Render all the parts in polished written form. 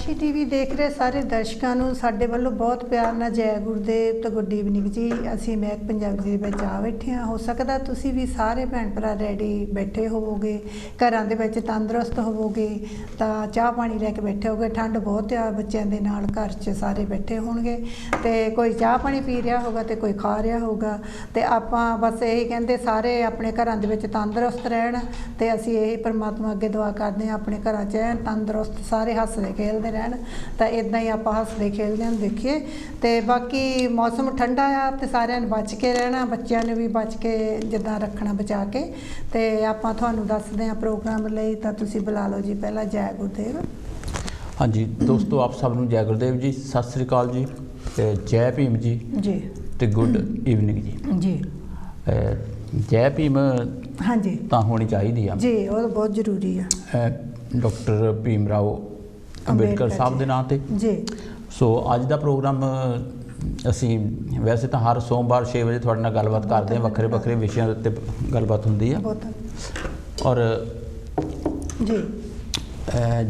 ਸਾਖੀ ਟੀਵੀ ਦੇਖ ਰਹੇ ਸਾਰੇ ਦਰਸ਼ਕਾਂ ਨੂੰ ਸਾਡੇ ਵੱਲੋਂ ਬਹੁਤ ਪਿਆਰ ਨਾਲ ਜੈ ਗੁਰਦੇਵ ਤੇ ਗੁੱਡ ਈਵਨਿੰਗ ਜੀ। ਅਸੀਂ ਮਹਿਕ ਪੰਜਾਬੀ ਦੇ ਵਿੱਚ ਆ ਬੈਠੇ ਹਾਂ। ਹੋ ਸਕਦਾ ਤੁਸੀਂ ਵੀ ਸਾਰੇ ਭੈਣ ਭਰਾ ਰੈਡੀ ਬੈਠੇ ਹੋਵੋਗੇ, ਘਰਾਂ ਦੇ ਵਿੱਚ ਤੰਦਰੁਸਤ ਹੋਵੋਗੇ, ਤਾਂ ਚਾਹ ਪਾਣੀ ਲੈ ਕੇ ਬੈਠੇ ਹੋਗੇ। ਠੰਡ ਬਹੁਤ ਆ, ਬੱਚਿਆਂ ਦੇ ਨਾਲ ਘਰ 'ਚ ਸਾਰੇ ਬੈਠੇ ਹੋਣਗੇ ਤੇ ਕੋਈ ਚਾਹ ਪਾਣੀ ਪੀ ਰਿਹਾ ਹੋਗਾ ਤੇ ਕੋਈ ਖਾ ਰਿਹਾ ਹੋਗਾ। ਤੇ ਆਪਾਂ ਬਸ ਇਹੀ ਕਹਿੰਦੇ ਸਾਰੇ ਆਪਣੇ ਘਰਾਂ ਦੇ ਵਿੱਚ ਤੰਦਰੁਸਤ ਰਹਿਣ ਤੇ ਅਸੀਂ ਇਹੀ परमात्मा अगे दुआ करते हैं अपने घर च तंदुरुस्त सारे हसदे खेलते रहन। तो इदा ही आप हसदे खेलते हैं देखिए। तो बाकी मौसम ठंडा आ तो सारे बच के रहना, बच्चों ने भी बच के जिदा रखना बचा के। तो आप तुहानू दसदे हैं प्रोग्राम लई, तो तुसीं बुला लो जी पहला जय गुरदेव। हाँ जी दोस्तों, आप सब नूं जय गुरदेव जी, सत श्री अकाल जी, जय भीम जी जी, तो गुड ईवनिंग जी जी। जय भीम हाँ जी तो होनी चाहिए जी, वो तो बहुत जरूरी है। डॉक्टर भीम राव अंबेडकर साहब के नाम से जी। सो अज का प्रोग्राम असी वैसे तो हर सोमवार 6 बजे थोड़े नाल गलबात करते हैं, वक्रे वक्रे विषयों उत्ते गलबात होंदी है। और जी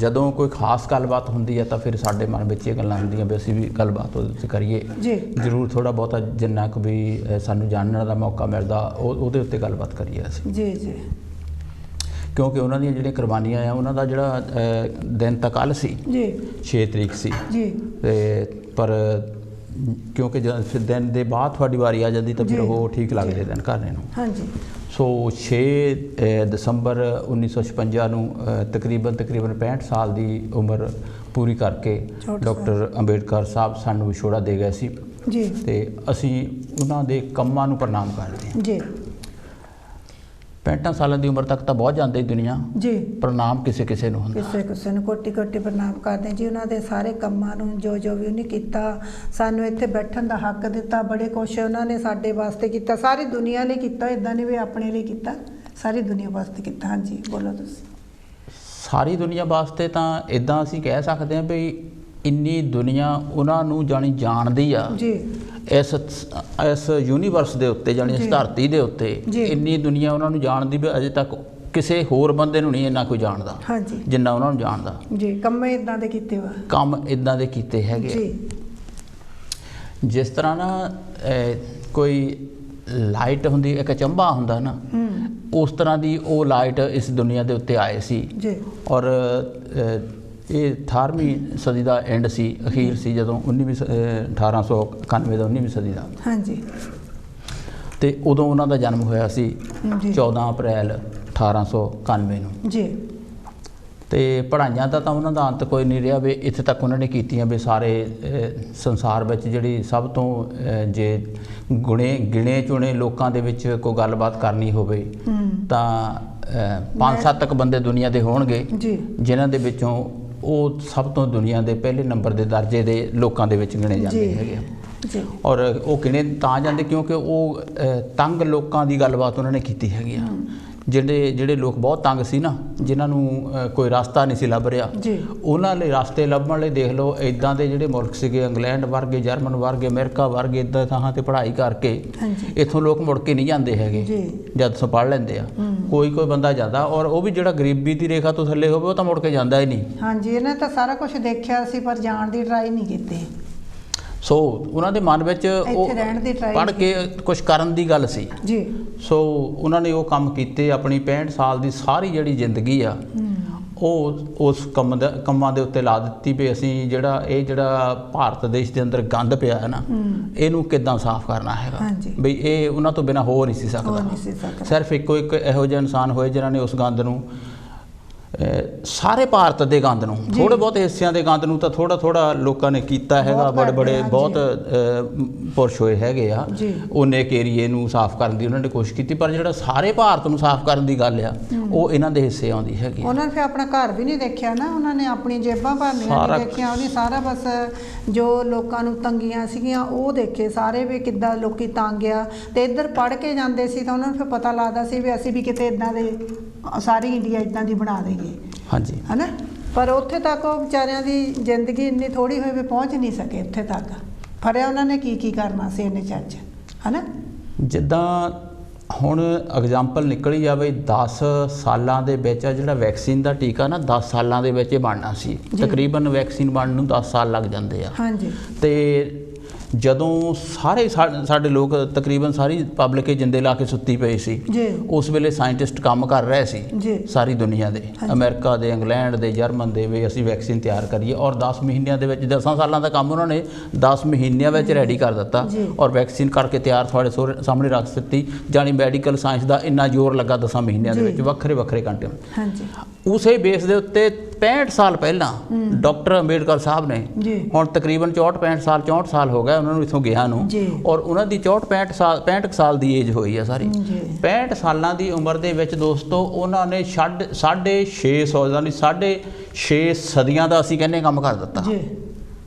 ਜਦੋਂ कोई खास गलबात होंदी है तो फिर साडे मन में ये गल्लां होंदियां भी असीं भी गलबात उहदे करिए जरूर, थोड़ा बहुता जिन्ना क भी सानूं जानने का मौका मिलदा उहदे उत्ते गलबात करिए असीं जी जी। क्योंकि उन्हां दी जिहड़ियां कुर्बानियां आ उन्हां दा जिहड़ा दिन तां कल सी जी 6 तरीक सी जी, ते पर क्योंकि फिर दिन दे बाद तुहाडी वारी आ जांदी तां फिर वो ठीक लगदे दिन घरने नूं। हाँ जी। सो 6 दसंबर 1956 नूं तकरीबन 65 साल की उम्र पूरी करके डॉक्टर अंबेडकर साहब सानू विछोड़ा दे गए सी जी। ते असी उन्हां दे कम्मां नूं प्रणाम करदे हां जी। 65 साल की उम्र तक तो बहुत जाती दुनिया जी, प्रणाम किसी किसी नूं हुंदा, किसी किसी नूं कोटि कोटि प्रणाम करते जी। उन्हां दे सारे कम्मां नूं जो जो भी उन्हें कीता, सानू इत्थे बैठण दा हक दिता, बड़े कुछ उन्होंने साडे वास्ते कीता, सारी दुनिया लई कीता, इदां नहीं भी अपने लिए कीता, सारी दुनिया वास्ते कीता। हाँ जी बोलो तुसीं। सारी दुनिया वास्ते तो इदां असीं कह सकते हैं भी इन्नी दुनिया उन्हां नूं जानी जानदी आ जी, इस यूनीवर्स के उत्ते जानी इस धरती के उत्ते इन्नी दुनिया उन्होंने जानती भी अजे तक किसी होर बंदे नूं नहीं इन्ना कोई जानदा। हाँ जी, जिन्ना उन्होंने जानदा जी। कम इदां दे कीते वा, कम इदां दे कीते हैगे जी। जिस तरह ना कोई लाइट हुंदी, एक चंबा हुंदा ना, उस तरह की वो लाइट इस दुनिया के उत्ते आए सी जी। और ये 18वीं सदी का एंड सी, अखीर सी जदों 1891 का 19वीं सदी का। हाँ जी। तो उदों उन्हों का जन्म होया सी 14 अप्रैल 1891 नूं जी। तो पढ़ाइयां का तो उन्हों का अंत कोई नहीं रहा भी इत्थे तक उन्होंने कीतियां भी सारे संसार में जिहड़ी सब तो जे गिणे चुने लोगों के विच कोई गलबात करनी होवे तां 5-7 तक बंदे दुनिया के होणगे जिन्हां दे विचों वो सब तो दुनिया के पहले नंबर के दर्जे के लोगों के विच गिणे जाते हैं। और वो गिणे तां जाते क्योंकि वो तंग लोगों की गलबात उन्होंने की हैगी आ। ਜਿਹੜੇ लोग बहुत तंग सी ना, जिन्होंने कोई रास्ता नहीं सी लभ रहा, उन्होंने रास्ते लभण लई देख लो इदां दे जिहड़े मुल्क सीगे इंग्लैंड वर्गे, जर्मन वर्गे, अमेरिका वर्गे, इदां थां ते पढ़ाई करके इत्थों लोग मुड़ के नहीं जाते हैगे जद सो पढ़ लैंदे आ। कोई कोई बंदा जाता और वो भी जिहड़ा गरीबी की रेखा तो थल्ले होवे वो तो मुड़ के जाता ही नहीं। हाँ जी, इन्हें तो सारा कुछ देखा सी पर जाण दी ट्राई नहीं कीती। सो उन्होंने मन में पढ़ के कुछ करन दी गल सी जी। सो उन्होंने वो काम किए, अपनी 65 साल की सारी जिहड़ी जिंदगी आ वो उस कम्मां दे उत्ते ला दित्ती भी असीं जिहड़ा भारत देश के अंदर गंद पिया है ना, इनू किदां साफ करना है बई ये उन्हां तो बिना हो नहीं सी सकदा। सिर्फ एक इहो जिहा इंसान होए जिन्हां ने उस गंद नूं सारे भारत के गंद नूं, थोड़े बहुत हिस्सिਆਂ के गंद नूं तो थोड़ा थोड़ा लोगों ने कीता हैगा, बड़े बड़े बहुत पुरुष होए हैगे आ उन्ने एक एरिए नूं साफ करन दी उन्होंने कोशिश की, पर जिहड़ा सारे भारत नूं साफ करन दी गल आ वो इन्हां दे हिस्से आउंदी हैगी। उन्होंने फिर अपना घर भी नहीं देखिया ना, उन्होंने अपनी जेबां भरनियां नहीं देखिया, उन्हें सारा बस जो लोगों नूं तंगियां सीगियां वो देखे सारे भी किद्दां लोकी तंग आ। ते इधर पढ़ के जांदे सी तां उन्होंने फिर पता लगदा सी भी असीं भी किते इदां दे सारी इंडिया इदां दी बना देईए। हाँ जी, है ना, पर उत्थे तक वो बेचारियां दी जिंदगी इन्नी थोड़ी हुई भी पहुँच नहीं सके उत्थे तक। फड़िया उन्होंने की करना सी इन्ने चर्च, है ना। जिद्दां ਹੁਣ ਐਗਜ਼ਾਮਪਲ ਨਿਕਲੀ ਜਾਵੇ 10 ਸਾਲਾਂ ਦੇ ਵਿੱਚ ਆ ਜਿਹੜਾ ਵੈਕਸੀਨ ਦਾ ਟੀਕਾ ਨਾ 10 ਸਾਲਾਂ ਦੇ ਵਿੱਚ ਇਹ ਬਣਨਾ ਸੀ। ਤਕਰੀਬਨ ਵੈਕਸੀਨ ਬਣਨ ਨੂੰ 10 ਸਾਲ ਲੱਗ ਜਾਂਦੇ ਆ। ਹਾਂਜੀ। ਤੇ ਜਦੋਂ ਸਾਰੇ ਸਾਡੇ ਲੋਕ ਤਕਰੀਬਨ ਸਾਰੀ ਪਬਲਿਕ ਜਿੰਦੇ ਲਾ ਕੇ ਸੁੱਤੀ ਪਈ ਸੀ, ਉਸ ਵੇਲੇ ਸਾਇੰਟਿਸਟ ਕੰਮ ਕਰ ਰਹੇ ਸੀ ਸਾਰੀ ਦੁਨੀਆ ਦੇ, ਅਮਰੀਕਾ ਦੇ, ਇੰਗਲੈਂਡ ਦੇ, ਜਰਮਨ ਦੇ, ਵੀ ਅਸੀਂ ਵੈਕਸੀਨ ਤਿਆਰ ਕਰੀਏ। ਔਰ 10 ਮਹੀਨਿਆਂ ਦੇ ਵਿੱਚ 10 ਸਾਲਾਂ ਦਾ ਕੰਮ ਉਹਨਾਂ ਨੇ 10 ਮਹੀਨਿਆਂ ਵਿੱਚ ਰੈਡੀ ਕਰ ਦਿੱਤਾ ਔਰ ਵੈਕਸੀਨ ਕਰਕੇ ਤਿਆਰ ਤੁਹਾਡੇ ਸਾਹਮਣੇ ਰੱਖ ਦਿੱਤੀ। ਜਾਣੀ ਮੈਡੀਕਲ ਸਾਇੰਸ ਦਾ ਇੰਨਾ ਜ਼ੋਰ ਲੱਗਾ 10 ਮਹੀਨਿਆਂ ਦੇ ਵਿੱਚ ਵੱਖਰੇ ਵੱਖਰੇ ਕੰਟੇ। ਉਸੇ ਬੇਸ ਦੇ ਉੱਤੇ 65 ਸਾਲ ਪਹਿਲਾਂ ਡਾਕਟਰ ਅੰਬੇਡਕਰ ਸਾਹਿਬ ਨੇ, ਹੁਣ ਤਕਰੀਬਨ 64 ਸਾਲ ਹੋ ਗਏ ਉਹਨਾਂ ਨੂੰ ਇੱਥੋਂ ਗਿਆ ਨੂੰ, ਔਰ ਉਹਨਾਂ ਦੀ 65 ਸਾਲ ਦੀ ਏਜ ਹੋਈ ਆ ਸਾਰੀ। 65 ਸਾਲਾਂ ਦੀ ਉਮਰ ਦੇ ਵਿੱਚ ਦੋਸਤੋ ਉਹਨਾਂ ਨੇ 650 ਯਾਨੀ 6.5 ਸਦੀਆਂ ਦਾ ਅਸੀਂ ਕਹਿੰਦੇ ਕੰਮ ਕਰ ਦਿੱਤਾ।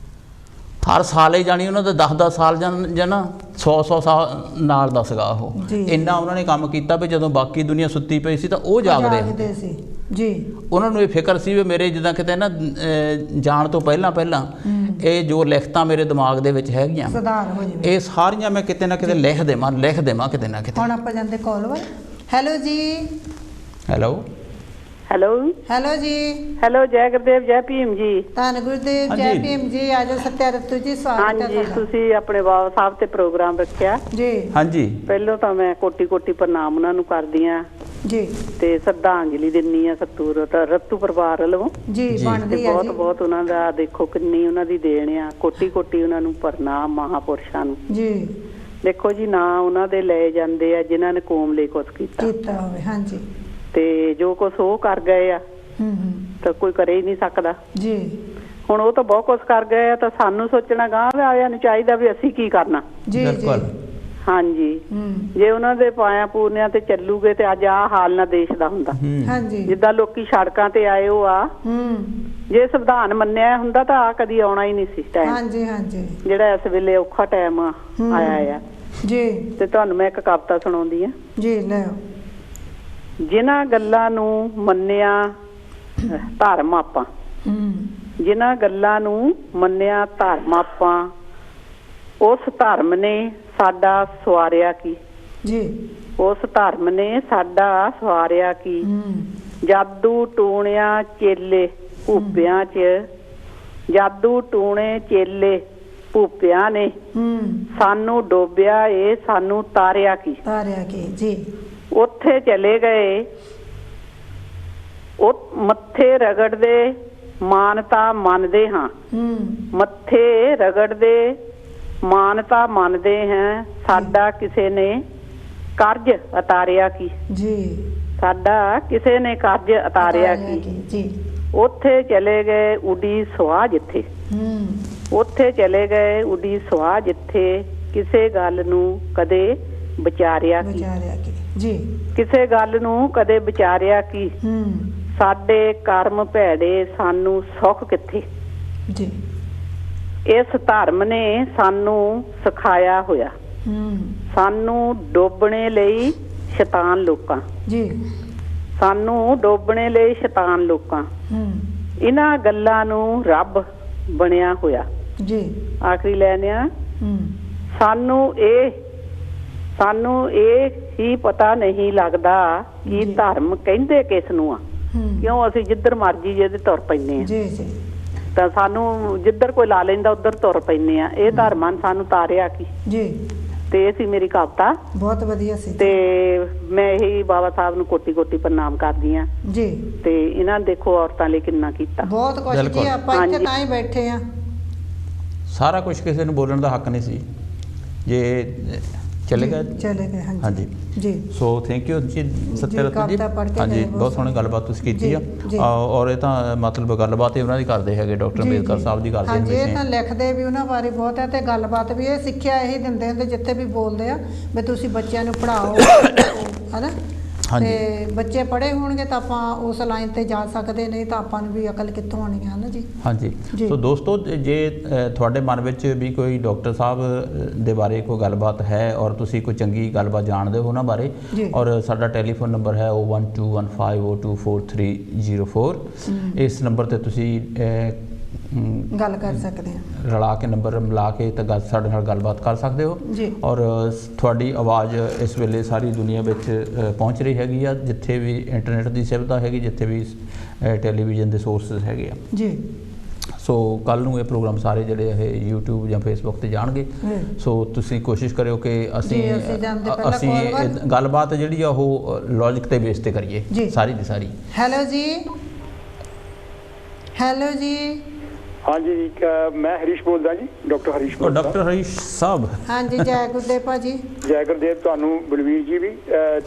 ਹਰ ਸਾਲ ਹੀ ਜਾਣੀ ਉਹਨਾਂ ਦਾ 10 ਸਾਲ ਜਾਂ ਨਾ 100 ਸਾਲ ਨਾਲ ਦੱਸਗਾ ਉਹ ਇੰਨਾ ਉਹਨਾਂ ਨੇ ਕੰਮ ਕੀਤਾ ਵੀ ਜਦੋਂ ਬਾਕੀ ਦੁਨੀਆ ਸੁੱਤੀ ਪਈ ਸੀ ਤਾਂ ਉਹ ਜਾਗਦੇ ਸੀ ਜੀ। ਉਹਨਾਂ ਨੂੰ ਇਹ ਫਿਕਰ ਸੀ ਵੀ ਮੇਰੇ ਜਿੱਦਾਂ ਕਿਤੇ ਨਾ ਜਾਣ ਤੋਂ ਪਹਿਲਾਂ ਇਹ ਜੋ ਲਿਖਤਾਂ ਮੇਰੇ ਦਿਮਾਗ ਦੇ ਵਿੱਚ ਹੈਗੀਆਂ ਇਹ ਸਾਰੀਆਂ ਮੈਂ ਕਿਤੇ ਨਾ ਕਿਤੇ ਲਿਖ ਦੇਵਾਂ ਕਿਤੇ ਨਾ ਕਿਤੇ। ਹੁਣ ਆਪਾਂ ਜਾਂਦੇ ਕਾਲ ਵੱਲ। ਹੈਲੋ ਜੀ। ਹੈਲੋ ਜੀ। ਹੈਲੋ, ਜੈ ਗੁਰਦੇਵ, ਜੈ ਭੀਮ ਜੀ। ਧੰਨ ਗੁਰਦੇਵ, ਜੈ ਭੀਮ ਜੀ। ਆਜੋ ਸਤਿਆ ਰਤੂ ਜੀ, ਸਵਾਗਤ ਹੈ ਤੁਹਾਡਾ। ਤੁਸੀਂ ਆਪਣੇ ਬਾਬਾ ਸਾਹਿਬ ਤੇ ਪ੍ਰੋਗਰਾਮ ਰੱਖਿਆ ਜੀ। ਹਾਂਜੀ, ਪਹਿਲਾਂ ਤਾਂ ਮੈਂ ਕੋਟੀ ਪ੍ਰਣਾਮ ਉਹਨਾਂ ਨੂੰ ਕਰਦੀ ਆ ਜੀ ਤੇ ਸ਼ਰਧਾਂਜਲੀ ਦਿੰਨੀ ਆ ਰਤੂ ਪਰਿਵਾਰ ਵੱਲੋਂ ਜੀ। ਬਣਦੀ ਆ ਬਹੁਤ ਉਹਨਾਂ ਦਾ ਦੇਖੋ ਕਿੰਨੀ ਉਹਨਾਂ ਦੀ ਦੇਣ ਆ। ਕੋਟੀ ਉਹਨਾਂ ਨੂੰ ਪ੍ਰਣਾਮ ਮਹਾਪੁਰਸ਼ਾਂ ਨੂੰ ਜੀ। ਦੇਖੋ ਜੀ, ਨਾ ਉਹਨਾਂ ਦੇ ਲਏ ਜਾਂਦੇ ਆ ਜਿਨ੍ਹਾਂ ਨੇ ਕੌਮ ਲਈ ਕੁਛ ਕੀਤਾ ਹੋਵੇ। ਹਾਂਜੀ। ਤੇ ਜੋ ਕੁਛ ਉਹ ਕਰ ਗਏ ਆ ਤਾਂ ਕੋਈ ਕਰੇ ਹੀ ਨਹੀਂ ਸਕਦਾ ਜੀ। ਹੁਣ ਉਹ ਤਾਂ ਬਹੁਤ ਕੁਛ ਕਰ ਗਏ ਆ ਤਾਂ ਸਾਨੂੰ ਸੋਚਣਾ ਗਾਂ ਵਾਲਿਆਂ ਨੂੰ ਚਾਹੀਦਾ ਵੀ ਅਸੀਂ ਕੀ ਕਰਨਾ ਜੀ। ਹਾਂਜੀ। ਜੇ ਉਹਨਾਂ ਦੇ ਪਾਇਆ ਪੂਰਨਿਆਂ ਤੇ ਚੱਲੂਗੇ ਤੇ ਅੱਜ ਆਹ ਹਾਲ ਨਾ ਦੇਸ਼ ਦਾ ਹੁੰਦਾ। ਹਾਂਜੀ। ਜਿੱਦਾਂ ਲੋਕੀ ਸੜਕਾਂ ਤੇ ਆਏ ਉਹ ਆ ਜੇ ਸੰਵਿਧਾਨ ਮੰਨਿਆ ਹੁੰਦਾ ਤਾਂ ਆ ਕਦੀ ਆਉਣਾ ਹੀ ਨਹੀਂ ਸੀ ਟਾਈਮ। ਹਾਂਜੀ ਹਾਂਜੀ। ਜਿਹੜਾ ਇਸ ਵੇਲੇ ਔਖਾ ਟਾਈਮ ਆਇਆ ਆ ਜੀ। ਤੇ ਤੁਹਾਨੂੰ ਮੈਂ ਇੱਕ ਕਵਿਤਾ ਸੁਣਾਉਂਦੀ ਆ ਜੀ। ਲੈ। ਜਿਨ੍ਹਾਂ ਗੱਲਾਂ ਨੂੰ ਮੰਨਿਆ ਧਰਮ ਆਪਾਂ, ਜਿਨ੍ਹਾਂ ਗੱਲਾਂ ਨੂੰ ਮੰਨਿਆ ਧਰਮ ਆਪਾਂ, ਉਸ ਧਰਮ ਨੇ ਸਾਡਾ ਸਵਾਰਿਆ ਕੀ ਜੀ। ਉਸ ਧਰਮ ਨੇ ਸਾਡਾ ਸਵਾਰਿਆ ਕੀ। ਜਾਦੂ ਟੂਣਿਆ ਚੇਲੇ ਭੂਪਿਆਂ 'ਚ, ਜਾਦੂ ਟੂਣੇ ਚੇਲੇ ਭੂਪਿਆਂ ਨੇ ਸਾਨੂੰ ਡੋਬਿਆ ਏ, ਸਾਨੂੰ ਤਾਰਿਆ ਕੀ ਜੀ। ਉੱਥੇ ਚਲੇ ਗਏ ਉਹ ਮੱਥੇ ਰਗੜਦੇ ਮਾਨਤਾ ਮੰਨਦੇ ਹਾਂ, ਮੱਥੇ ਰਗੜਦੇ ਮਾਨਤਾ ਮੰਨਦੇ ਹਾਂ, ਸਾਡਾ ਕਿਸੇ ਨੇ ਕਰਜ਼ ਉਤਾਰਿਆ ਕੀ ਜੀ। ਸਾਡਾ ਕਿਸੇ ਨੇ ਕਰਜ਼ ਉਤਾਰਿਆ ਕੀ ਜੀ। ਉੱਥੇ ਚਲੇ ਗਏ ਉਡੀ ਸੁਆਹ ਜਿੱਥੇ, ਉੱਥੇ ਚਲੇ ਗਏ ਉਡੀ ਸੁਆਹ ਜਿੱਥੇ, ਕਿਸੇ ਗੱਲ ਨੂੰ ਕਦੇ ਵਿਚਾਰਿਆ ਕੀ ਜੀ। ਕਿਸੇ ਗੱਲ ਨੂੰ ਕਦੇ ਵਿਚਾਰਿਆ ਕੀ। ਸਾਡੇ ਕਰਮ ਭੈੜੇ ਸਾਨੂੰ ਸੁੱਖ ਕਿੱਥੇ ਜੀ। ਇਸ ਧਰਮ ਨੇ ਸਾਨੂੰ ਸਿਖਾਇਆ ਹੋਇਆ, ਸਾਨੂੰ ਡੋਬਣੇ ਲਈ ਸ਼ੈਤਾਨ ਲੋਕਾਂ ਜੀ, ਸਾਨੂੰ ਡੋਬਣੇ ਲਈ ਸ਼ੈਤਾਨ ਲੋਕਾਂ। ਇਹਨਾਂ ਗੱਲਾਂ ਨੂੰ ਰੱਬ ਬਣਿਆ ਹੋਇਆ ਜੀ। ਆਖਰੀ ਲੈਣਿਆ ਸਾਨੂੰ ਇਹ ਹੀ ਪਤਾ ਨਹੀਂ ਲੱਗਦਾ ਕਿ ਧਰਮ ਕਹਿੰਦੇ ਕਿਸ ਨੂੰ ਆ। ਕਿਉਂ ਅਸੀਂ ਜਿੱਧਰ ਮਰਜੀ ਜਿਹਦੇ ਤੁਰ ਪੈਂਦੇ ਆ ਜੀ ਜੀ। ਤਾਂ ਸਾਨੂੰ ਜਿੱਧਰ ਕੋਈ ਲਾ ਲੈਂਦਾ ਉੱਧਰ ਤੁਰ ਪੈਂਦੇ ਆ। ਇਹ ਧਰਮਾਂ ਨੇ ਸਾਨੂੰ ਤਾਰਿਆ ਕੀ ਜੀ। ਤੇ ਇਹ ਸੀ ਮੇਰੀ ਕਵਿਤਾ। ਬਹੁਤ ਵਧੀਆ ਸੀ। ਤੇ ਮੈਂ ਇਹੀ ਬਾਬਾ ਸਾਹਿਬ ਨੂੰ ਕੋਟੀ ਪ੍ਰਣਾਮ ਕਰਦੀ ਆ ਜੀ। ਤੇ ਇਹਨਾਂ ਦੇਖੋ ਔਰਤਾਂ ਲਈ ਕਿੰਨਾ ਕੀਤਾ। ਬਹੁਤ ਕੁਝ ਜੀ। ਆਪਾਂ ਇੱਥੇ ਤਾਂ ਹੀ ਬੈਠੇ ਆ। ਸਾਰਾ ਕੁਝ ਕਿਸੇ ਨੂੰ ਬੋਲਣ ਦਾ ਹੱਕ ਨਹੀਂ ਸੀ ਜੇ ਚਲੇ ਗਏ। ਹਾਂਜੀ ਜੀ। ਸੋ ਥੈਂਕ ਯੂ ਜੀ ਸਤਿਆ ਰਤਨ ਜੀ। ਹਾਂਜੀ, ਬਹੁਤ ਸੋਹਣੀ ਗੱਲਬਾਤ ਤੁਸੀਂ ਕੀਤੀ ਆ। ਔਰ ਇਹ ਤਾਂ ਮਤਲਬ ਗੱਲਬਾਤ ਹੀ ਉਹਨਾਂ ਦੀ ਕਰਦੇ ਹੈਗੇ, ਡਾਕਟਰ ਅੰਬੇਦਕਰ ਸਾਹਿਬ ਦੀ ਕਰਦੇ ਨੇ। ਹਾਂਜੀ, ਇਹ ਤਾਂ ਲਿਖਦੇ ਵੀ ਉਹਨਾਂ ਬਾਰੇ ਬਹੁਤ ਹੈ ਤੇ ਗੱਲਬਾਤ ਵੀ ਇਹ ਸਿੱਖਿਆ ਇਹੀ ਦਿੰਦੇ ਹੁੰਦੇ ਜਿੱਥੇ ਵੀ ਬੋਲਦੇ ਆ ਵੀ ਤੁਸੀਂ ਬੱਚਿਆਂ ਨੂੰ ਪੜ੍ਹਾਓ ਹਨਾ। ਤੇ ਬੱਚੇ ਪੜ੍ਹੇ ਹੋਣਗੇ ਤਾਂ ਆਪਾਂ ਉਸ ਲਾਈਨ ਤੇ ਜਾ ਸਕਦੇ, ਨਹੀਂ ਤਾਂ ਆਪਾਂ ਨੂੰ ਵੀ ਅਕਲ ਕਿੱਥੋਂ ਆਉਣੀ ਹੈ ਨਾ ਜੀ। ਹਾਂਜੀ। ਸੋ ਦੋਸਤੋ, ਜੇ ਤੁਹਾਡੇ ਮਨ ਵਿੱਚ ਵੀ ਕੋਈ ਡਾਕਟਰ ਸਾਹਿਬ ਦੇ ਬਾਰੇ ਕੋਈ ਗੱਲਬਾਤ ਹੈ ਔਰ ਤੁਸੀਂ ਕੋਈ ਚੰਗੀ ਗੱਲਬਾਤ ਜਾਣਦੇ ਹੋ ਉਹਨਾਂ ਬਾਰੇ, ਔਰ ਸਾਡਾ ਟੈਲੀਫੋਨ ਨੰਬਰ ਹੈ 01215024304। ਇਸ ਨੰਬਰ ਤੇ ਤੁਸੀਂ ਗੱਲ ਕਰ ਸਕਦੇ ਹਾਂ, ਰਲਾ ਕੇ ਨੰਬਰ ਮਿਲਾ ਕੇ ਤਾਂ ਸਾਡੇ ਨਾਲ ਗੱਲਬਾਤ ਕਰ ਸਕਦੇ ਹੋ ਜੀ। ਔਰ ਤੁਹਾਡੀ ਆਵਾਜ਼ ਇਸ ਵੇਲੇ ਸਾਰੀ ਦੁਨੀਆ ਵਿੱਚ ਪਹੁੰਚ ਰਹੀ ਹੈਗੀ ਆ, ਜਿੱਥੇ ਵੀ ਇੰਟਰਨੈਟ ਦੀ ਸੁਵਿਧਾ ਹੈਗੀ, ਜਿੱਥੇ ਵੀ ਟੈਲੀਵਿਜ਼ਨ ਦੇ ਸੋਰਸਿਸ ਹੈਗੇ ਆ ਜੀ। ਸੋ ਕੱਲ ਨੂੰ ਇਹ ਪ੍ਰੋਗਰਾਮ ਸਾਰੇ ਜਿਹੜੇ ਇਹ YouTube ਜਾਂ Facebook ਤੇ ਜਾਣਗੇ। ਸੋ ਤੁਸੀਂ ਕੋਸ਼ਿਸ਼ ਕਰਿਓ ਕਿ ਅਸੀਂ ਗੱਲਬਾਤ ਜਿਹੜੀ ਆ ਉਹ ਲੌਜਿਕ ਤੇ ਬੇਸ ਤੇ ਕਰੀਏ ਸਾਰੀ ਦੀ ਸਾਰੀ। ਹੈਲੋ ਜੀ, ਹੈਲੋ ਜੀ। ਹਾਂਜੀ ਜੀ, ਮੈਂ ਹਰੀਸ਼ ਬੋਲਦਾ ਜੀ, ਡਾਕਟਰ ਹਰੀਸ਼ ਬੋਲਦਾ। ਡਾਕਟਰ ਹਰੀਸ਼ ਸਾਹਿਬ। ਹਾਂਜੀ, ਜੈ ਗੁਰਦੇਵ ਭਾਜੀ। ਜੈ ਗੁਰਦੇਵ ਤੁਹਾਨੂੰ, ਬਲਵੀਰ ਜੀ ਵੀ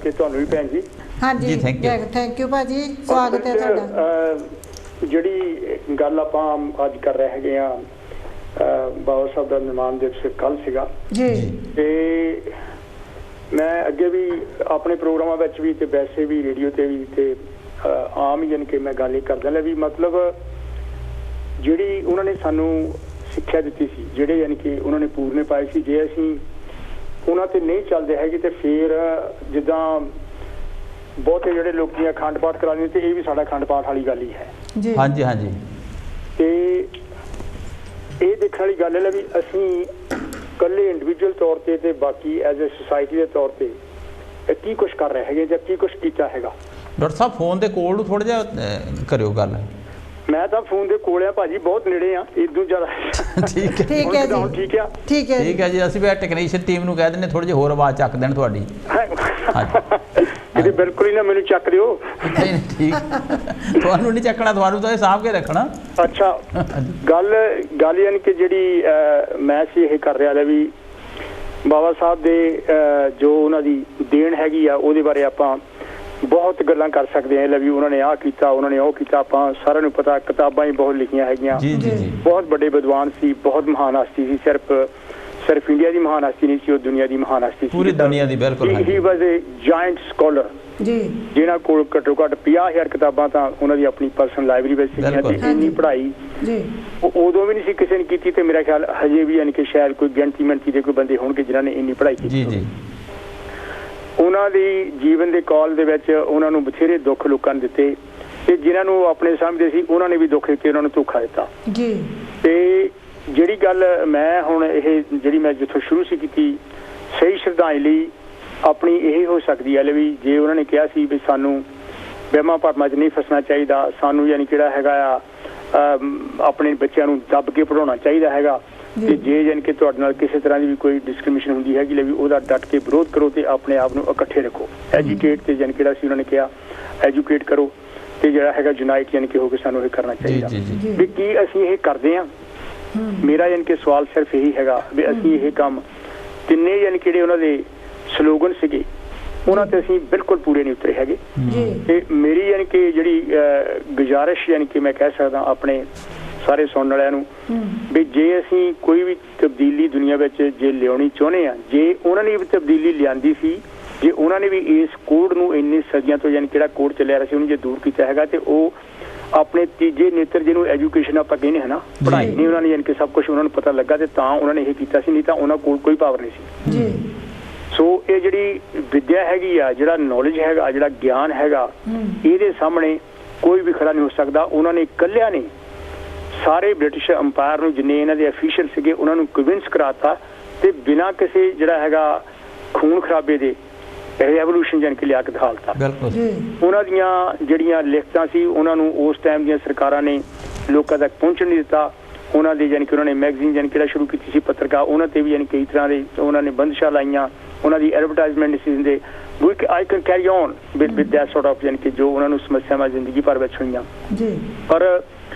ਤੇ ਤੁਹਾਨੂੰ ਵੀ ਭੈਣ ਜੀ। ਹਾਂਜੀ, ਥੈਂਕ ਯੂ ਭਾਜੀ, ਸਵਾਗਤ ਹੈ ਤੁਹਾਡਾ। ਜਿਹੜੀ ਗੱਲ ਆਪਾਂ ਅੱਜ ਕਰ ਰਹੇ ਹੈਗੇ ਆ, ਬਾਬਾ ਸਾਹਿਬ ਦਾ ਨਿਰਮਾਣ ਦਿਵਸ ਕੱਲ ਸੀਗਾ ਜੀ, ਤੇ ਮੈਂ ਅੱਗੇ ਵੀ ਆਪਣੇ ਪ੍ਰੋਗਰਾਮਾਂ ਵਿੱਚ ਵੀ ਤੇ ਵੈਸੇ ਵੀ ਰੇਡੀਓ ਤੇ ਵੀ ਤੇ ਆਮ ਹੀ ਜਾਣੀ ਕਿ ਮੈਂ ਗੱਲ ਇਹ ਕਰਦਾ ਲੈ ਵੀ ਮਤਲਬ ਜਿਹੜੀ ਉਹਨਾਂ ਨੇ ਸਾਨੂੰ ਸਿੱਖਿਆ ਦਿੱਤੀ ਸੀ, ਜਿਹੜੇ ਯਾਨੀ ਕਿ ਉਹਨਾਂ ਨੇ ਪੂਰਨੇ ਪਾਏ ਸੀ, ਜੇ ਅਸੀਂ ਉਹਨਾਂ ਤੇ ਨਹੀਂ ਚੱਲਦੇ ਹੈਗੇ ਤੇ ਫਿਰ ਜਿੱਦਾਂ ਬਹੁਤੇ ਜਿਹੜੇ ਲੋਕੀ ਅਖੰਡ ਪਾਠ ਕਰਾਉਂਦੇ ਤੇ ਇਹ ਵੀ ਸਾਡਾ ਅਖੰਡ ਪਾਠ ਵਾਲੀ ਗੱਲ ਹੀ ਹੈ। ਹਾਂਜੀ ਹਾਂਜੀ। ਤੇ ਇਹ ਦੇਖਣ ਵਾਲੀ ਗੱਲ ਹੈ ਵੀ ਅਸੀਂ ਇਕੱਲੇ ਇੰਡੀਵਿਜੂਅਲ ਤੌਰ ਤੇ ਬਾਕੀ ਐਜ਼ ਅ ਸੁਸਾਇਟੀ ਦੇ ਤੌਰ ਤੇ ਕੀ ਕੁਛ ਕਰ ਰਹੇ ਹੈਗੇ ਜਾਂ ਕੀ ਕੁਛ ਕੀਤਾ ਹੈਗਾ। ਡਾਕਟਰ ਸਾਹਿਬ ਫੋਨ ਦੇ ਕੋਲ ਨੂੰ ਥੋੜਾ ਜਿਹਾ ਕਰਿਓ ਗੱਲ। ਮੈਂ ਤਾਂ ਫੋਨ ਦੇ ਕੋਲ ਆ ਭਾਜੀ, ਬਹੁਤ ਨੇੜੇ ਆ, ਇਦੋਂ ਜ਼ਿਆਦਾ। ਠੀਕ ਹੈ ਠੀਕ ਹੈ ਜੀ, ਠੀਕ ਆ, ਠੀਕ ਹੈ, ਠੀਕ ਹੈ ਜੀ। ਅਸੀਂ ਵੀ ਟੈਕਨੀਸ਼ੀਅਨ ਟੀਮ ਨੂੰ ਕਹਿ ਦਿੰਦੇ ਥੋੜੀ ਜਿਹੀ ਹੋਰ ਆਵਾਜ਼ ਚੱਕ ਦੇਣ ਤੁਹਾਡੀ। ਇਹਦੇ ਬਿਲਕੁਲ ਹੀ ਨਾ ਮੈਨੂੰ ਚੱਕ ਦਿਓ। ਨਹੀਂ ਠੀਕ, ਤੁਹਾਨੂੰ ਨਹੀਂ ਚੱਕਣਾ, ਤੁਹਾਨੂੰ ਤਾਂ ਇਹ ਸਾਂਭ ਕੇ ਰੱਖਣਾ। ਅੱਛਾ, ਗੱਲ ਯਾਨੀ ਕਿ ਜਿਹੜੀ ਮੈਂ ਸੀ ਇਹ ਕਰ ਰਿਹਾ ਵੀ ਬਾਬਾ ਸਾਹਿਬ ਦੇ ਜੋ ਉਹਨਾਂ ਦੀ ਦੇਣ ਹੈਗੀ ਆ ਉਹਦੇ ਬਾਰੇ ਆਪਾਂ ਬਹੁਤ ਗੱਲਾਂ ਕਰ ਸਕਦੇ ਹਾਂ। ਵੀ ਉਹਨਾਂ ਨੇ ਆਹ ਕੀਤਾ, ਉਹਨਾਂ ਨੇ ਉਹ ਕੀਤਾ, ਆਪਾਂ ਸਾਰਿਆਂ ਨੂੰ ਪਤਾ, ਕਿਤਾਬਾਂ ਹੀ ਬਹੁਤ ਲਿਖੀਆਂ ਹੈਗੀਆਂ। ਬਹੁਤ ਵੱਡੇ ਵਿਦਵਾਨ ਸੀ, ਬਹੁਤ ਮਹਾਨ ਹਸਤੀ ਸੀ। ਸਿਰਫ ਇੰਡੀਆ ਦੀ ਮਹਾਨ ਹਸਤੀ ਨਹੀਂ ਸੀ, ਉਹ ਦੁਨੀਆ ਦੀ ਮਹਾਨ ਹਸਤੀ ਸੀ, ਪੂਰੀ ਦੁਨੀਆ ਦੀ। ਬਿਲਕੁਲ ਹੀ ਵਾਸ ਅ ਜਾਇੰਟ ਸਕਾਲਰ ਜੀ, ਜਿਹਨਾਂ ਕੋਲ ਘੱਟੋ ਘੱਟ 50,000 ਕਿਤਾਬਾਂ ਤਾਂ ਉਹਨਾਂ ਦੀ ਆਪਣੀ ਪਰਸਨਲ ਲਾਇਬ੍ਰੇਰੀ ਵਿੱਚ ਸੀਗੀਆਂ। ਤੇ ਇੰਨੀ ਪੜ੍ਹਾਈ ਉਦੋਂ ਵੀ ਨਹੀਂ ਸੀ ਕਿਸੇ ਨੇ ਕੀਤੀ, ਤੇ ਮੇਰਾ ਖਿਆਲ ਹਜੇ ਵੀ ਯਾਨੀ ਕਿ ਸ਼ਾਇਦ ਕੋਈ ਗਿਣਤੀ ਦੇ ਕੋਈ ਬੰਦੇ ਹੋਣਗੇ ਜਿਨ੍ਹਾਂ ਨੇ ਇੰਨੀ ਪੜ੍ਹਾਈ ਕੀਤੀ। ਉਹਨਾਂ ਦੀ ਜੀਵਨ ਦੇ ਕਾਲ ਦੇ ਵਿੱਚ ਉਹਨਾਂ ਨੂੰ ਬਥੇਰੇ ਦੁੱਖ ਲੋਕਾਂ ਨੇ ਦਿੱਤੇ, ਤੇ ਜਿਨ੍ਹਾਂ ਨੂੰ ਆਪਣੇ ਸਮਝਦੇ ਸੀ ਉਹਨਾਂ ਨੇ ਵੀ ਦੁੱਖ ਦਿੱਤੇ, ਉਹਨਾਂ ਨੂੰ ਧੋਖਾ ਦਿੱਤਾ ਜੀ। ਤੇ ਜਿਹੜੀ ਗੱਲ ਮੈਂ ਹੁਣ ਇਹ ਜਿਹੜੀ ਮੈਂ ਜਿੱਥੋਂ ਸ਼ੁਰੂ ਸੀ ਕੀਤੀ, ਸਹੀ ਸ਼ਰਧਾਂਜਲੀ ਆਪਣੀ ਇਹ ਹੋ ਸਕਦੀ ਹੈ ਵੀ ਜੇ ਉਹਨਾਂ ਨੇ ਕਿਹਾ ਸੀ ਵੀ ਸਾਨੂੰ ਵਹਿਮਾਂ ਭਰਮਾਂ 'ਚ ਨਹੀਂ ਫਸਣਾ ਚਾਹੀਦਾ, ਸਾਨੂੰ ਯਾਨੀ ਕਿਹੜਾ ਹੈਗਾ ਆ ਆਪਣੇ ਬੱਚਿਆਂ ਨੂੰ ਦੱਬ ਕੇ ਪੜ੍ਹਾਉਣਾ ਚਾਹੀਦਾ ਹੈਗਾ, ਤੇ ਜੇ ਯਾਨੀ ਕਿ ਤੁਹਾਡੇ ਨਾਲ ਕਿਸੇ ਤਰ੍ਹਾਂ ਦੀ ਵੀ ਕੋਈ ਡਿਸਕ੍ਰਿਮੀਨੇਸ਼ਨ ਹੁੰਦੀ ਹੈਗੀ ਵੀ ਉਹਦਾ ਡਟ ਕੇ ਵਿਰੋਧ ਕਰੋ ਤੇ ਆਪਣੇ ਆਪ ਨੂੰ ਇਕੱਠੇ ਰੱਖੋ। ਐਜੂਕੇਟ ਤੇ ਯਾਨੀ ਕਿਹੜਾ ਸੀ ਉਹਨਾਂ ਨੇ ਕਿਹਾ ਐਜੂਕੇਟ ਕਰੋ, ਤੇ ਜਿਹੜਾ ਹੈਗਾ ਯੂਨਾਈਟ ਯਾਨੀ ਕਿ ਹੋ ਕੇ ਸਾਨੂੰ ਇਹ ਕਰਨਾ ਚਾਹੀਦਾ। ਵੀ ਕੀ ਅਸੀਂ ਇਹ ਕਰਦੇ ਹਾਂ? ਮੇਰਾ ਯਾਨੀ ਕਿ ਸਵਾਲ ਸਿਰਫ ਇਹੀ ਹੈਗਾ ਵੀ ਅਸੀਂ ਇਹ ਕੰਮ ਤਿੰਨੇ ਯਾਨੀ ਕਿਹੜੇ ਉਹਨਾਂ ਦੇ ਸਲੋਗਨ ਸੀਗੇ ਉਹਨਾਂ ਤੇ ਅਸੀਂ ਬਿਲਕੁਲ ਪੂਰੇ ਨਹੀਂ ਉਤਰੇ ਹੈਗੇ। ਤੇ ਮੇਰੀ ਯਾਨੀ ਕਿ ਜਿਹੜੀ ਗੁਜ਼ਾਰਿਸ਼ ਯਾਨੀ ਕਿ ਮੈਂ ਕਹਿ ਸਕਦਾ ਆਪਣੇ ਸਾਰੇ ਸੁਣਨ ਵਾਲਿਆਂ ਨੂੰ ਵੀ ਜੇ ਅਸੀਂ ਕੋਈ ਵੀ ਤਬਦੀਲੀ ਦੁਨੀਆ ਵਿੱਚ ਜੇ ਲਿਆਉਣੀ ਚਾਹੁੰਦੇ ਹਾਂ, ਜੇ ਉਹਨਾਂ ਨੇ ਵੀ ਤਬਦੀਲੀ ਲਿਆਂਦੀ ਸੀ, ਜੇ ਉਹਨਾਂ ਨੇ ਵੀ ਇਸ ਕੋਡ ਨੂੰ ਇੰਨੇ ਸਦੀਆਂ ਤੋਂ ਯਾਨੀ ਕਿਹੜਾ ਕੋਡ ਚੱਲਿਆ ਰਿਹਾ ਸੀ ਉਹਨੂੰ ਜੇ ਦੂਰ ਕੀਤਾ ਹੈਗਾ, ਤੇ ਉਹ ਆਪਣੇ ਤੀਜੇ ਨੇਤਰ ਜਿਹਨੂੰ ਐਜੂਕੇਸ਼ਨ ਆਪਾਂ ਕਹਿੰਦੇ ਹਾਂ ਨਾ, ਪੜ੍ਹਾਈ ਨਹੀਂ, ਉਹਨਾਂ ਨੇ ਯਾਨੀ ਕਿ ਸਭ ਕੁਛ ਉਹਨਾਂ ਨੂੰ ਪਤਾ ਲੱਗਾ ਤੇ ਤਾਂ ਉਹਨਾਂ ਨੇ ਇਹ ਕੀਤਾ ਸੀ, ਨਹੀਂ ਤਾਂ ਉਹਨਾਂ ਕੋਲ ਕੋਈ ਪਾਵਰ ਨਹੀਂ ਸੀ। ਸੋ ਇਹ ਜਿਹੜੀ ਵਿੱਦਿਆ ਹੈਗੀ ਆ, ਜਿਹੜਾ ਨੌਲੇਜ ਹੈਗਾ, ਜਿਹੜਾ ਗਿਆਨ ਹੈਗਾ, ਇਹਦੇ ਸਾਹਮਣੇ ਕੋਈ ਵੀ ਖੜਾ ਨਹੀਂ ਹੋ ਸਕਦਾ। ਉਹਨਾਂ ਨੇ ਇਕੱਲਿਆਂ ਨੇ ਸਾਰੇ ਬ੍ਰਿਟਿਸ਼ ਅੰਪਾਇਰ ਨੂੰ ਜਿੰਨੇ ਇਹਨਾਂ ਦੇ ਅਫੀਸ਼ੀਅਲ ਸੀਗੇ ਉਹਨਾਂ ਨੂੰ ਕਨਵਿੰਸ ਕਰਾਤਾ, ਤੇ ਬਿਨਾਂ ਕਿਸੇ ਜਿਹੜਾ ਹੈਗਾ ਖੂਨ ਖਰਾਬੇ ਦੇ ਰੈਵੋਲੂਸ਼ਨ ਜਾਨ ਕੇ ਲਿਆ ਕੇ ਦਿਖਾਲਤਾ। ਉਹਨਾਂ ਦੀਆਂ ਜਿਹੜੀਆਂ ਲਿਖਤਾਂ ਸੀ ਉਹਨਾਂ ਨੂੰ ਉਸ ਟਾਈਮ ਦੀਆਂ ਸਰਕਾਰਾਂ ਨੇ ਲੋਕਾਂ ਤੱਕ ਪਹੁੰਚਣ ਨਹੀਂ ਦਿੱਤਾ। ਉਹਨਾਂ ਦੇ ਯਾਨੀ ਕਿ ਉਹਨਾਂ ਨੇ ਮੈਗਜ਼ੀਨ ਯਾਨੀ ਕਿਹੜਾ ਸ਼ੁਰੂ ਕੀਤੀ ਸੀ, ਪੱਤਰਕਾਰ, ਉਹਨਾਂ ਤੇ ਵੀ ਯਾਨੀ ਕਈ ਤਰ੍ਹਾਂ ਦੇ ਉਹਨਾਂ ਨੇ ਬੰਦਸ਼ਾਂ ਲਾਈਆਂ, ਉਹਨਾਂ ਦੀ ਐਡਵਰਟਾਈਜ਼ਮੈਂਟ ਨਹੀਂ ਸੀ ਦਿੰਦੇ। I can carry on with that sort of ਯਾਨੀ ਕਿ ਜੋ ਉਹਨਾਂ ਨੂੰ ਸਮੱਸਿਆਵਾਂ ਜ਼ਿੰਦਗੀ ਭਰ ਵਿੱਚ ਹੋਈਆਂ। ਪਰ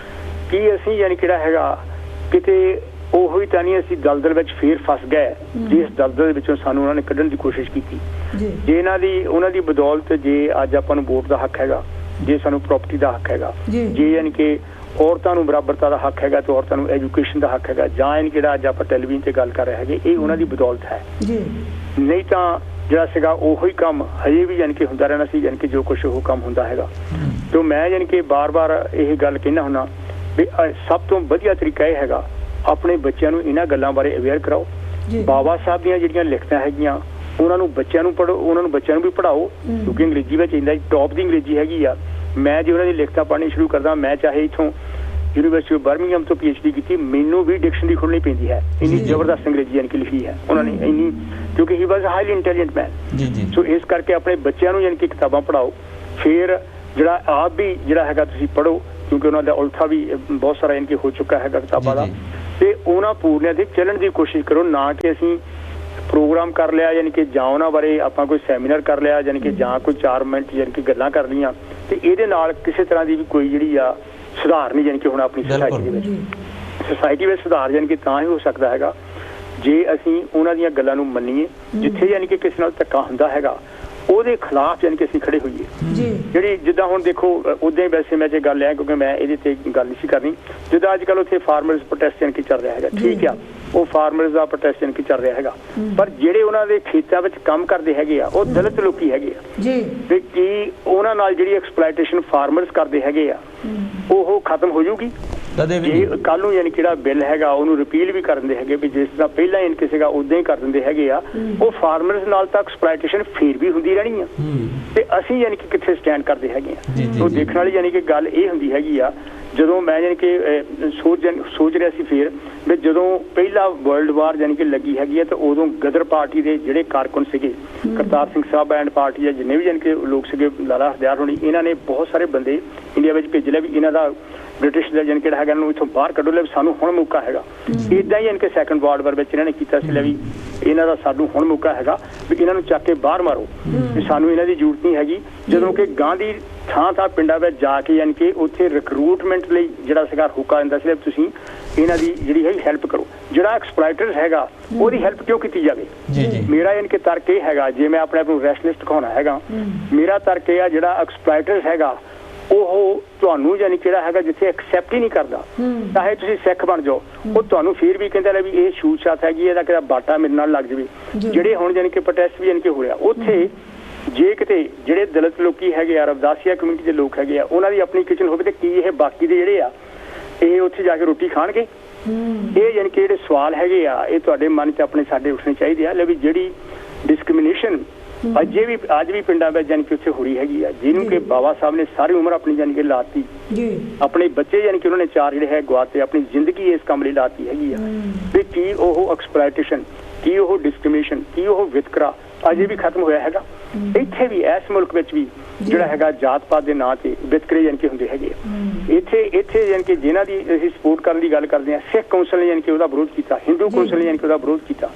ਕੀ ਅਸੀਂ ਯਾਨੀ ਕਿਹੜਾ ਹੈਗਾ ਕਿਤੇ ਉਹੀ ਤਾਂ ਨਹੀਂ ਅਸੀਂ ਦਲਦਲ ਵਿੱਚ ਫੇਰ ਫਸ ਗਏ ਜਿਸ ਦਲਦਲ ਦੇ ਵਿੱਚੋਂ ਸਾਨੂੰ ਉਹਨਾਂ ਨੇ ਕੱਢਣ ਦੀ ਕੋਸ਼ਿਸ਼ ਕੀਤੀ। ਜੇ ਉਹਨਾਂ ਦੀ ਬਦੌਲਤ ਜੇ ਅੱਜ ਆਪਾਂ ਨੂੰ ਵੋਟ ਦਾ ਹੱਕ ਹੈਗਾ, ਜੇ ਸਾਨੂੰ ਪ੍ਰਾਪਰਟੀ ਦਾ ਹੱਕ ਹੈਗਾ, ਜੇ ਯਾਨੀ ਕਿ ਔਰਤਾਂ ਨੂੰ ਬਰਾਬਰਤਾ ਦਾ ਹੱਕ ਹੈਗਾ ਤੇ ਔਰਤਾਂ ਨੂੰ ਐਜੂਕੇਸ਼ਨ ਦਾ ਹੱਕ ਹੈਗਾ, ਜਾਂ ਯਾਨੀ ਕਿਹੜਾ ਅੱਜ ਆਪਾਂ ਟੈਲੀਵਿਜ਼ਨ ਤੇ ਗੱਲ ਕਰ ਰਹੇ ਹੈਗੇ, ਇਹ ਉਹਨਾਂ ਦੀ ਬਦੌਲਤ ਹੈ। ਨਹੀਂ ਤਾਂ ਜਿਹੜਾ ਸੀਗਾ ਉਹੀ ਕੰਮ ਹਜੇ ਵੀ ਯਾਨੀ ਕਿ ਹੁੰਦਾ ਰਹਿਣਾ ਸੀ, ਯਾਨੀ ਕਿ ਜੋ ਕੁਛ ਉਹ ਕੰਮ ਹੁੰਦਾ ਹੈਗਾ। ਤੇ ਮੈਂ ਯਾਨੀ ਕਿ ਬਾਰ-ਬਾਰ ਇਹ ਗੱਲ ਕਹਿੰਦਾ ਹੁੰਦਾ ਵੀ ਸਭ ਤੋਂ ਵਧੀਆ ਤਰੀਕਾ ਇਹ ਹੈਗਾ ਆਪਣੇ ਬੱਚਿਆਂ ਨੂੰ ਇਹਨਾਂ ਗੱਲਾਂ ਬਾਰੇ ਅਵੇਅਰ ਕਰਾਓ। ਬਾਬਾ ਸਾਹਿਬ ਦੀਆਂ ਜਿਹੜੀਆਂ ਲਿਖਤਾਂ ਹੈਗੀਆਂ ਉਹਨਾਂ ਨੂੰ ਬੱਚਿਆਂ ਨੂੰ ਪੜ੍ਹੋ, ਉਹਨਾਂ ਨੂੰ ਬੱਚਿਆਂ ਨੂੰ ਵੀ ਪੜ੍ਹਾਓ, ਕਿਉਂਕਿ ਅੰਗਰੇਜ਼ੀ ਵਿੱਚ ਇੰਦਾ ਟੌਪ ਦੀ ਅੰਗਰੇਜ਼ੀ ਹੈਗੀ ਆ। ਮੈਂ ਜੇ ਉਹਨਾਂ ਦੀ ਲਿਖਤਾਂ ਪੜ੍ਹਨੀ ਸ਼ੁਰੂ ਕਰਦਾ, ਮੈਂ ਚਾਹੇ ਇੱਥੋਂ ਯੂਨੀਵਰਸਿਟੀ ਆਫ ਬਰਮਿੰਘਮ ਤੋਂ PhD ਕੀਤੀ, ਮੈਨੂੰ ਵੀ ਡਿਕਸ਼ਨਰੀ ਖੋਲ੍ਹਣੀ ਪੈਂਦੀ ਹੈ, ਇੰਨੀ ਜ਼ਬਰਦਸਤ ਅੰਗਰੇਜ਼ੀ ਯਾਨੀ ਕਿ ਲਿਖੀ ਹੈ ਉਹਨਾਂ ਨੇ, ਇੰਨੀ, ਕਿਉਂਕਿ ਹੀ ਵਾਜ਼ ਹਾਈਲੀ ਇੰਟੈਲੀਜੈਂਟ ਮੈਨ। ਸੋ ਇਸ ਕਰਕੇ ਆਪਣੇ ਬੱਚਿਆਂ ਨੂੰ ਯਾਨੀ ਕਿ ਕਿਤਾਬਾਂ ਪੜ੍ਹਾਓ, ਫਿਰ ਜਿਹੜਾ ਆਪ ਵੀ ਜਿਹੜਾ ਹੈਗਾ ਤੁਸੀਂ ਪੜ੍ਹੋ, ਕਿਉਂਕਿ ਉਹਨਾਂ ਦਾ ਉਲਥਾ ਵੀ ਬਹੁਤ ਸਾਰਾ ਯਾਨੀ ਕਿ ਹੋ ਚੁੱਕਾ ਹੈਗਾ ਕਿਤਾਬਾਂ ਦਾ, ਤੇ ਉਹਨਾਂ ਪੂਰਨਿਆਂ ਤੇ ਚੱਲਣ ਦੀ ਕੋਸ਼ਿਸ਼ ਕਰੋ, ਨਾ ਕਿ ਅਸੀਂ ਪ੍ਰੋਗਰਾਮ ਕਰ ਲਿਆ ਯਾਨੀ ਕਿ ਜਾਂ ਉਹਨਾਂ ਬਾਰੇ ਆਪਾਂ ਕੋਈ ਸੈਮੀਨਾਰ ਕਰ ਲਿਆ ਯਾਨੀ ਕਿ ਜਾਂ ਕੋਈ 4 ਮਿੰਟ ਯਾਨੀ ਕਿ ਗੱਲਾਂ ਕਰ ਲਈਆਂ, ਤੇ ਇਹਦੇ ਨਾਲ ਕਿਸੇ ਤਰ੍ਹਾਂ ਦੀ ਵੀ ਕੋਈ ਜਿਹੜੀ ਆ ਸੁਧਾਰ ਨਹੀਂ ਯਾਨੀ ਕਿ ਹੁਣ ਆਪਣੀ ਸੁਸਾਇਟੀ ਦੇ ਵਿੱਚ ਸੁਧਾਰ ਯਾਨੀ ਕਿ ਤਾਂ ਹੀ ਹੋ ਸਕਦਾ ਹੈਗਾ ਜੇ ਅਸੀਂ ਉਹਨਾਂ ਦੀਆਂ ਗੱਲਾਂ ਨੂੰ ਮੰਨੀਏ, ਜਿੱਥੇ ਯਾਨੀ ਕਿ ਕਿਸੇ ਨਾਲ ਧੱਕਾ ਹੁੰਦਾ ਹੈਗਾ ਉਹਦੇ ਖਿਲਾਫ ਯਾਨੀ ਕਿ ਅਸੀਂ ਖੜੇ ਹੋਈਏ। ਜਿਹੜੀ ਜਿੱਦਾਂ ਹੁਣ ਦੇਖੋ ਉਦਾਂ ਹੀ ਵੈਸੇ ਮੈਂ ਜੇ ਗੱਲ ਲਿਆ ਕਿਉਂਕਿ ਮੈਂ ਇਹਦੇ ਤੇ ਗੱਲ ਨਹੀਂ ਸੀ ਕਰਨੀ, ਜਿੱਦਾਂ ਅੱਜ ਕੱਲ੍ਹ ਉੱਥੇ ਫਾਰਮਰਸ ਪ੍ਰੋਟੈਸਟ ਯਾਨੀ ਕਿ ਚੱਲ ਰਿਹਾ ਹੈਗਾ, ਠੀਕ ਆ, ਉਹ ਫਾਰਮਰਸ ਦਾ ਪ੍ਰੋਟੈਸਟ ਯਾਨੀ ਕਿ ਚੱਲ ਰਿਹਾ ਹੈਗਾ, ਪਰ ਜਿਹੜੇ ਉਹਨਾਂ ਦੇ ਖੇਤਾਂ ਵਿੱਚ ਕੰਮ ਕਰਦੇ ਹੈਗੇ ਆ ਉਹ ਦਲਿਤ ਲੋਕੀ ਹੈਗੇ ਆ, ਤੇ ਕੀ ਉਹਨਾਂ ਨਾਲ ਜਿਹੜੀ ਐਕਸਪਲੋਇਟੇਸ਼ਨ ਫਾਰਮਰਸ ਕਰਦੇ ਹੈਗੇ ਆ ਉਹ ਖਤਮ ਹੋ ਜਾਊਗੀ? ਜੇ ਕੱਲ ਨੂੰ ਯਾਨੀ ਕਿਹੜਾ ਬਿੱਲ ਹੈਗਾ ਉਹਨੂੰ ਰਿਪੀਲ ਵੀ ਕਰ ਦਿੰਦੇ ਹੈਗੇ ਵੀ ਜਿਸ ਤਰ੍ਹਾਂ ਪਹਿਲਾਂ ਯਾਨੀ ਕਿਸੇ ਦਾ ਉਦਾਂ ਹੀ ਕਰ ਦਿੰਦੇ ਹੈਗੇ ਆ, ਉਹ ਫਾਰਮਰਸ ਨਾਲ ਤਾਂ ਐਕਸਪਲੋਇਟੇਸ਼ਨ ਫੇਰ ਵੀ ਹੁੰਦੀ ਰਹਿਣੀ ਆ, ਤੇ ਅਸੀਂ ਯਾਨੀ ਕਿ ਕਿੱਥੇ ਸਟੈਂਡ ਕਰਦੇ ਹੈਗੇ ਆ। ਉਹ ਦੇਖਣ ਵਾਲੀ ਯਾਨੀ ਕਿ ਗੱਲ ਇਹ ਹੁੰਦੀ ਹੈਗੀ ਆ, ਜਦੋਂ ਮੈਂ ਯਾਨੀ ਕਿ ਸੋਚ ਰਿਹਾ ਸੀ ਫਿਰ ਵੀ ਜਦੋਂ ਪਹਿਲਾ ਵਰਲਡ ਵਾਰ ਯਾਨੀ ਕਿ ਲੱਗੀ ਹੈਗੀ ਆ, ਤਾਂ ਉਦੋਂ ਗਦਰ ਪਾਰਟੀ ਦੇ ਜਿਹੜੇ ਕਾਰਕੁਨ ਸੀਗੇ, ਕਰਤਾਰ ਸਿੰਘ ਸਾਹਿਬ ਐਂਡ ਪਾਰਟੀ ਆ ਜਿੰਨੇ ਵੀ ਯਾਨੀ ਕਿ ਲੋਕ ਸੀਗੇ, ਲਾਲਾ ਹਰਦਿਆਲ ਹੋਣੀ, ਇਹਨਾਂ ਨੇ ਬਹੁਤ ਸਾਰੇ ਬੰਦੇ ਇੰਡੀਆ ਵਿੱਚ ਭੇਜ ਲਿਆ ਵੀ ਇਹਨਾਂ ਦਾ ਬ੍ਰਿਟਿਸ਼ ਦਾ ਯਾਨੀ ਕਿ ਹੈਗਾ ਨੂੰ ਇੱਥੋਂ ਬਾਹਰ ਕੱਢੋ ਲਿਆ, ਸਾਨੂੰ ਹੁਣ ਮੌਕਾ ਹੈਗਾ। ਇੱਦਾਂ ਹੀ ਯਾਨੀ ਕਿ ਸੈਕੰਡ ਵਰਲਡ ਵਾਰ ਵਿੱਚ ਇਹਨਾਂ ਨੇ ਕੀਤਾ ਸੀ, ਲੈ ਵੀ ਇਹਨਾਂ ਦਾ ਸਾਨੂੰ ਹੁਣ ਮੌਕਾ ਹੈਗਾ ਵੀ ਇਹਨਾਂ ਨੂੰ ਚੱਕ ਕੇ ਬਾਹਰ ਮਾਰੋ, ਵੀ ਸਾਨੂੰ ਇਹਨਾਂ ਦੀ ਜ਼ਰੂਰਤ ਨਹੀਂ ਹੈਗੀ। ਜਦੋਂ ਕਿ ਗਾਂਧੀ ਥਾਂ ਪਿੰਡਾਂ ਵਿੱਚ ਜਾ ਕੇ ਯਾਨੀ ਕਿ ਉੱਥੇ ਰਿਕਰੂਟਮੈਂਟ ਲਈ ਜਿਹੜਾ ਸੀਗਾ ਹੁਕਾ ਦਿੰਦਾ ਸੀ ਤੁਸੀਂ ਇਹਨਾਂ ਦੀ ਜਿਹੜੀ ਹੈ ਹੈਲਪ ਕਰੋ, ਜਿਹੜਾ ਐਕਸਪਲੋਇਟਰ ਹੈਗਾ ਉਹਦੀ ਹੈਲਪ ਕਿਉਂ ਕੀਤੀ ਜਾਵੇ। ਮੇਰਾ ਯਾਨੀ ਕਿ ਤਰਕ ਇਹ ਹੈਗਾ, ਜੇ ਮੈਂ ਆਪਣੇ ਆਪ ਨੂੰ ਰੈਸ਼ਨਲਿਸਟ ਦਿਖਾਉਣਾ ਹੈਗਾ, ਮੇਰਾ ਤਰਕ ਇਹ ਆ ਜਿਹੜਾ ਐਕਸਪਲੋਇਟਰ ਹੈਗਾ ਉਹ ਤੁਹਾਨੂੰ ਯਾਨੀ ਕਿਹੜਾ ਹੈਗਾ ਜਿੱਥੇ ਐਕਸੈਪਟ ਹੀ ਨਹੀਂ ਕਰਦਾ, ਚਾਹੇ ਤੁਸੀਂ ਸਿੱਖ ਬਣ ਜਾਓ, ਉਹ ਤੁਹਾਨੂੰ ਫਿਰ ਵੀ ਕਹਿੰਦਾ ਲੈ ਵੀ ਇਹ ਛੂਤ ਛਾਤ ਹੈਗੀ, ਇਹਦਾ ਕਿਹੜਾ ਬਾਟਾ ਮੇਰੇ ਨਾਲ ਲੱਗ ਜਾਵੇ। ਜਿਹੜੇ ਹੁਣ ਯਾਨੀ ਕਿ ਪ੍ਰੋਟੈਸਟ ਵੀ ਯਾਨੀ ਕਿ ਹੋ ਰਿਹਾ ਉੱਥੇ, ਜੇ ਕਿਤੇ ਜਿਹੜੇ ਦਲਿਤ ਲੋਕੀ ਹੈਗੇ ਆ, ਰਵਦਾਸੀਆ ਕਮਿਊਨਿਟੀ ਦੇ ਲੋਕ ਹੈਗੇ ਆ, ਉਹਨਾਂ ਦੀ ਆਪਣੀ ਕਿਚਨ ਹੋਵੇ ਤੇ ਕੀ ਇਹ ਬਾਕੀ ਦੇ ਜਿਹੜੇ ਆ ਇਹ ਉੱਥੇ ਜਾ ਕੇ ਰੋਟੀ ਖਾਣਗੇ? ਇਹ ਯਾਨੀ ਕਿ ਜਿਹੜੇ ਸਵਾਲ ਹੈਗੇ ਆ ਇਹ ਤੁਹਾਡੇ ਮਨ 'ਚ ਆਪਣੇ ਸਾਡੇ ਉੱਠਣੇ ਚਾਹੀਦੇ ਆ। ਲੈ ਵੀ ਜਿਹੜੀ ਡਿਸਕ੍ਰਿਮੀਨੇਸ਼ਨ ਅੱਜ ਵੀ ਪਿੰਡਾਂ ਵਿੱਚ ਯਾਨੀ ਕਿ ਉੱਥੇ ਹੋ ਰਹੀ ਹੈਗੀ ਆ, ਜਿਹਨੂੰ ਕਿ ਬਾਬਾ ਸਾਹਿਬ ਨੇ ਸਾਰੀ ਉਮਰ ਆਪਣੀ ਯਾਨੀ ਕਿ ਲਾਤੀ, ਆਪਣੇ ਬੱਚੇ ਯਾਨੀ ਕਿ ਉਹਨਾਂ ਨੇ 4 ਜਿਹੜੇ ਹੈ ਗਵਾਤੇ, ਆਪਣੀ ਜ਼ਿੰਦਗੀ ਇਸ ਕੰਮ ਲਈ ਲਾਤੀ ਹੈਗੀ ਆ, ਵੀ ਕੀ ਉਹ ਐਕਸਪਲੋਇਟੇਸ਼ਨ, ਕੀ ਉਹ ਡਿਸਕ੍ਰਿਮੀਨੇਸ਼ਨ, ਕੀ ਉਹ ਵਿਤਕਰਾ ਅਜੇ ਵੀ ਖਤਮ ਹੋਇਆ ਹੈਗਾ? ਇੱਥੇ ਵੀ ਇਸ ਮੁਲਕ ਵਿੱਚ ਵੀ ਜਿਹੜਾ ਹੈਗਾ ਜਾਤ ਪਾਤ ਦੇ ਨਾਂ ਤੇ ਵਿਤਕਰੇ ਯਾਨੀ ਕਿ ਹੁੰਦੇ ਹੈਗੇ ਆ। ਇੱਥੇ ਯਾਨੀ ਕਿ ਜਿਨ੍ਹਾਂ ਦੀ ਅਸੀਂ ਸਪੋਰਟ ਕਰਨ ਦੀ ਗੱਲ ਕਰਦੇ ਹਾਂ, ਸਿੱਖ ਕੌਂਸਲ ਨੇ ਯਾਨੀ ਕਿ ਉਹਦਾ ਵਿਰੋਧ ਕੀਤਾ, ਹਿੰਦੂ ਕੌਂਸਲ ਨੇ ਯਾਨੀ ਕਿ ਉਹਦਾ ਵਿਰੋਧ ਕੀਤਾ।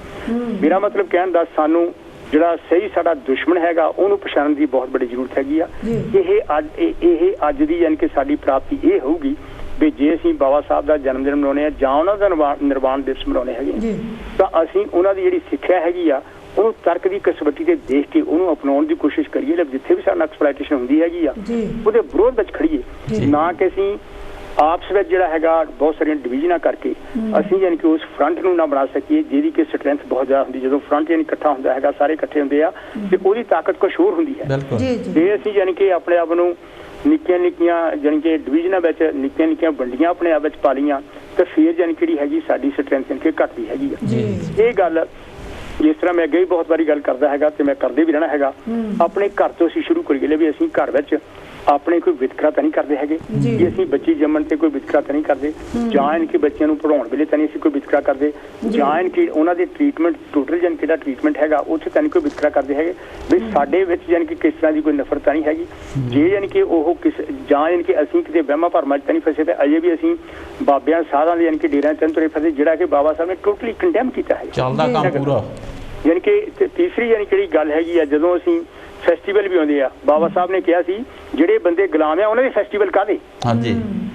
ਮੇਰਾ ਮਤਲਬ ਕਹਿਣ ਦਾ, ਸਾਨੂੰ ਜਿਹੜਾ ਸਹੀ ਸਾਡਾ ਦੁਸ਼ਮਣ ਹੈਗਾ ਉਹਨੂੰ ਪਛਾਣਨ ਦੀ ਬਹੁਤ ਬੜੀ ਜ਼ਰੂਰਤ ਹੈਗੀ ਆ। ਇਹ ਅੱਜ ਦੀ ਯਾਨੀ ਕਿ ਸਾਡੀ ਪ੍ਰਾਪਤੀ ਇਹ ਹੋਊਗੀ ਵੀ ਜੇ ਅਸੀਂ ਬਾਬਾ ਸਾਹਿਬ ਦਾ ਜਨਮ ਦਿਨ ਮਨਾਉਂਦੇ ਹਾਂ ਜਾਂ ਉਹਨਾਂ ਦਾ ਨਿਰਵਾਣ ਦਿਵਸ ਮਨਾਉਂਦੇ ਹੈਗੇ, ਤਾਂ ਅਸੀਂ ਉਹਨਾਂ ਦੀ ਜਿਹੜੀ ਸਿੱਖਿਆ ਹੈਗੀ ਆ ਉਹਨੂੰ ਤਰਕ ਦੀ ਕਸਵੱਟੀ ਤੇ ਦੇਖ ਕੇ ਉਹਨੂੰ ਅਪਣਾਉਣ ਦੀ ਕੋਸ਼ਿਸ਼ ਕਰੀਏ। ਜਿੱਥੇ ਵੀ ਸਾਡਾ ਐਕਸਪਲੋਇਟੇਸ਼ਨ ਹੁੰਦੀ ਹੈਗੀ ਆ ਉਹਦੇ ਵਿਰੋਧ ਵਿੱਚ ਖੜੀਏ, ਨਾ ਕਿ ਅਸੀਂ ਆਪਸ ਵਿੱਚ ਜਿਹੜਾ ਹੈਗਾ ਬਹੁਤ ਸਾਰੀਆਂ ਡਿਵੀਜ਼ਨਾਂ ਕਰਕੇ ਅਸੀਂ ਯਾਨੀ ਕਿ ਉਸ ਫਰੰਟ ਨੂੰ ਨਾ ਬਣਾ ਸਕੀਏ ਜਿਹਦੀ ਕਿ ਸਟਰੈਂਥ ਬਹੁਤ ਜ਼ਿਆਦਾ ਹੁੰਦੀ। ਜਦੋਂ ਫਰੰਟ ਯਾਨੀ ਇਕੱਠਾ ਹੁੰਦਾ ਹੈਗਾ, ਸਾਰੇ ਇਕੱਠੇ ਹੁੰਦੇ ਆ ਤੇ ਉਹਦੀ ਤਾਕਤ ਕੁਛ ਹੋਰ ਹੁੰਦੀ ਹੈ। ਜੇ ਅਸੀਂ ਯਾਨੀ ਕਿ ਆਪਣੇ ਆਪ ਨੂੰ ਨਿੱਕੀਆਂ ਯਾਨੀ ਕਿ ਡਿਵੀਜ਼ਨਾਂ ਵਿੱਚ ਨਿੱਕੀਆਂ ਵੰਡੀਆਂ ਆਪਣੇ ਆਪ ਵਿੱਚ ਪਾ ਲਈਆਂ ਤਾਂ ਫਿਰ ਯਾਨੀ ਕਿਹੜੀ ਹੈਗੀ ਸਾਡੀ ਸਟਰੈਂਥ ਯਾਨੀ ਕਿ ਘੱਟਦੀ ਹੈਗੀ ਆ। ਇਹ ਗੱਲ ਜਿਸ ਤਰ੍ਹਾਂ ਮੈਂ ਅੱਗੇ ਵੀ ਬਹੁਤ ਵਾਰੀ ਗੱਲ ਕਰਦਾ ਹੈਗਾ ਤੇ ਮੈਂ ਕਰਦੇ ਵੀ ਰਹਿਣਾ ਹੈਗਾ, ਆਪਣੇ ਘਰ ਤੋਂ ਅਸੀਂ ਸ਼ੁਰੂ ਕਰੀਏ ਵੀ ਅਸੀਂ ਘਰ ਵਿੱਚ ਆਪਣੇ ਕੋਈ ਵਿਤਕਰਾ ਤਾਂ ਨਹੀਂ ਕਰਦੇ ਹੈਗੇ, ਜੇ ਅਸੀਂ ਬੱਚੀ ਜੰਮਣ ਤੇ ਕੋਈ ਵਿਤਕਰਾ ਤਾਂ ਨਹੀਂ ਕਰਦੇ, ਜਾਂ ਇਹਨਾਂ ਕਿ ਬੱਚਿਆਂ ਨੂੰ ਪੜ੍ਹਾਉਣ ਵੇਲੇ ਤਾਂ ਨਹੀਂ ਅਸੀਂ ਕੋਈ ਵਿਤਕਰਾ ਕਰਦੇ, ਜਾਂ ਇਹਨਾਂ ਕਿ ਉਹਨਾਂ ਦੇ ਟ੍ਰੀਟਮੈਂਟ ਟੋਟਲ ਯਾਨੀ ਕਿਹੜਾ ਟ੍ਰੀਟਮੈਂਟ ਹੈਗਾ ਉੱਥੇ ਤਾਂ ਨਹੀਂ ਕੋਈ ਵਿਤਕਰਾ ਕਰਦੇ ਹੈਗੇ। ਵੀ ਸਾਡੇ ਵਿੱਚ ਯਾਨੀ ਕਿ ਕਿਸ ਤਰ੍ਹਾਂ ਦੀ ਕੋਈ ਨਫ਼ਰਤ ਤਾਂ ਨਹੀਂ ਹੈਗੀ। ਜੇ ਯਾਨੀ ਕਿ ਉਹ ਜਾਂ ਯਾਨੀ ਕਿ ਅਸੀਂ ਕਿਤੇ ਵਹਿਮਾਂ ਭਰਮਾਂ 'ਚ ਤਾਂ ਨਹੀਂ ਫਸੇ, ਤੇ ਅਜੇ ਵੀ ਅਸੀਂ ਬਾਬਿਆਂ ਸਾਧਾਂ ਦੇ ਯਾਨੀ ਕਿ ਡੇਰਿਆਂ 'ਚ ਤੁਰੇ ਫਸੇ, ਜਿਹੜਾ ਕਿ ਬਾਬਾ ਸਾਹਿਬ ਨੇ ਟੋਟਲੀ ਕੰਡੈਮ ਕੀਤਾ ਹੈ। ਚੱਲਦਾ ਕੰਮ ਪੂਰਾ ਯਾਨੀ ਕਿ ਤੀਸਰੀ ਯਾਨੀ ਕਿਹੜੀ ਗੱਲ ਹੈਗੀ ਆ, ਜਦੋਂ ਅਸੀਂ ਫੈਸਟੀਵਲ ਵੀ ਆਉਂਦੇ ਆ, ਬਾਬਾ ਸਾਹਿਬ ਨੇ ਕਿਹਾ ਸੀ ਜਿਹੜੇ ਬੰਦੇ ਗੁਲਾਮ ਆ ਉਹਨਾਂ ਦੇ ਫੈਸਟੀਵਲ ਕਾਹਦੇ?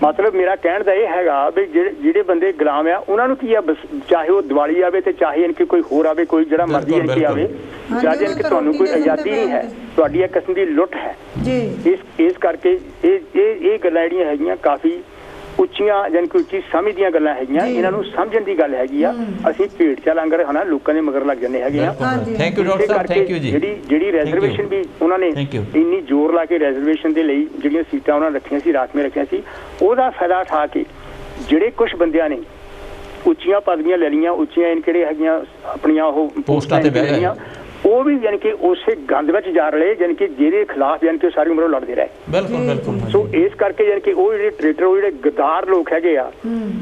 ਮਤਲਬ ਮੇਰਾ ਕਹਿਣ ਦਾ ਇਹ ਹੈਗਾ ਵੀ ਜਿਹੜੇ ਬੰਦੇ ਗੁਲਾਮ ਆ ਉਹਨਾਂ ਨੂੰ ਕੀ ਆ, ਚਾਹੇ ਉਹ ਦੀਵਾਲੀ ਆਵੇ ਤੇ ਚਾਹੇ ਯਾਨੀ ਕਿ ਕੋਈ ਹੋਰ ਆਵੇ, ਕੋਈ ਜਿਹੜਾ ਮਰਜ਼ੀ ਯਾਨੀ ਕਿ ਆਵੇ, ਜਦ ਯਾਨੀ ਕਿ ਤੁਹਾਨੂੰ ਕੋਈ ਆਜ਼ਾਦੀ ਨਹੀਂ ਹੈ, ਤੁਹਾਡੀ ਇੱਕ ਕਿਸਮ ਦੀ ਲੁੱਟ ਹੈ। ਇਸ ਕਰਕੇ ਇਹ ਗੱਲਾਂ ਜਿਹੜੀਆਂ ਹੈਗੀਆਂ ਕਾਫੀ ਉੱਚੀਆਂ ਯਾਨੀ ਕਿ ਉੱਚੀ ਸਮਝ ਦੀਆਂ ਗੱਲਾਂ ਹੈਗੀਆਂ, ਇਹਨਾਂ ਨੂੰ ਸਮਝਣ ਦੀ ਗੱਲ ਹੈਗੀ ਆ। ਅਸੀਂ ਭੇਡ ਚਾਲ ਆਂਗਰ ਹਨਾ ਲੋਕਾਂ ਦੇ ਮਗਰ ਲੱਗ ਜਾਂਦੇ ਹੈਗੇ ਆ। ਜਿਹੜੀ ਰੈਜ਼ਰਵੇਸ਼ਨ ਵੀ ਉਹਨਾਂ ਨੇ ਇੰਨੀ ਜ਼ੋਰ ਲਾ ਕੇ ਰੈਜ਼ਰਵੇਸ਼ਨ ਦੇ ਲਈ ਜਿਹੜੀਆਂ ਸੀਟਾਂ ਉਹਨਾਂ ਰੱਖੀਆਂ ਸੀ, ਰਾਖਵੀਆਂ ਰੱਖੀਆਂ ਸੀ, ਉਹਦਾ ਫਾਇਦਾ ਉਠਾ ਕੇ ਜਿਹੜੇ ਕੁਝ ਬੰਦਿਆਂ ਨੇ ਉੱਚੀਆਂ ਪਦਵੀਆਂ ਲੈ ਲਈਆਂ, ਉੱਚੀਆਂ ਕਿਹੜੇ ਹੈਗੀਆਂ ਆਪਣੀਆਂ ਉਹ ਪੋਸਟਾਂ ਤੇ ਬਹਿ ਗਈਆਂ, ਉਹ ਵੀ ਯਾਨੀ ਕਿ ਉਸੇ ਗੰਦ ਵਿੱਚ ਜਾ ਰਹੇ ਯਾਨੀ ਕਿ ਜਿਹਦੇ ਖਿਲਾਫ ਯਾਨੀ ਕਿ ਸਾਰੀ ਉਮਰ ਉਹ ਲੜਦੇ ਰਹੇ। ਬਿਲਕੁਲ ਬਿਲਕੁਲ। ਸੋ ਇਸ ਕਰਕੇ ਯਾਨੀ ਕਿ ਉਹ ਜਿਹੜੇ ਟਰੇਟਰ, ਉਹ ਜਿਹੜੇ ਗਦਾਰ ਲੋਕ ਹੈਗੇ ਆ,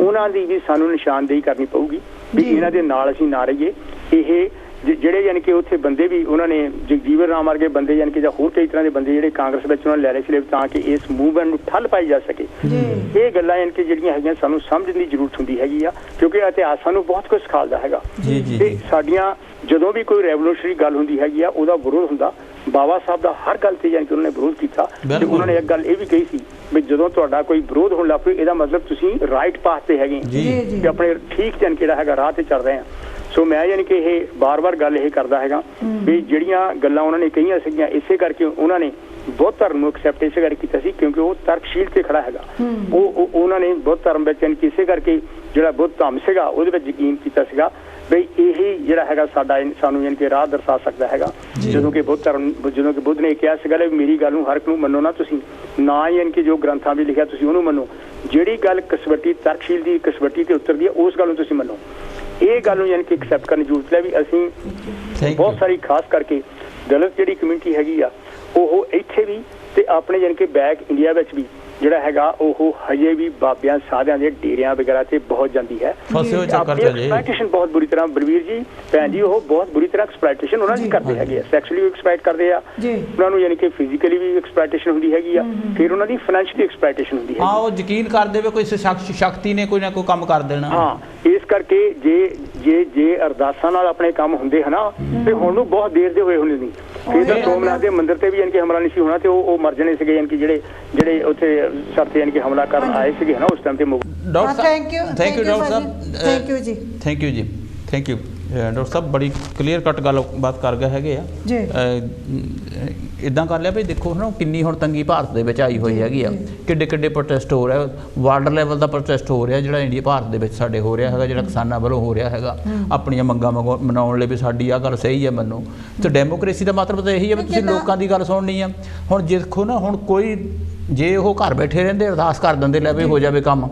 ਉਹਨਾਂ ਦੀ ਵੀ ਸਾਨੂੰ ਨਿਸ਼ਾਨਦੇਹੀ ਕਰਨੀ ਪਊਗੀ ਵੀ ਇਹਨਾਂ ਦੇ ਨਾਲ ਅਸੀਂ ਨਾ ਰਹੀਏ। ਇਹ ਜਿਹੜੇ ਯਾਨੀ ਕਿ ਉੱਥੇ ਬੰਦੇ ਵੀ ਉਹਨਾਂ ਨੇ ਜਗਜੀਵਨ ਰਾਮ ਵਰਗੇ ਬੰਦੇ ਯਾਨੀ ਕਿ ਜਾਂ ਹੋਰ ਕਈ ਤਰ੍ਹਾਂ ਦੇ ਬੰਦੇ ਜਿਹੜੇ ਕਾਂਗਰਸ ਵਿੱਚ ਉਹਨਾਂ ਨੇ ਲੈ ਰਹੇ ਸੀ ਤਾਂ ਕਿ ਇਸ ਮੂਵਮੈਂਟ ਨੂੰ ਠੱਲ ਪਾਈ ਜਾ ਸਕੇ। ਇਹ ਗੱਲਾਂ ਯਾਨੀ ਕਿ ਜਿਹੜੀਆਂ ਹੈਗੀਆਂ ਸਾਨੂੰ ਸਮਝਣ ਦੀ ਜ਼ਰੂਰਤ ਹੁੰਦੀ ਹੈਗੀ ਆ, ਕਿਉਂਕਿ ਇਤਿਹਾਸ ਸਾਨੂੰ ਬਹੁਤ ਕੁਝ ਸਿਖਾਉਂਦਾ ਹੈਗਾ। ਤੇ ਸਾਡੀਆਂ ਜਦੋਂ ਵੀ ਕੋਈ ਰੈਵੋਲੂਸ਼ਨਰੀ ਗੱਲ ਹੁੰਦੀ ਹੈਗੀ ਆ, ਉਹਦਾ ਵਿਰੋਧ ਹੁੰਦਾ। ਬਾਬਾ ਸਾਹਿਬ ਦਾ ਹਰ ਗੱਲ ਤੇ ਯਾਨੀ ਕਿ ਉਹਨਾਂ ਨੇ ਵਿਰੋਧ ਕੀਤਾ ਤੇ ਉਹਨਾਂ ਨੇ ਇੱਕ ਗੱਲ ਇਹ ਵੀ ਕਹੀ ਸੀ ਵੀ ਜਦੋਂ ਤੁਹਾਡਾ ਕੋਈ ਵਿਰੋਧ ਹੋਣ ਲੱਗ ਪਏ ਇਹਦਾ ਮਤਲਬ ਤੁਸੀਂ ਰਾਈਟ ਪਾਥ ਤੇ ਹੈਗੇ ਤੇ ਆਪਣੇ ਠੀਕ ਯਾਨੀ ਜਿਹੜਾ ਹੈਗਾ ਰਾਹ ਤੇ ਚੱਲ ਰਹੇ ਆ। ਸੋ ਮੈਂ ਯਾਨੀ ਕਿ ਇਹ ਬਾਰ-ਬਾਰ ਗੱਲ ਇਹ ਕਰਦਾ ਹੈਗਾ ਵੀ ਜਿਹੜੀਆਂ ਗੱਲਾਂ ਉਹਨਾਂ ਨੇ ਕਹੀਆਂ ਸੀਗੀਆਂ, ਇਸੇ ਕਰਕੇ ਉਹਨਾਂ ਨੇ ਬੁੱਧ ਧਰਮ ਨੂੰ ਐਕਸੈਪਟ ਇਸੇ ਕਰਕੇ ਕੀਤਾ ਸੀ ਕਿਉਂਕਿ ਉਹ ਤਰਕਸ਼ੀਲ ਤੇ ਖੜਾ ਹੈਗਾ। ਉਹਨਾਂ ਨੇ ਬੁੱਧ ਧਰਮ ਵਿੱਚ ਯਾਨੀ ਕਿ ਇਸੇ ਕਰਕੇ ਜਿਹੜਾ ਬੁੱਧ ਧਰਮ ਸੀਗਾ ਉਹਦੇ ਵਿੱਚ ਯਕੀਨ ਕੀਤਾ ਸੀਗਾ ਵੀ ਇਹੀ ਜਿਹੜਾ ਹੈਗਾ ਸਾਡਾ ਸਾਨੂੰ ਯਾਨੀ ਕਿ ਰਾਹ ਦਰਸਾ ਸਕਦਾ ਹੈਗਾ। ਜਦੋਂ ਕਿ ਬੁੱਧ ਧਰਮ, ਜਦੋਂ ਕਿ ਬੁੱਧ ਨੇ ਕਿਹਾ ਸੀਗਾ ਵੀ ਮੇਰੀ ਗੱਲ ਨੂੰ ਹਰ ਇੱਕ ਨੂੰ ਮੰਨੋ ਨਾ, ਤੁਸੀਂ ਨਾ ਯਾਨੀ ਕਿ ਜੋ ਗ੍ਰੰਥਾਂ ਵਿੱਚ ਲਿਖਿਆ ਤੁਸੀਂ ਉਹਨੂੰ ਮੰਨੋ, ਜਿਹੜੀ ਗੱਲ ਕਸਵੱਟੀ ਤਰਕਸ਼ੀਲ ਦੀ ਕਸਵੱਟੀ ਤੇ ਉਤਰਦੀ ਹੈ ਉਸ ਗੱਲ ਨੂੰ ਤੁਸੀਂ ਮੰਨੋ। ਇਹ ਗੱਲ ਨੂੰ ਯਾਨੀ ਕਿ ਐਕਸੈਪਟ ਕਰਨ ਦੀ ਜ਼ਰੂਰਤ ਹੈ ਵੀ ਅਸੀਂ ਬਹੁਤ ਸਾਰੀ ਖਾਸ ਕਰਕੇ ਦਲਿਤ ਜਿਹੜੀ ਕਮਿਊਨਿਟੀ ਹੈਗੀ ਆ ਉਹ ਇੱਥੇ ਵੀ ਤੇ ਆਪਣੇ ਯਾਨੀ ਕਿ ਬੈਕ ਇੰਡੀਆ ਵਿੱਚ ਵੀ ਜਿਹੜਾ ਹੈਗਾ ਉਹ ਹਜੇ ਵੀ ਬਾਬਿਆਂ ਸਾਧਿਆਂ ਦੇ ਡੇਰਿਆਂ ਵਗੈਰਾ ਤੇ ਬਹੁਤ ਜਾਂਦੀ ਹੈ। ਐਕਸਪਲੋਇਟੇਸ਼ਨ ਬਹੁਤ ਬੁਰੀ ਤਰ੍ਹਾਂ, ਬਲਵੀਰ ਜੀ ਭੈਣ ਜੀ, ਉਹ ਬਹੁਤ ਬੁਰੀ ਤਰ੍ਹਾਂ ਐਕਸਪਲੋਇਟੇਸ਼ਨ ਉਹਨਾਂ ਦੀ ਕਰਦੇ ਹੈਗੇ ਆ। ਸੈਕਸ਼ੂਅਲੀ ਵੀ ਐਕਸਪਲੋਇਟ ਕਰਦੇ ਆ ਉਹਨਾਂ ਨੂੰ, ਯਾਨੀ ਕਿ ਫਿਜ਼ੀਕਲੀ ਵੀ ਐਕਸਪਲੋਇਟੇਸ਼ਨ ਹੁੰਦੀ ਹੈਗੀ ਆ, ਫਿਰ ਉਹਨਾਂ ਦੀ ਫਾਈਨੈਂਸ਼ੀਅਲੀ ਐਕਸਪਲੋਇਟੇਸ਼ਨ ਹੁੰਦੀ ਹੈ। ਹਾਂ, ਉਹ ਯਕੀਨ ਕਰਦੇ ਵੇ ਕੋਈ ਸ਼ਕਤੀ ਨੇ ਕੋਈ ਨਾ ਕੋਈ ਕੰਮ ਕਰ ਦੇਣਾ। ਹਾਂ, ਇਸ ਕਰਕੇ ਜੇ ਅਰਦਾਸਾਂ ਨਾਲ ਆਪਣੇ ਕੰਮ ਹੁੰਦੇ ਹਨਾ ਤੇ ਹੁਣ ਨੂੰ ਬਹੁਤ ਦੇਰ ਦੇ ਹੋਏ ਹੁੰਦੇ ਨਹੀਂ, ਫਿਰ ਤਾਂ ਸੋਮਨਾਥ ਦੇ ਮੰਦਿਰ ਤੇ ਵੀ ਯਾਨੀ ਕਿ ਹਮਲਾ ਨਹੀਂ ਸੀ ਹੋਣਾ ਤੇ ਉਹ ਮਰ ਜਾਣੇ ਸੀਗੇ ਯਾਨੀ ਕਿ ਜਿਹੜੇ ਉੱਥੇ ਸਰਤੇ ਯਾਨੀ ਕਿ ਹਮਲਾ ਕਰਨ ਆਏ ਸੀਗੇ ਹਨਾ ਉਸ ਟਾਈਮ ਤੇ। Doctor Sahib thank you doctor Sahib, thank you ਜੀ, ਥੈਂਕ ਯੂ ਜੀ, ਥੈਂਕ ਯੂ ਡਾਕਟਰ ਸਾਹਿਬ। ਬੜੀ ਕਲੀਅਰ ਕੱਟ ਗੱਲਬਾਤ ਕਰ ਗਏ ਹੈਗੇ ਆ ਜੀ। ਇੱਦਾਂ ਕਰ ਲਿਆ ਵੀ ਦੇਖੋ ਨਾ ਕਿੰਨੀ ਹੁਣ ਤੰਗੀ ਭਾਰਤ ਦੇ ਵਿੱਚ ਆਈ ਹੋਈ ਹੈਗੀ ਆ, ਕਿੱਡੇ ਕਿੱਡੇ ਪ੍ਰੋਟੈਸਟ ਹੋ ਰਿਹਾ, ਵਰਲਡ ਲੈਵਲ ਦਾ ਪ੍ਰੋਟੈਸਟ ਹੋ ਰਿਹਾ ਜਿਹੜਾ ਇੰਡੀਆ ਭਾਰਤ ਦੇ ਵਿੱਚ ਸਾਡੇ ਹੋ ਰਿਹਾ ਹੈਗਾ, ਜਿਹੜਾ ਕਿਸਾਨਾਂ ਵੱਲੋਂ ਹੋ ਰਿਹਾ ਹੈਗਾ ਆਪਣੀਆਂ ਮੰਗਾਂ ਮਨਾਉਣ ਲਈ ਵੀ ਸਾਡੀ ਆਹ ਗੱਲ ਸਹੀ ਹੈ ਮੰਨੋ। ਤੇ ਡੈਮੋਕ੍ਰੇਸੀ ਦਾ ਮਤਲਬ ਤਾਂ ਇਹੀ ਹੈ ਵੀ ਤੁਸੀਂ ਲੋਕਾਂ ਦੀ ਗੱਲ ਸੁਣਨੀ ਆ। ਹੁਣ ਦੇਖੋ ਨਾ, ਹੁਣ ਕੋਈ ਜੇ ਉਹ ਘਰ ਬੈਠੇ ਰਹਿੰਦੇ ਅਰਦਾਸ ਕਰ ਦਿੰਦੇ ਲੈ ਵੀ ਹੋ ਜਾਵੇ ਕੰਮ,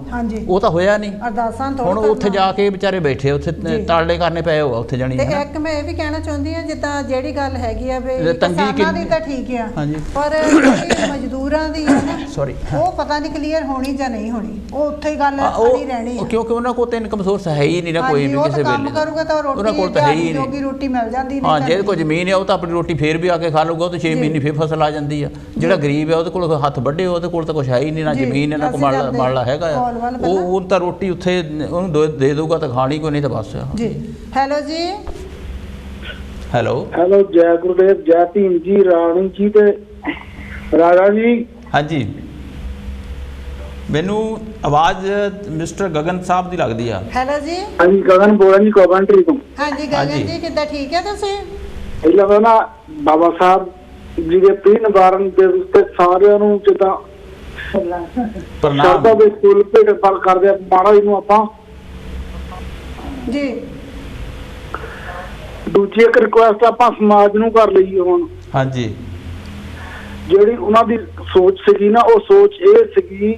ਉਹ ਤਾਂ ਹੋਇਆ ਨਹੀਂ। ਅਰਦਾਸਾਂ ਹੁਣ ਉੱਥੇ ਜਾ ਕੇ ਵਿਚਾਰੇ ਬੈਠੇ ਉੱਥੇ ਤਾਲੇ ਕਰਨੇ ਪਏ ਹੋਆ ਉੱਥੇ ਜਾਣੀ। ਤੇ ਇੱਕ ਮੈਂ ਇਹ ਵੀ ਕਹਿਣਾ ਚਾਹੁੰਦੀ ਹਾਂ ਜਿੱਦਾਂ ਜਿਹੜੀ ਗੱਲ ਹੈਗੀ ਆ ਵੀ ਕਿਸਾਨਾਂ ਦੀ ਤਾਂ ਠੀਕ ਆ, ਪਰ ਜਿਹੜੀ ਮਜ਼ਦੂਰਾਂ ਦੀ ਹੈ ਨਾ ਸੌਰੀ ਉਹ ਪਤਾ ਨਹੀਂ ਕਲੀਅਰ ਹੋਣੀ ਜਾਂ ਨਹੀਂ ਹੋਣੀ, ਉਹ ਉੱਥੇ ਹੀ ਗੱਲ ਅੜੀ ਰਹਿਣੀ ਹੈ ਕਿਉਂਕਿ ਉਹਨਾਂ ਕੋਲ ਤਾਂ ਇਨਕਮ ਸੋਰਸ ਹੈ ਹੀ ਨਹੀਂ ਨਾ ਕੋਈ ਵੀ ਕਿਸੇ ਵੇਲੇ। ਕਰੂਗਾ ਤਾਂ ਉਹਨਾਂ ਕੋਲ ਤਾਂ ਹੈ ਹੀ ਨਹੀਂ, ਰੋਟੀ ਮਿਲ ਜਾਂਦੀ ਹਾਂ। ਜੇ ਕੋਈ ਜ਼ਮੀਨ ਹੈ ਉਹ ਤਾਂ ਆਪਣੀ ਰੋਟੀ ਫੇਰ ਵੀ ਆ ਕੇ ਖਾ ਲੂਗਾ, ਉਹ ਤਾਂ 6 ਮਹੀਨੇ ਫੇਰ ਫਸਲ ਆ ਜਾਂਦੀ ਆ। ਜਿਹੜਾ ਗਰੀਬ ਹੈ ਉਹਦੇ ਕੋਲ ਹੱਥ ਵੱਢੇ, ਉਹਦੇ ਕੋਲ ਤਾਂ ਕੁਛ ਹੈ ਨਹੀਂ, ਨਾ ਜ਼ਮੀਨ ਹੈ ਨਾ ਕੋਈ ਮਾਲਾ ਹੈਗਾ ਆ, ਉਹ ਤਾਂ ਰੋਟੀ ਉੱਥੇ ਉਹਨੂੰ ਦੇ ਦਊਗਾ ਤਾਂ ਖਾਣੀ ਕੋਈ ਨਹੀਂ ਤਾਂ ਬਸ ਜੀ। ਹੈਲੋ ਜੀ, ਹੈਲੋ ਜੈ ਗੁਰਦੇਵ, ਜੈ ਭੀਮ ਜੀ, ਰਾਣੀ ਜੀ ਤੇ ਰਾਜਾ ਜੀ। ਹਾਂਜੀ, ਮੈਨੂੰ ਆਵਾਜ਼ ਮਿਸਟਰ ਗਗਨ ਸਾਹਿਬ ਦੀ ਲੱਗਦੀ ਆ। ਹੈਲੋ ਜੀ, ਹਾਂਜੀ ਗਗਨ ਬੋਲ ਰਿਹਾ ਜੀ ਕੋਵੈਂਟਰੀ ਤੋਂ। ਹਾਂਜੀ ਗਗਨ ਜੀ, ਕਿੱਦਾਂ ਠੀਕ ਹੈ ਤੁਸੀਂ? ਪਹਿਲਾਂ ਤਾਂ ਨਾ ਬਾਬਾ ਸਾਹਿਬ ਜੀ ਦੇ ਪ੍ਰੀ ਨਿਵਾਰਨ ਦੇ ਉੱਤੇ ਸਾਰਿਆਂ ਨੂੰ ਜਿੱਦਾਂ ਪ੍ਰਣਾਮ ਦੇ ਸਕੂਲ ਭੇਟ ਫਲ ਕਰਦੇ ਆ ਮਹਾਰਾਜ ਨੂੰ ਆਪਾਂ ਜੀ। ਦੂਜੀ ਇੱਕ ਰਿਕੁਐਸਟ ਆਪਾਂ ਸਮਾਜ ਨੂੰ ਕਰ ਲਈਏ ਹੁਣ। ਹਾਂਜੀ, ਜਿਹੜੀ ਉਹਨਾਂ ਦੀ ਸੋਚ ਸੀਗੀ ਨਾ, ਉਹ ਸੋਚ ਇਹ ਸੀਗੀ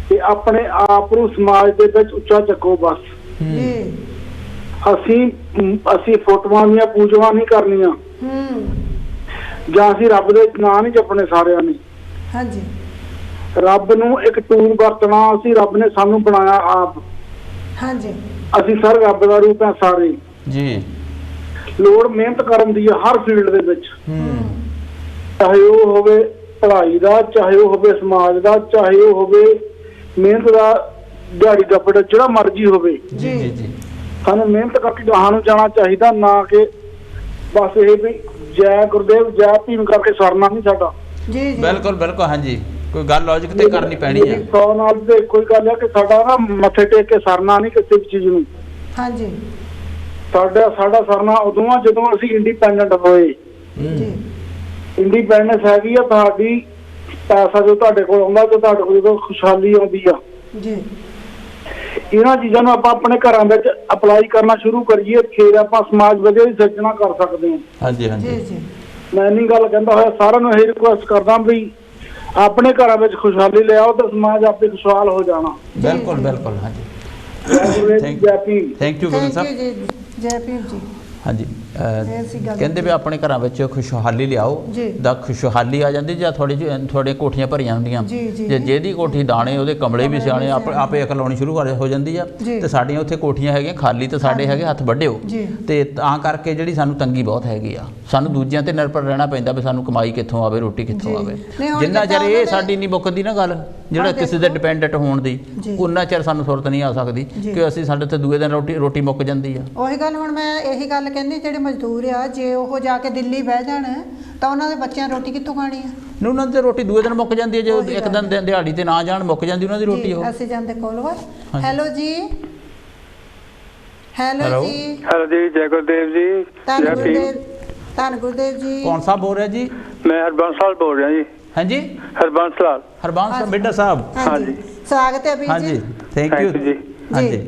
ਕਿ ਆਪਣੇ ਆਪ ਨੂੰ ਸਮਾਜ ਦੇ ਵਿੱਚ ਉੱਚਾ ਚੱਕੋ ਬਸ। ਅਸੀਂ ਫੋਟੋਆਂ ਦੀਆਂ ਪੂਜਾ ਨਹੀਂ ਕਰਨੀਆਂ ਜਾਂ ਅਸੀਂ ਰੱਬ ਦੇ ਨਾਂ ਨਹੀਂ ਜਪਣੇ ਸਾਰਿਆਂ ਨੇ। ਹਾਂਜੀ, ਰੱਬ ਨੂੰ ਇੱਕ ਟੂਲ ਵਰਤਣਾ। ਅਸੀਂ ਰੱਬ ਨੇ ਸਾਨੂੰ ਬਣਾਇਆ ਆਪ। ਹਾਂਜੀ, ਅਸੀਂ ਸਰ ਰੱਬ ਦਾ ਰੂਪ ਹੈ ਸਾਰੇ ਜੀ। ਲੋੜ ਮਿਹਨਤ ਕਰਨ ਦੀ ਹੈ ਹਰ ਫੀਲਡ ਦੇ ਵਿੱਚ, ਚਾਹੇ ਉਹ ਹੋਵੇ ਪੜ੍ਹਾਈ ਦਾ, ਚਾਹੇ ਉਹ ਹੋਵੇ ਸਮਾਜ ਦਾ, ਚਾਹੇ ਉਹ ਹੋਵੇ ਮਿਹਨਤ ਦਾ, ਦਿਹਾੜੀ ਦੱਪੜ ਜਿਹੜਾ ਮਰਜ਼ੀ ਹੋਵੇ। ਜੀ ਜੀ, ਸਾਨੂੰ ਮਿਹਨਤ ਕਰਕੇ ਗਾਹਾਂ ਨੂੰ ਜਾਣਾ ਚਾਹੀਦਾ, ਨਾ ਕਿ ਬਸ ਇਹ ਵੀ ਜੈ ਗੁਰਦੇਵ ਜੈ ਭੀਮ ਕਰਕੇ ਸਰਨਾ ਨਹੀਂ ਸਾਡਾ। ਜੀ ਬਿਲਕੁਲ ਬਿਲਕੁਲ, ਹਾਂਜੀ, ਕੋਈ ਗੱਲ ਲੌਜਿਕ ਤੇ ਕਰਨੀ ਪੈਣੀ ਹੈ। 100 ਨਾਲ ਤੇ ਕੋਈ ਗੱਲ ਹੈ ਕਿ ਸਾਡਾ ਨਾ ਮੱਥੇ ਟੇਕ ਕੇ ਸਰਨਾ ਨਹੀਂ ਕਿਸੇ ਵੀ ਚੀਜ਼ ਨੂੰ। ਹਾਂਜੀ, ਸਾਡਾ ਸਰਨਾ ਉਦੋਂ ਆ ਜਦੋਂ ਅਸੀਂ ਇੰਡੀਪੈਂਡੈਂਟ ਹੋਏ। ਇੰਡੀਪੈਂਡੈਂਸ ਹੈਗੀ ਆ ਤੁਹਾਡੀ, ਪੈਸਾ ਜੋ ਤੁਹਾਡੇ ਕੋਲ ਆਉਂਦਾ, ਜੋ ਤੁਹਾਡੇ ਕੋਲ ਜਦੋਂ ਖੁਸ਼ਹਾਲੀ ਆਉਂਦੀ ਆ ਜੀ। ਇਹਨਾਂ ਚੀਜ਼ਾਂ ਨੂੰ ਆਪਾਂ ਆਪਣੇ ਘਰਾਂ ਵਿੱਚ ਅਪਲਾਈ ਕਰਨਾ ਸ਼ੁਰੂ ਕਰੀਏ, ਫਿਰ ਆਪਾਂ ਸਮਾਜ ਵਧੀਆ ਦੀ ਸਿਰਜਣਾ ਕਰ ਸਕਦੇ ਹਾਂ। ਹਾਂਜੀ ਹਾਂਜੀ, ਮੈਂ ਨਹੀਂ ਗੱਲ ਕਹਿੰਦਾ ਹੋਇਆ, ਸਾਰਿਆਂ ਨੂੰ ਇਹ ਰਿਕੁਐਸਟ ਕਰਦਾ ਵੀ ਆਪਣੇ ਘਰਾਂ ਵਿੱਚ ਖੁਸ਼ਹਾਲੀ ਲਿਆਓ ਤਾਂ ਸਮਾਜ ਆਪੇ ਖੁਸ਼ਹਾਲ ਹੋ ਜਾਣਾ। ਬਿਲਕੁਲ ਬਿਲਕੁਲ, ਹਾਂਜੀ। ਥੈਂਕ ਯੂ ਗਗਨ ਸਾਹਿਬ, ਜੈ ਭੀਮ ਜੀ। ਹਾਂਜੀ। ਕਹਿੰਦੇ ਵੀ ਆਪਣੇ ਘਰਾਂ ਵਿੱਚ ਖੁਸ਼ਹਾਲੀ ਲਿਆਓ ਦਾ ਖੁਸ਼ਹਾਲੀ ਆ ਜਾਂਦੀ ਜਾਂ ਤੁਹਾਡੇ ਕੋਠੀਆਂ ਭਰੀਆਂ ਹੁੰਦੀਆਂ ਜੇ ਜਿਹਦੀ ਕੋਠੀ ਦਾਣੇ ਉਹਦੇ ਕਮਲੇ ਵੀ ਸਿਆਣੇ ਆਪੇ ਅਕਲ ਆਉਣੀ ਸ਼ੁਰੂ ਹੋ ਜਾਂਦੀ ਆ ਤੇ ਸਾਡੀਆਂ ਉੱਥੇ ਕੋਠੀਆਂ ਹੈਗੀਆਂ ਖਾਲੀ ਤੇ ਸਾਡੇ ਹੈਗੇ ਹੱਥ ਵੱਢਿਓ ਤੇ ਤਾਂ ਕਰਕੇ ਜਿਹੜੀ ਸਾਨੂੰ ਤੰਗੀ ਬਹੁਤ ਹੈਗੀ ਆ ਸਾਨੂੰ ਦੂਜਿਆਂ ਤੇ ਨਿਰਭਰ ਰਹਿਣਾ ਪੈਂਦਾ ਵੀ ਸਾਨੂੰ ਕਮਾਈ ਕਿੱਥੋਂ ਆਵੇ ਰੋਟੀ ਕਿੱਥੋਂ ਆਵੇ ਜਿੰਨਾ ਚਿਰ ਇਹ ਸਾਡੀ ਨਹੀਂ ਮੁੱਕਦੀ ਨਾ ਗੱਲ ਜਿਹੜਾ ਕਿਸੇ ਦੇ ਡਿਪੈਂਡੈਂਟ ਹੋਣ ਦੀ ਉਨਾ ਚਿਰ ਸਾਨੂੰ ਸੁਰਤ ਨਹੀਂ ਆ ਸਕਦੀ ਕਿ ਅਸੀਂ ਸਾਡੇ ਤੇ ਦੂਏ ਦਿਨ ਰੋਟੀ ਮੁੱਕ ਜਾਂਦੀ ਆ ਉਹੀ ਗੱਲ ਹੁਣ ਮੈਂ ਇਹੀ ਗੱਲ ਕਹਿੰਦੀ ਜਿਹੜੇ ਮਜ਼ਦੂਰ ਆ ਜੇ ਉਹ ਜਾ ਕੇ ਦਿੱਲੀ ਬਹਿ ਜਾਣ ਤਾਂ ਉਹਨਾਂ ਦੇ ਬੱਚਿਆਂ ਰੋਟੀ ਕਿੱਥੋਂ ਖਾਣੀ ਆ ਨਹੀਂ ਉਹਨਾਂ ਦੀ ਰੋਟੀ ਦੂਏ ਦਿਨ ਮੁੱਕ ਜਾਂਦੀ ਹੈ ਜੇ ਇੱਕ ਦਿਨ ਦਿਹਾੜੀ ਤੇ ਨਾ ਜਾਣ ਮੁੱਕ ਜਾਂਦੀ ਉਹਨਾਂ ਦੀ ਰੋਟੀ ਉਹ ਅਸੀਂ ਜਾਂਦੇ ਕੋਲਵਾਰ ਹੈਲੋ ਜੀ ਹੈਲੋ ਜੀ ਜੈ ਗੁਰਦੇਵ ਜੀ ਧੰਨ ਗੁਰਦੇਵ ਜੀ ਕੌਣ ਸਾਹਿਬ ਬੋਲ ਰਿਹਾ ਜੀ ਮੈਂ ਹਰਬੰਸ ਲਾਲ ਬੋਲ ਰਿਹਾ ਜੀ ਹਾਂਜੀ ਹਰਬੰਸ ਲਾਲ ਬੇਟਾ ਸਾਹਿਬ ਹਾਂਜੀ ਸਵਾਗਤ ਹੈ ਵੀਰ ਜੀ ਥੈਂਕ ਯੂ ਜੀ ਹਾਂਜੀ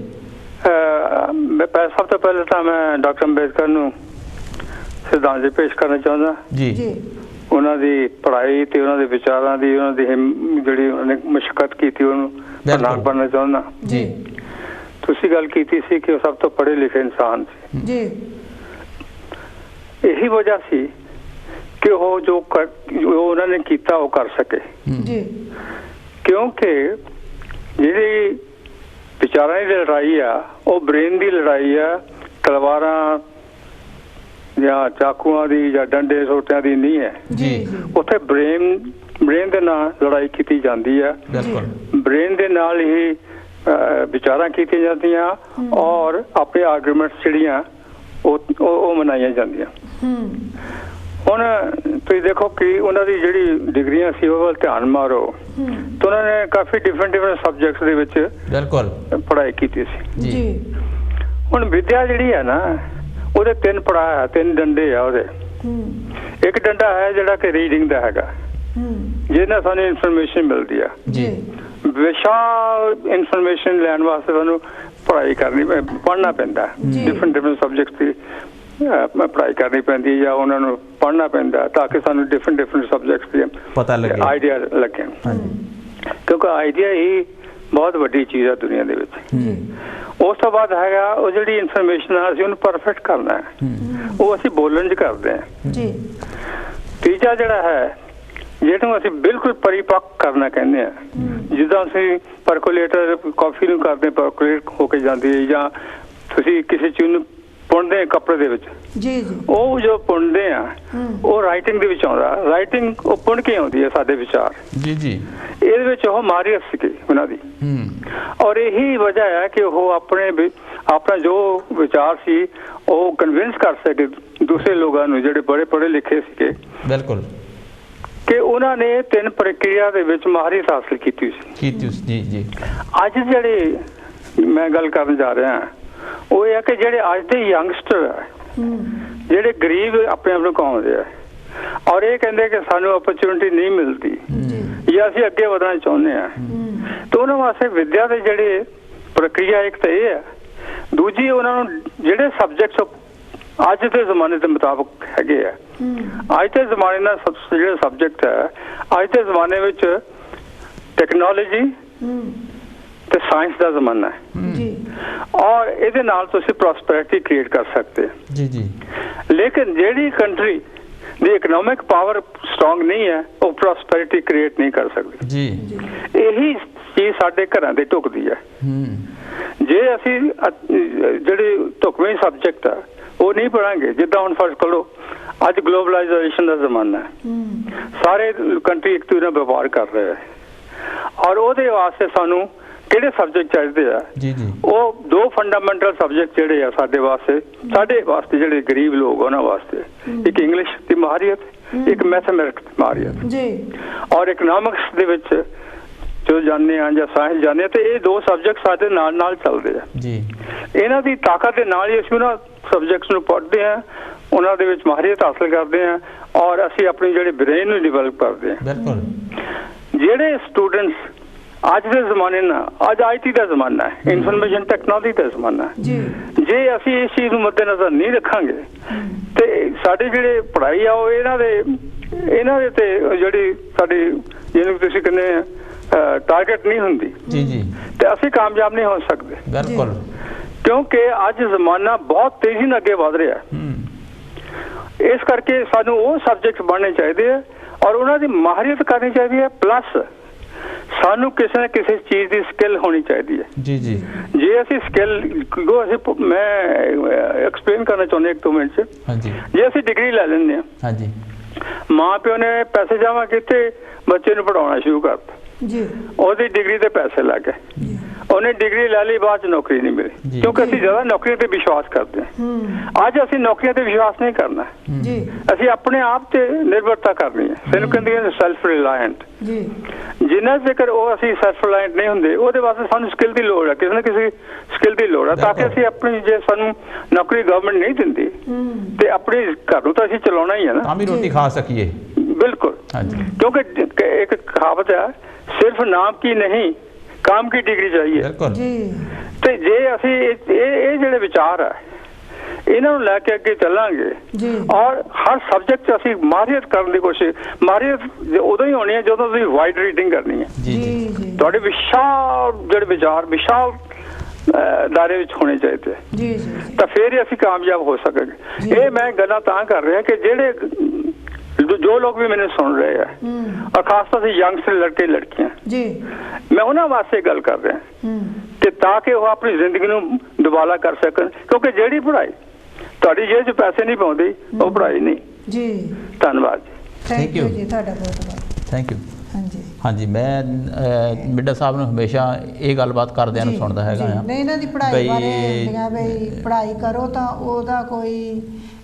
ਮੈਂ ਸਭ ਤੋਂ ਪਹਿਲਾਂ ਤਾਂ ਮੈਂ ਡਾਕਟਰ ਅੰਬੇਦਕਰ ਨੂੰ ਸ਼ਰਧਾਂਜਲੀ ਪੇਸ਼ ਕਰਨਾ ਚਾਹੁੰਦਾ ਜੀ ਉਹਨਾਂ ਦੀ ਪੜ੍ਹਾਈ ਤੇ ਉਹਨਾਂ ਦੇ ਵਿਚਾਰਾਂ ਦੀ ਉਹਨਾਂ ਦੀ ਜਿਹੜੀ ਉਹਨੇ ਮੁਸ਼ੱਕਤ ਕੀਤੀ ਉਹਨੂੰ ਪ੍ਰਣਾਮ ਕਰਨਾ ਚਾਹੁੰਦਾ ਜੀ ਤੁਸੀਂ ਗੱਲ ਕੀਤੀ ਸੀ ਕਿ ਉਹ ਸਭ ਤੋਂ ਪੜ੍ਹੇ ਲਿਖੇ ਇਨਸਾਨ ਸੀ ਜੀ ਇਹੀ ਵਜ੍ਹਾ ਸੀ ਕਿ ਉਹ ਜੋ ਉਹਨਾਂ ਨੇ ਕੀਤਾ ਉਹ ਕਰ ਸਕੇ ਜੀ ਕਿਉਂਕਿ ਜਿਹੜੀ ਵਿਚਾਰਾਂ ਦੀ ਲੜਾਈ ਆ ਉਹ ਬ੍ਰੇਨ ਦੀ ਲੜਾਈ ਆ ਤਲਵਾਰਾਂ ਜਾਂ ਚਾਕੂਆਂ ਦੀ ਜਾਂ ਡੰਡੇ ਸੋਟਿਆਂ ਦੀ ਨਹੀਂ ਹੈ ਜੀ ਉੱਥੇ ਬ੍ਰੇਨ ਦੇ ਨਾਲ ਲੜਾਈ ਕੀਤੀ ਜਾਂਦੀ ਆ ਬ੍ਰੇਨ ਦੇ ਨਾਲ ਹੀ ਵਿਚਾਰਾਂ ਕੀਤੀਆਂ ਜਾਂਦੀਆਂ ਔਰ ਆਪਣੇ ਆਰਗੂਮੈਂਟਸ ਜਿਹੜੀਆਂ ਉਹ ਮਨਾਈਆਂ ਜਾਂਦੀਆਂ ਹੁਣ ਤੁਸੀਂ ਦੇਖੋ ਕਿ ਉਹਨਾਂ ਦੀ ਜਿਹੜੀ ਡਿਗਰੀਆਂ ਸੀ ਉਹ ਵੱਲ ਧਿਆਨ ਮਾਰੋ ਤਾਂ ਉਹਨਾਂ ਨੇ ਕਾਫੀ ਡਿਫਰੈਂਟ ਸਬਜੈਕਟਸ ਦੇ ਵਿੱਚ ਬਿਲਕੁਲ ਪੜ੍ਹਾਈ ਕੀਤੀ ਸੀ ਜੀ ਹੁਣ ਵਿਦਿਆ ਜਿਹੜੀ ਹੈ ਨਾ ਉਹਦੇ ਤਿੰਨ ਡੰਡੇ ਆ ਉਹਦੇ ਇੱਕ ਡੰਡਾ ਹੈ ਜਿਹੜਾ ਕਿ ਰੀਡਿੰਗ ਦਾ ਹੈਗਾ ਜਿਹਦੇ ਨਾਲ ਸਾਨੂੰ ਇਨਫੋਰਮੇਸ਼ਨ ਮਿਲਦੀ ਆ ਜੀ ਵਿਸ਼ਾਲ ਇਨਫੋਰਮੇਸ਼ਨ ਲੈਣ ਵਾਸਤੇ ਸਾਨੂੰ ਪੜ੍ਹਾਈ ਕਰਨੀ ਪੜ੍ਹਨਾ ਪੈਂਦਾ ਡਿਫਰੈਂਟ ਸਬਜੈਕਟਸ ਦੀ ਪੜ੍ਹਾਈ ਕਰਨੀ ਪੈਂਦੀ ਜਾਂ ਉਹਨਾਂ ਨੂੰ ਪੜ੍ਹਨਾ ਪੈਂਦਾ ਤਾਂ ਕਿ ਸਾਨੂੰ ਡਿਫਰੈਂਟ ਸਬਜੈਕਟਸ ਦੇ ਪਤਾ ਲੱਗੇ ਆਈਡੀਆ ਲੱਗੇ ਕਿਉਂਕਿ ਆਈਡੀਆ ਹੀ ਬਹੁਤ ਵੱਡੀ ਚੀਜ਼ ਆ ਦੁਨੀਆ ਦੇ ਵਿੱਚ ਉਸ ਤੋਂ ਬਾਅਦ ਹੈਗਾ ਉਹ ਜਿਹੜੀ ਇਨਫੋਰਮੇਸ਼ਨ ਆ ਅਸੀਂ ਉਹਨੂੰ ਪਰਫੈਕਟ ਕਰਨਾ ਹੈ ਉਹ ਅਸੀਂ ਬੋਲਣ 'ਚ ਕਰਦੇ ਹਾਂ ਜੀ ਤੀਜਾ ਜਿਹੜਾ ਹੈ ਜਿਹਨੂੰ ਅਸੀਂ ਬਿਲਕੁਲ ਪਰਿਪੱਕ ਕਰਨਾ ਕਹਿੰਦੇ ਆ ਜਿੱਦਾਂ ਅਸੀਂ ਪਰਕੋਲੇਟਰ ਕਾਫੀ ਨੂੰ ਕਰਦੇ ਪਰਕੋਲੇਟ ਹੋ ਕੇ ਜਾਂਦੀ ਹੈ ਜਾਂ ਤੁਸੀਂ ਕਿਸੇ ਚੀਜ਼ ਨੂੰ ਪੁੰਨਦੇ ਕੱਪੜੇ ਦੇ ਵਿੱਚ ਜੀ ਜੀ ਉਹ ਜੋ ਪੁੰਨਦੇ ਆ ਉਹ ਰਾਈਟਿੰਗ ਦੇ ਵਿੱਚ ਆਉਂਦਾ ਰਾਈਟਿੰਗ ਉਹ ਪੁੰਨ ਕੇ ਆਉਂਦੀ ਹੈ ਸਾਡੇ ਵਿਚਾਰ ਜੀ ਜੀ ਇਹਦੇ ਵਿੱਚ ਉਹ ਮਾਹਿਰ ਸੀਗੇ ਉਹਨਾਂ ਦੀ ਔਰ ਇਹੀ ਵਜ੍ਹਾ ਹੈ ਕਿ ਉਹ ਆਪਣਾ ਜੋ ਵਿਚਾਰ ਸੀ ਉਹ ਕਨਵਿੰਸ ਕਰ ਸਕੇ ਦੂਸਰੇ ਲੋਕਾਂ ਨੂੰ ਜਿਹੜੇ ਬੜੇ ਪੜ੍ਹੇ ਲਿਖੇ ਸੀਗੇ ਬਿਲਕੁਲ ਕਿ ਉਹਨਾਂ ਨੇ 3 ਪ੍ਰਕਿਰਿਆ ਦੇ ਵਿੱਚ ਮਾਹਿਰ ਹਾਸਲ ਕੀਤੀ ਸੀ ਜੀ ਜੀ ਅੱਜ ਜਿਹੜੇ ਮੈਂ ਗੱਲ ਕਰਨ ਜਾ ਰਿਹਾ ਉਹ ਇਹ ਹੈ ਕਿ ਜਿਹੜੇ ਅੱਜ ਦੇ ਯੰਗਸਟਰ ਆ ਜਿਹੜੇ ਗਰੀਬ ਆਪਣੇ ਆਪ ਨੂੰ ਕਹਾਉਂਦੇ ਆ ਔਰ ਇਹ ਕਹਿੰਦੇ ਕਿ ਸਾਨੂੰ ਓਪਰਚੁਨਿਟੀ ਨਹੀਂ ਮਿਲਦੀ ਜਾਂ ਅਸੀਂ ਅੱਗੇ ਵਧਣਾ ਚਾਹੁੰਦੇ ਆ ਤਾਂ ਉਹਨਾਂ ਵਾਸਤੇ ਵਿਦਿਆ ਦੇ ਜਿਹੜੇ ਪ੍ਰਕਿਰਿਆ ਇੱਕ ਤਾਂ ਇਹ ਹੈ ਦੂਜੀ ਉਹਨਾਂ ਨੂੰ ਜਿਹੜੇ ਸਬਜੈਕਟਸ ਅੱਜ ਦੇ ਜ਼ਮਾਨੇ ਦੇ ਮੁਤਾਬਕ ਹੈਗੇ ਆ ਅੱਜ ਦੇ ਜ਼ਮਾਨੇ ਦਾ ਜਿਹੜਾ ਸਬਜੈਕਟ ਹੈ ਅੱਜ ਦੇ ਜ਼ਮਾਨੇ ਵਿੱਚ ਟੈਕਨੋਲੋਜੀ ਤੇ ਸਾਇੰਸ ਦਾ ਜ਼ਮਾਨਾ ਹੈ ਜੀ ਔਰ ਇਹਦੇ ਨਾਲ ਤੁਸੀਂ ਪ੍ਰੋਸਪੈਰਿਟੀ ਕ੍ਰੀਏਟ ਕਰ ਸਕਦੇ ਜੀ ਜੀ ਲੇਕਿਨ ਜਿਹੜੀ ਕੰਟਰੀ ਦੀ ਇਕਨੋਮਿਕ ਪਾਵਰ ਸਟਰੋਂਗ ਨਹੀਂ ਹੈ ਉਹ ਪ੍ਰੋਸਪੈਰਿਟੀ ਕ੍ਰੀਏਟ ਨਹੀਂ ਕਰ ਸਕਦੀ ਜੀ ਇਹੀ ਚੀਜ਼ ਸਾਡੇ ਘਰਾਂ ਦੇ ਢੁਕਦੀ ਹੈ ਜੇ ਅਸੀਂ ਜਿਹੜੇ ਢੁਕਵੇਂ ਸਬਜੈਕਟ ਆ ਉਹ ਨਹੀਂ ਪੜਾਂਗੇ ਜਿੱਦਾਂ ਹੁਣ ਫਰਜ਼ ਕਰੋ ਅੱਜ ਗਲੋਬਲਾਈਜੇਸ਼ਨ ਦਾ ਜ਼ਮਾਨਾ ਹੈ ਸਾਰੇ ਕੰਟਰੀ ਇੱਕ ਦੂਜੇ ਨਾਲ ਵਪਾਰ ਕਰ ਰਹੇ ਹੈ ਔਰ ਉਹਦੇ ਵਾਸਤੇ ਸਾਨੂੰ ਕਿਹੜੇ ਸਬਜੈਕਟ ਚਾਹੀਦੇ ਆ ਜੀ ਜੀ ਉਹ 2 ਫੰਡਾਮੈਂਟਲ ਸਬਜੈਕਟ ਜਿਹੜੇ ਆ ਸਾਡੇ ਵਾਸਤੇ ਜਿਹੜੇ ਗਰੀਬ ਲੋਕ ਉਹਨਾਂ ਵਾਸਤੇ ਇੱਕ ਇੰਗਲਿਸ਼ ਦੀ ਮਾਹਿਰੀਅਤ ਇੱਕ ਮੈਥਮੈਟਿਕਸ ਦੀ ਮਾਹਿਰੀਅਤ ਜੀ ਔਰ ਇਕਨੋਮਿਕਸ ਦੇ ਵਿੱਚ ਜੋ ਜਾਣਦੇ ਆ ਜਾਂ ਸਾਇੰਸ ਜਾਣਦੇ ਆ ਤੇ ਇਹ 2 ਸਬਜੈਕਟ ਸਾਡੇ ਨਾਲ ਚੱਲਦੇ ਆ ਜੀ ਇਹਨਾਂ ਦੀ ਤਾਕਤ ਦੇ ਨਾਲ ਹੀ ਅਸੀਂ ਉਹਨਾਂ ਸਬਜੈਕਟਸ ਨੂੰ ਪੜ੍ਹਦੇ ਆ ਉਹਨਾਂ ਦੇ ਵਿੱਚ ਮਾਹਿਰੀਅਤ ਹਾਸਲ ਕਰਦੇ ਆ ਔਰ ਅਸੀਂ ਆਪਣੀ ਜਿਹੜੇ ਬ੍ਰੇਨ ਨੂੰ ਡਿਵੈਲਪ ਕਰਦੇ ਆ ਬਿਲਕੁਲ ਜਿਹੜੇ ਸਟੂਡੈਂਟਸ ਅੱਜ ਦੇ ਜ਼ਮਾਨੇ ਨਾਲ ਅੱਜ IT ਦਾ ਜ਼ਮਾਨਾ ਹੈ ਇਨਫੋਰਮੇਸ਼ਨ ਟੈਕਨੋਲੋਜੀ ਦਾ ਜ਼ਮਾਨਾ ਹੈ ਜੇ ਅਸੀਂ ਇਸ ਚੀਜ਼ ਨੂੰ ਮੱਦੇਨਜ਼ਰ ਨਹੀਂ ਰੱਖਾਂਗੇ ਤੇ ਸਾਡੇ ਜਿਹੜੇ ਪੜ੍ਹਾਈ ਆ ਉਹ ਇਹਨਾਂ ਦੇ ਤੇ ਜਿਹੜੀ ਸਾਡੀ ਜਿਹਨੂੰ ਤੁਸੀਂ ਕਹਿੰਦੇ ਟਾਰਗੇਟ ਨਹੀਂ ਹੁੰਦੀ ਜੀ ਜੀ ਤੇ ਅਸੀਂ ਕਾਮਯਾਬ ਨਹੀਂ ਹੋ ਸਕਦੇ ਬਿਲਕੁਲ ਕਿਉਂਕਿ ਅੱਜ ਜ਼ਮਾਨਾ ਬਹੁਤ ਤੇਜ਼ੀ ਨਾਲ ਅੱਗੇ ਵਧ ਰਿਹਾ ਇਸ ਕਰਕੇ ਸਾਨੂੰ ਉਹ ਸਬਜੈਕਟ ਬਣਨੇ ਚਾਹੀਦੇ ਆ ਔਰ ਉਹਨਾਂ ਦੀ ਮਾਹਿਰੀਅਤ ਕਰਨੀ ਚਾਹੀਦੀ ਹੈ। ਪਲੱਸ ਸਾਨੂੰ ਕਿਸੇ ਨਾ ਕਿਸੇ ਚੀਜ਼ ਦੀ ਸਕਿੱਲ ਹੋਣੀ ਚਾਹੀਦੀ ਹੈ। ਜੀ ਜੀ। ਜੇ ਅਸੀਂ ਸਕਿੱਲ ਮੈਂ ਐਕਸਪਲੇਨ ਕਰਨਾ ਚਾਹੁੰਦਾ 1-2 ਮਿੰਟ 'ਚ। ਹਾਂਜੀ। ਜੇ ਅਸੀਂ ਡਿਗਰੀ ਲੈ ਲੈਂਦੇ ਹਾਂ, ਹਾਂਜੀ, ਮਾਂ ਪਿਓ ਨੇ ਪੈਸੇ ਜਮ੍ਹਾਂ ਕੀਤੇ, ਬੱਚੇ ਨੂੰ ਪੜਾਉਣਾ ਸ਼ੁਰੂ ਕਰਤਾ ਜੀ, ਉਹਦੀ ਡਿਗਰੀ ਦੇ ਪੈਸੇ ਲੱਗ ਗਏ, ਉਹਨੇ ਡਿਗਰੀ ਲੈ ਲਈ, ਬਾਅਦ 'ਚ ਨੌਕਰੀ ਨਹੀਂ ਮਿਲੀ, ਕਿਉਂਕਿ ਅਸੀਂ ਜ਼ਿਆਦਾ ਨੌਕਰੀਆਂ ਤੇ ਵਿਸ਼ਵਾਸ ਕਰਦੇ ਹਾਂ। ਅੱਜ ਅਸੀਂ ਨੌਕਰੀਆਂ ਤੇ ਵਿਸ਼ਵਾਸ ਨਹੀਂ ਕਰਨਾ ਜੀ, ਅਸੀਂ ਆਪਣੇ ਆਪ ਤੇ ਨਿਰਭਰਤਾ ਕਰਨੀ ਹੈ। ਸਾਨੂੰ ਕਹਿੰਦੇ ਨੇ ਸੈਲਫ ਰਿਲਾਇੰਟ ਜੀ। ਜਿੰਨਾ ਚਿਰ ਉਹ ਅਸੀਂ ਸੈਲਫ ਰਿਲਾਇੰਟ ਨਹੀਂ ਹੁੰਦੇ, ਉਹਦੇ ਵਾਸਤੇ ਸਾਨੂੰ ਸਕਿੱਲ ਦੀ ਲੋੜ ਹੈ, ਕਿਸੇ ਨਾ ਕਿਸੇ ਸਕਿੱਲ ਦੀ ਲੋੜ ਹੈ, ਤਾਂ ਕਿ ਅਸੀਂ ਆਪਣੀ, ਜੇ ਸਾਨੂੰ ਨੌਕਰੀ ਗਵਰਨਮੈਂਟ ਨਹੀਂ ਦਿੰਦੀ ਤੇ ਆਪਣੇ ਘਰ ਨੂੰ ਤਾਂ ਅਸੀਂ ਚਲਾਉਣਾ ਹੀ ਹੈ ਨਾ, ਤਾਂ ਵੀ ਰੋਟੀ ਖਾ ਸਕੀਏ। ਬਿਲਕੁਲ, ਕਿਉਂਕਿ ਇੱਕ ਕਹਾਵਤ ਹੈ, ਸਿਰਫ ਨਾਮ ਕੀ ਨਹੀਂ काम की डिग्री चाहिए ਤੇ ਜੇ ਅਸੀਂ ਇਹ ਜਿਹੜੇ ਵਿਚਾਰ ਹੈ ਇਹਨਾਂ ਨੂੰ ਲੈ ਕੇ ਅੱਗੇ ਚੱਲਾਂਗੇ ਔਰ ਹਰ ਸਬਜੈਕਟ 'ਚ ਅਸੀਂ ਮਾਹਿਰੀਅਤ ਕਰਨ ਦੀ ਕੋਸ਼ਿਸ਼, ਮਾਹਿਰੀਅਤ ਉਦੋਂ ਹੀ ਹੋਣੀ ਹੈ ਜਦੋਂ ਤੁਸੀਂ ਵਾਈਡ ਰੀਡਿੰਗ ਕਰਨੀ ਹੈ। ਤੁਹਾਡੇ ਵਿਸ਼ਾਲ ਜਿਹੜੇ ਵਿਚਾਰ ਵਿਸ਼ਾਲ ਦਾਇਰੇ ਵਿੱਚ ਹੋਣੇ ਚਾਹੀਦੇ ਤਾਂ ਫਿਰ ਹੀ ਅਸੀਂ ਕਾਮਯਾਬ ਹੋ ਸਕਾਂਗੇ। ਇਹ ਮੈਂ ਗੱਲਾਂ ਤਾਂ ਕਰ ਰਿਹਾ ਕਿ ਜਿਹੜੇ जो लोग भी मैंने सुन रहे हैं और खासतौर से यंगस्टर लड़के लड़कियां जी, मैं उन्होंने वास्ते गल कर रहा कि ताकि वो अपनी जिंदगी ਨੂੰ ਦੁਬਾਰਾ ਕਰ ਸਕਣ, ਕਿਉਂਕਿ ਜਿਹੜੀ ਪੜ੍ਹਾਈ ਤੁਹਾਡੀ ਜੇਬ 'ਚ ਪੈਸੇ ਨਹੀਂ ਪਾਉਂਦੀ ਉਹ ਪੜ੍ਹਾਈ ਨਹੀਂ ਜੀ। ਧੰਨਵਾਦ ਜੀ। ਥੈਂਕ ਯੂ ਜੀ, ਤੁਹਾਡਾ ਬਹੁਤ ਬਹੁਤ ਥੈਂਕ ਯੂ। ਹਾਂਜੀ ਹਾਂਜੀ, ਮੈਂ ਮਿੱਡਾ ਸਾਹਿਬ ਨੂੰ ਹਮੇਸ਼ਾ ਇਹ ਗੱਲਬਾਤ ਕਰਦਿਆਂ ਨੂੰ ਸੁਣਦਾ ਹੈਗਾ ਆ। ਨਹੀਂ, ਇਹਨਾਂ ਦੀ ਪੜ੍ਹਾਈ ਬਾਰੇ ਹੁੰਦੀਆਂ ਬਈ ਪੜ੍ਹਾਈ ਕਰੋ ਤਾਂ ਉਹਦਾ ਕੋਈ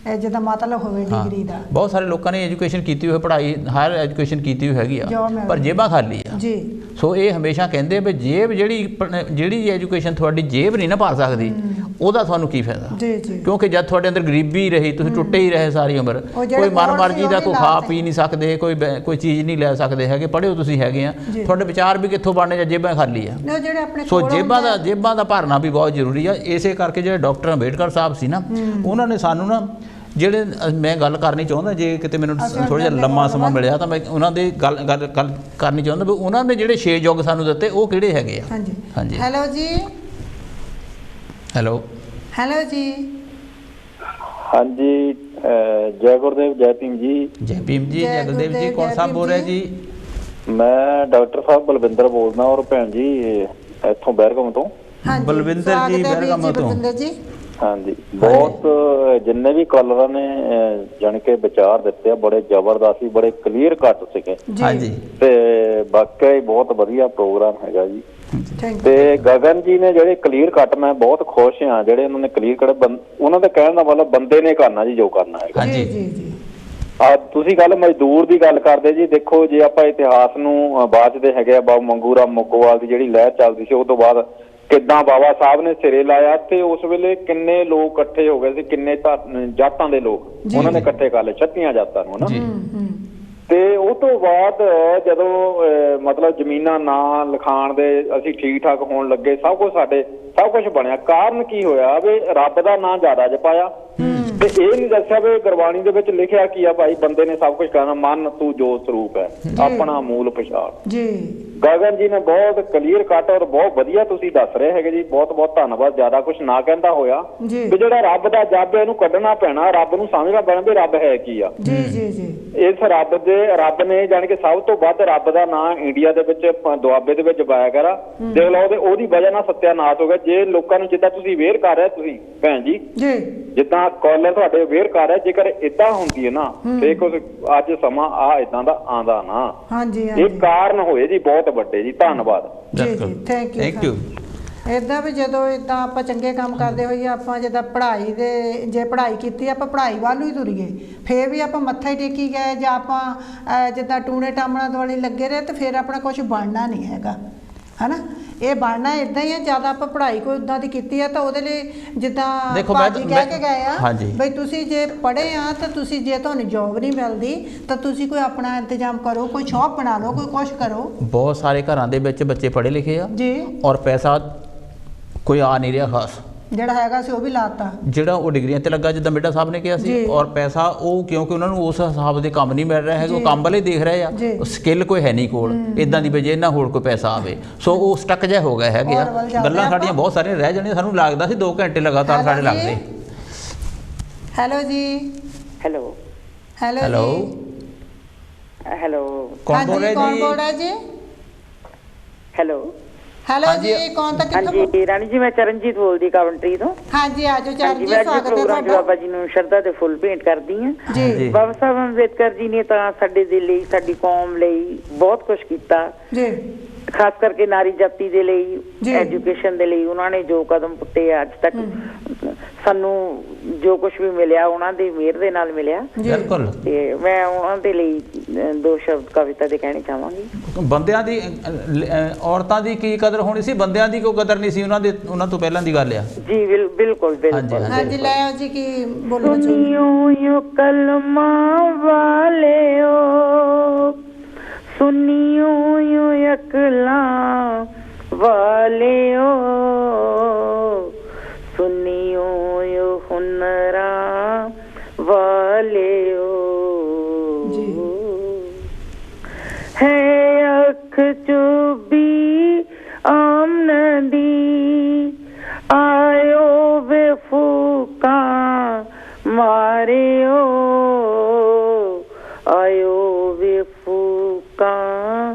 ਜਿਹਦਾ ਮਤਲਬ ਹੋਵੇ ਡਿਗਰੀ ਦਾ। ਬਹੁਤ ਸਾਰੇ ਲੋਕਾਂ ਨੇ ਐਜੂਕੇਸ਼ਨ ਕੀਤੀ ਹੋਈ, ਪੜ੍ਹਾਈ ਹਾਇਰ ਐਜੂਕੇਸ਼ਨ ਕੀਤੀ ਹੋਈ ਹੈਗੀ ਆ, ਪਰ ਜੇਬਾਂ ਖਾਲੀ ਆ ਜੀ। ਸੋ ਇਹ ਹਮੇਸ਼ਾ ਕਹਿੰਦੇ ਵੀ ਜੇਬ ਜਿਹੜੀ ਐਜੂਕੇਸ਼ਨ ਤੁਹਾਡੀ ਜੇਬ ਨਹੀਂ ਨਾ ਭਰ ਸਕਦੀ, ਉਹਦਾ ਤੁਹਾਨੂੰ ਕੀ ਫਾਇਦਾ ਜੀ ਜੀ। ਕਿਉਂਕਿ ਜਦ ਤੁਹਾਡੇ ਅੰਦਰ ਗਰੀਬੀ ਰਹੀ, ਤੁਸੀਂ ਟੁੱਟੇ ਹੀ ਰਹੇ ਸਾਰੀ ਉਮਰ, ਕੋਈ ਮਨਮਰਜ਼ੀ ਦਾ ਕੋਈ ਖਾ ਪੀ ਨਹੀਂ ਸਕਦੇ, ਕੋਈ ਚੀਜ਼ ਨਹੀਂ ਲੈ ਸਕਦੇ ਹੈਗੇ, ਪੜ੍ਹੇ ਹੋ ਤੁਸੀਂ ਹੈਗੇ ਆ, ਤੁਹਾਡੇ ਵਿਚਾਰ ਵੀ ਕਿੱਥੋਂ ਬਣਨੇ, ਜਾਂ ਜੇਬਾਂ ਖਾਲੀ ਆ। ਸੋ ਜੇਬਾਂ ਦਾ ਭਰਨਾ ਵੀ ਬਹੁਤ ਜ਼ਰੂਰੀ ਆ। ਇਸੇ ਕਰਕੇ ਜਿਹੜੇ ਡਾਕਟਰ ਅੰਬੇਡਕਰ ਸਾਹਿਬ ਸੀ ਨਾ, ਉਹਨਾਂ ਨੇ ਸਾਨੂੰ ਨਾ, ਜਿਹੜੇ ਮੈਂ ਗੱਲ ਕਰਨੀ ਚਾਹੁੰਦਾ, ਜੇ ਕਿਤੇ ਮੈਨੂੰ ਥੋੜ੍ਹਾ ਜਿਹਾ ਲੰਮਾ ਸਮਾਂ ਮਿਲਿਆ ਤਾਂ ਮੈਂ ਉਹਨਾਂ ਦੇ ਗੱਲ ਕਰਨੀ ਚਾਹੁੰਦਾ ਵੀ ਉਹਨਾਂ ਨੇ ਜਿਹੜੇ 6 ਯੁੱਗ ਸਾਨੂੰ ਦਿੱਤੇ ਉਹ ਕਿਹੜੇ ਹੈਗੇ ਆ। ਹਾਂਜੀ ਹਾਂਜੀ। ਹੈਲੋ ਜੀ। ਹੈਲੋ ਹੈਲੋ ਜੀ। ਹਾਂਜੀ, ਜੈ ਗੁਰਦੇਵ, ਜੈ ਭੀਮ ਜੀ। ਜੈ ਭੀਮ ਜੀ, ਜੈ ਗੁਰਦੇਵ ਜੀ। ਕੌਣ ਸਾਹਿਬ ਬੋਲ ਰਿਹਾ ਜੀ? ਮੈਂ ਡਾਕਟਰ ਸਾਹਿਬ ਬਲਵਿੰਦਰ ਬੋਲਦਾ, ਔਰ ਭੈਣ ਜੀ ਇੱਥੋਂ ਬਹਿਰਗਾਮ ਤੋਂ। ਬਲਵਿੰਦਰ ਜੀ ਬਹਿਰਗਾਮ ਤੋਂ। ਹਾਂਜੀ, ਬਹੁਤ ਜਿੰਨੇ ਵੀ ਕਾਲਰਾਂ ਨੇ ਜਾਣੀ ਕਿ ਵਿਚਾਰ ਦਿੱਤੇ ਆ, ਬੜੇ ਜ਼ਬਰਦਸਤ ਸੀ, ਬੜੇ ਕਲੀਅਰ ਕੱਟ ਸੀਗੇ ਤੇ ਵਾਕਿਆ ਹੀ ਬਹੁਤ ਵਧੀਆ ਪ੍ਰੋਗਰਾਮ ਹੈਗਾ ਜੀ। ਤੇ ਗਗਨ ਜੀ ਨੇ ਜਿਹੜੇ ਕਲੀਅਰ ਕੱਟ, ਮੈਂ ਬਹੁਤ ਖੁਸ਼ ਹਾਂ ਜਿਹੜੇ ਉਹਨਾਂ ਨੇ ਕਲੀਅਰ ਕੱਟ, ਉਹਨਾਂ ਦਾ ਕਹਿਣ ਦਾ ਮਤਲਬ ਬੰਦੇ ਨੇ ਕਰਨਾ ਜੀ ਜੋ ਕਰਨਾ ਹੈਗਾ। ਤੁਸੀਂ ਗੱਲ ਮਜ਼ਦੂਰ ਦੀ ਗੱਲ ਕਰਦੇ ਜੀ, ਦੇਖੋ ਜੇ ਆਪਾਂ ਇਤਿਹਾਸ ਨੂੰ ਬਾਚਦੇ ਹੈਗੇ ਆ, ਬਾਬਾ ਮੰਗੂ ਰਾਮ ਮੋਗੋਵਾਲ ਦੀ ਜਿਹੜੀ ਲਹਿਰ ਚੱਲਦੀ ਸੀ, ਉਸ ਤੋਂ ਬਾਅਦ ਕਿੱਦਾਂ ਬਾਬਾ ਸਾਹਿਬ ਨੇ ਸਿਰੇ ਲਾਇਆ ਤੇ ਉਸ ਵੇਲੇ ਕਿੰਨੇ ਲੋਕ ਇਕੱਠੇ ਹੋ ਗਏ ਸੀ, ਕਿੰਨੇ ਜਾਤਾਂ ਦੇ ਲੋਕ ਉਹਨਾਂ ਨੇ ਇਕੱਠੇ ਕਰ ਲਏ, 36 ਜਾਤਾਂ ਨੂੰ ਨਾ। ਤੇ ਉਹ ਤੋਂ ਬਾਅਦ ਜਦੋਂ ਮਤਲਬ ਜ਼ਮੀਨਾਂ ਨਾ ਲਿਖਾਣ ਦੇ ਅਸੀਂ ਠੀਕ ਠਾਕ ਹੋਣ ਲੱਗੇ, ਸਭ ਕੁਝ ਬਣਿਆ। ਕਾਰਨ ਕੀ ਹੋਇਆ ਵੀ ਰੱਬ ਦਾ ਨਾਂ ਜ਼ਿਆਦਾ ਜਪਾਇਆ ਤੇ ਇਹ ਨਹੀਂ ਦੱਸਿਆ ਵੀ ਗੁਰਬਾਣੀ ਦੇ ਵਿੱਚ ਲਿਖਿਆ ਕੀ ਆ ਭਾਈ, ਬੰਦੇ ਨੇ ਸਭ ਕੁਝ ਕਰਨਾ, ਮਨ ਤੂੰ ਜੋ ਸਰੂਪ ਹੈ ਆਪਣਾ ਮੂਲ ਪਛਾਣ ਜੀ। ਗਗਨ ਜੀ ਨੇ ਬਹੁਤ ਕਲੀਅਰ ਕੱਟ ਔਰ ਬਹੁਤ ਵਧੀਆ ਤੁਸੀਂ ਦੱਸ ਰਹੇ ਹੈਗੇ ਜੀ, ਬਹੁਤ ਬਹੁਤ ਧੰਨਵਾਦ। ਜ਼ਿਆਦਾ ਕੁਝ ਨਾ ਕਹਿੰਦਾ ਹੋਇਆ ਵੀ ਜਿਹੜਾ ਰੱਬ ਦਾ ਜਪ ਇਹਨੂੰ ਕੱਢਣਾ ਪੈਣਾ, ਰੱਬ ਨੂੰ ਸਮਝਣਾ ਪੈਣਾ ਵੀ ਰੱਬ ਹੈ ਕੀ ਆ ਜੀ ਜੀ ਜੀ। ਇਸ ਰੱਬ ਨੇ ਜਾਣੀ ਕਿ ਸਭ ਤੋਂ ਵੱਧ ਰੱਬ ਦਾ ਨਾਂ ਇੰਡੀਆ ਦੇ ਵਿੱਚ ਦੁਆਬੇ ਦੇ ਵਿੱਚ ਜਪਾਇਆ ਕਰਾ, ਦੇਖ ਲਓ ਉਹਦੀ ਵਜ੍ਹਾ ਨਾਲ ਸੱਤਿਆਨਾਸ਼ ਹੋ ਗਿਆ। ਜੇ ਲੋਕਾਂ ਨੂੰ ਜਿੱਦਾਂ ਤੁਸੀਂ ਅਵੇਅਰ ਕਰ ਰਹੇ, ਤੁਸੀਂ ਭੈਣ ਜੀ ਜਿੱਦਾਂ ਕਾਲਰ ਤੁਹਾਡੇ ਅਵੇਅਰ ਕਰ ਰਿਹਾ, ਜੇਕਰ ਏਦਾਂ ਹੁੰਦੀ ਹੈ ਨਾ ਤੇ ਕੁਝ ਅੱਜ ਸਮਾਂ ਆ ਏਦਾਂ ਦਾ ਆਂਦਾ ਨਾ, ਇਹ ਕਾਰਨ ਹੋਏ ਜੀ ਬਹੁਤ ਵੱਡੇ ਜੀ। ਧੰਨਵਾਦ ਜੀ, ਥੈਂਕ ਯੂ। ਇੱਦਾਂ ਵੀ ਜਦੋਂ ਇੱਦਾਂ ਆਪਾਂ ਚੰਗੇ ਕੰਮ ਕਰਦੇ ਹੋਈਏ, ਆਪਾਂ ਜਿੱਦਾਂ ਜੇ ਪੜ੍ਹਾਈ ਕੀਤੀ ਆਪਾਂ ਪੜ੍ਹਾਈ ਵੱਲ ਹੀ ਤੁਰੀਏ, ਫੇਰ ਵੀ ਆਪਾਂ ਮੱਥਾ ਹੀ ਟੇਕੀ ਗਏ ਜਾਂ ਆਪਾਂ ਜਿੱਦਾਂ ਟੂਣੇ ਟਾਮਣਾ ਦੁਆਲੇ ਲੱਗੇ ਰਹੇ, ਤਾਂ ਫਿਰ ਆਪਣਾ ਕੁਝ ਬਣਨਾ ਨਹੀਂ ਹੈਗਾ, ਹੈ ਨਾ। ਇਹ ਬਣਨਾ ਇੱਦਾਂ ਹੀ ਹੈ, ਜ਼ਿਆਦਾ ਆਪਾਂ ਪੜ੍ਹਾਈ ਕੋਈ ਉੱਦਾਂ ਦੀ ਕੀਤੀ ਹੈ ਤਾਂ ਉਹਦੇ ਲਈ ਜਿੱਦਾਂ ਭਾਜੀ ਕਹਿ ਕੇ ਗਏ ਆ ਬਈ ਤੁਸੀਂ ਜੇ ਪੜ੍ਹੇ ਆ ਤਾਂ ਤੁਸੀਂ, ਜੇ ਤੁਹਾਨੂੰ ਜੋਬ ਨਹੀਂ ਮਿਲਦੀ ਤਾਂ ਤੁਸੀਂ ਕੋਈ ਆਪਣਾ ਇੰਤਜ਼ਾਮ ਕਰੋ, ਕੋਈ ਸ਼ੌਪ ਬਣਾ ਲਓ, ਕੋਈ ਕੁਛ ਕਰੋ। ਬਹੁਤ ਸਾਰੇ ਘਰਾਂ ਦੇ ਵਿੱਚ ਬੱਚੇ ਪੜ੍ਹੇ ਲਿਖੇ ਆ ਜੀ, ਔਰ ਪੈਸਾ ਕੋਈ ਆ ਨਹੀਂ ਰਿਹਾ ਖਾਸ, ਜਿਹੜਾ ਹੈਗਾ ਸੀ ਉਹ ਵੀ ਲਾਤਾ, ਜਿਹੜਾ ਉਹ ਡਿਗਰੀਆਂ ਤੇ ਲੱਗਾ ਜਿੱਦਾਂ ਮਿੱਡਾ ਸਾਹਿਬ ਨੇ ਕਿਹਾ ਸੀ, ਔਰ ਪੈਸਾ ਉਹ ਕਿਉਂਕਿ ਉਹਨਾਂ ਨੂੰ ਉਸ ਹਿਸਾਬ ਦੇ ਕੰਮ ਨਹੀਂ ਮਿਲ ਰਿਹਾ ਹੈਗਾ, ਉਹ ਕੰਮ ਵਾਲੇ ਦੇਖ ਰਹੇ ਆ, ਸਕਿੱਲ ਕੋਈ ਹੈ ਨਹੀਂ ਕੋਲ ਇਦਾਂ ਦੀ ਵਜ੍ਹਾ ਇਹਨਾਂ ਹੋਰ ਕੋਈ ਪੈਸਾ ਆਵੇ, ਸੋ ਉਹ ਸਟਕ ਜਿਹਾ ਹੋ ਗਿਆ ਹੈਗੇ ਆ। ਗੱਲਾਂ ਸਾਡੀਆਂ ਬਹੁਤ ਸਾਰੀਆਂ ਰਹਿ ਜਾਣੀਆਂ, ਸਾਨੂੰ ਲੱਗਦਾ ਸੀ 2 ਘੰਟੇ ਲਗਾਤਾਰ ਸਾਡੇ ਲੱਗਦੇ। ਹੈਲੋ ਜੀ। ਹੈਲੋ ਹੈਲੋ ਹੈਲੋ ਕੌਣ ਬੋਲ ਰਿਹਾ ਜੀ? ਕੌਣ ਬੋਲ ਰਿਹਾ ਜੀ? ਹੈਲੋ ਹੈਲੋ ਜੀ, ਕੌਣ ਤਾਂ ਕਿੱਥੋਂ? ਹਾਂਜੀ ਰਾਣੀ ਜੀ, ਮੈਂ ਚਰਨਜੀਤ ਬੋਲਦੀ ਕਾਵੰਟਰੀ ਤੋਂ। ਹਾਂਜੀ ਆਜੋ ਚਰਨਜੀਤ, ਮੈਂ ਸਵਾਗਤ ਹੈ ਪ੍ਰੋਗਰਾਮ ਤੁਹਾਡਾ। ਬਾਬਾ ਜੀ ਨੂੰ ਸ਼ਰਧਾ ਦੇ ਫੁੱਲ ਭੇਂਟ ਕਰਦੀ ਹਾਂ ਜੀ। ਬਾਬਾ ਸਾਹਿਬ ਅੰਬੇਦਕਰ ਜੀ ਨੇ ਤਾਂ ਸਾਡੇ ਦੇ ਲਈ, ਸਾਡੀ ਕੌਮ ਲਈ ਬਹੁਤ ਕੁਝ ਕੀਤਾ ਜੀ। ਖਾਸ ਕਰਕੇ ਨਾਰੀ ਜਾਤੀ ਦੇ ਲਈ, ਐਜੂਕੇਸ਼ਨ ਦੇ ਲਈ ਉਹਨਾਂ ਨੇ ਜੋ ਕਦਮ ਪੁੱਟੇ ਅੱਜ ਤੱਕ ਸਾਨੂੰ ਜੋ ਕੁਝ ਵੀ ਮਿਲਿਆ ਉਹਨਾਂ ਦੀ ਮਿਹਰ ਦੇ ਨਾਲ ਮਿਲਿਆ। ਬਿਲਕੁਲ। ਤੇ ਮੈਂ ਉਹਨਾਂ ਦੇ ਲਈ ਦੋ ਸ਼ਬਦ ਕਵਿਤਾ ਦੇ ਕਹਿਣੇ ਚਾਹਾਂਗੀ। ਬੰਦਿਆਂ ਦੀ ਔਰਤਾਂ ਦੀ ਕੀ ਕਦਰ ਹੋਣੀ ਸੀ, ਬੰਦਿਆਂ ਦੀ ਕੋਈ ਕਦਰ ਨਹੀਂ ਸੀ ਉਹਨਾਂ ਤੋਂ ਪਹਿਲਾਂ ਦੀ ਗੱਲ ਆ ਜੀ। ਬਿਲਕੁਲ ਬਿਲਕੁਲ। ਹਾਂਜੀ ਲੈ ਆਓ ਜੀ, ਕੀ ਬੋਲਣਾ ਚਾਹੁੰਦੇ? ਸੁਣਿਓ ਕਲਮਾ ਵਾਲਿਓ, ਸੁਣਿਓ ਅਕਲਾਂ ਵਾਲਿਓ, ਸੁਣਿਓ ਹੁਨਰਾਂ ਵਾਲਿਓ, ਹੈ ਅੱਖ ਚੁਬੀ ਆਮਨਦੀ, ਆਇਓ ਵੇ ਫੂਕਾਂ ਮਾਰਿਓ, ਆਇਓ ਵੇ ਫੂਕਾਂ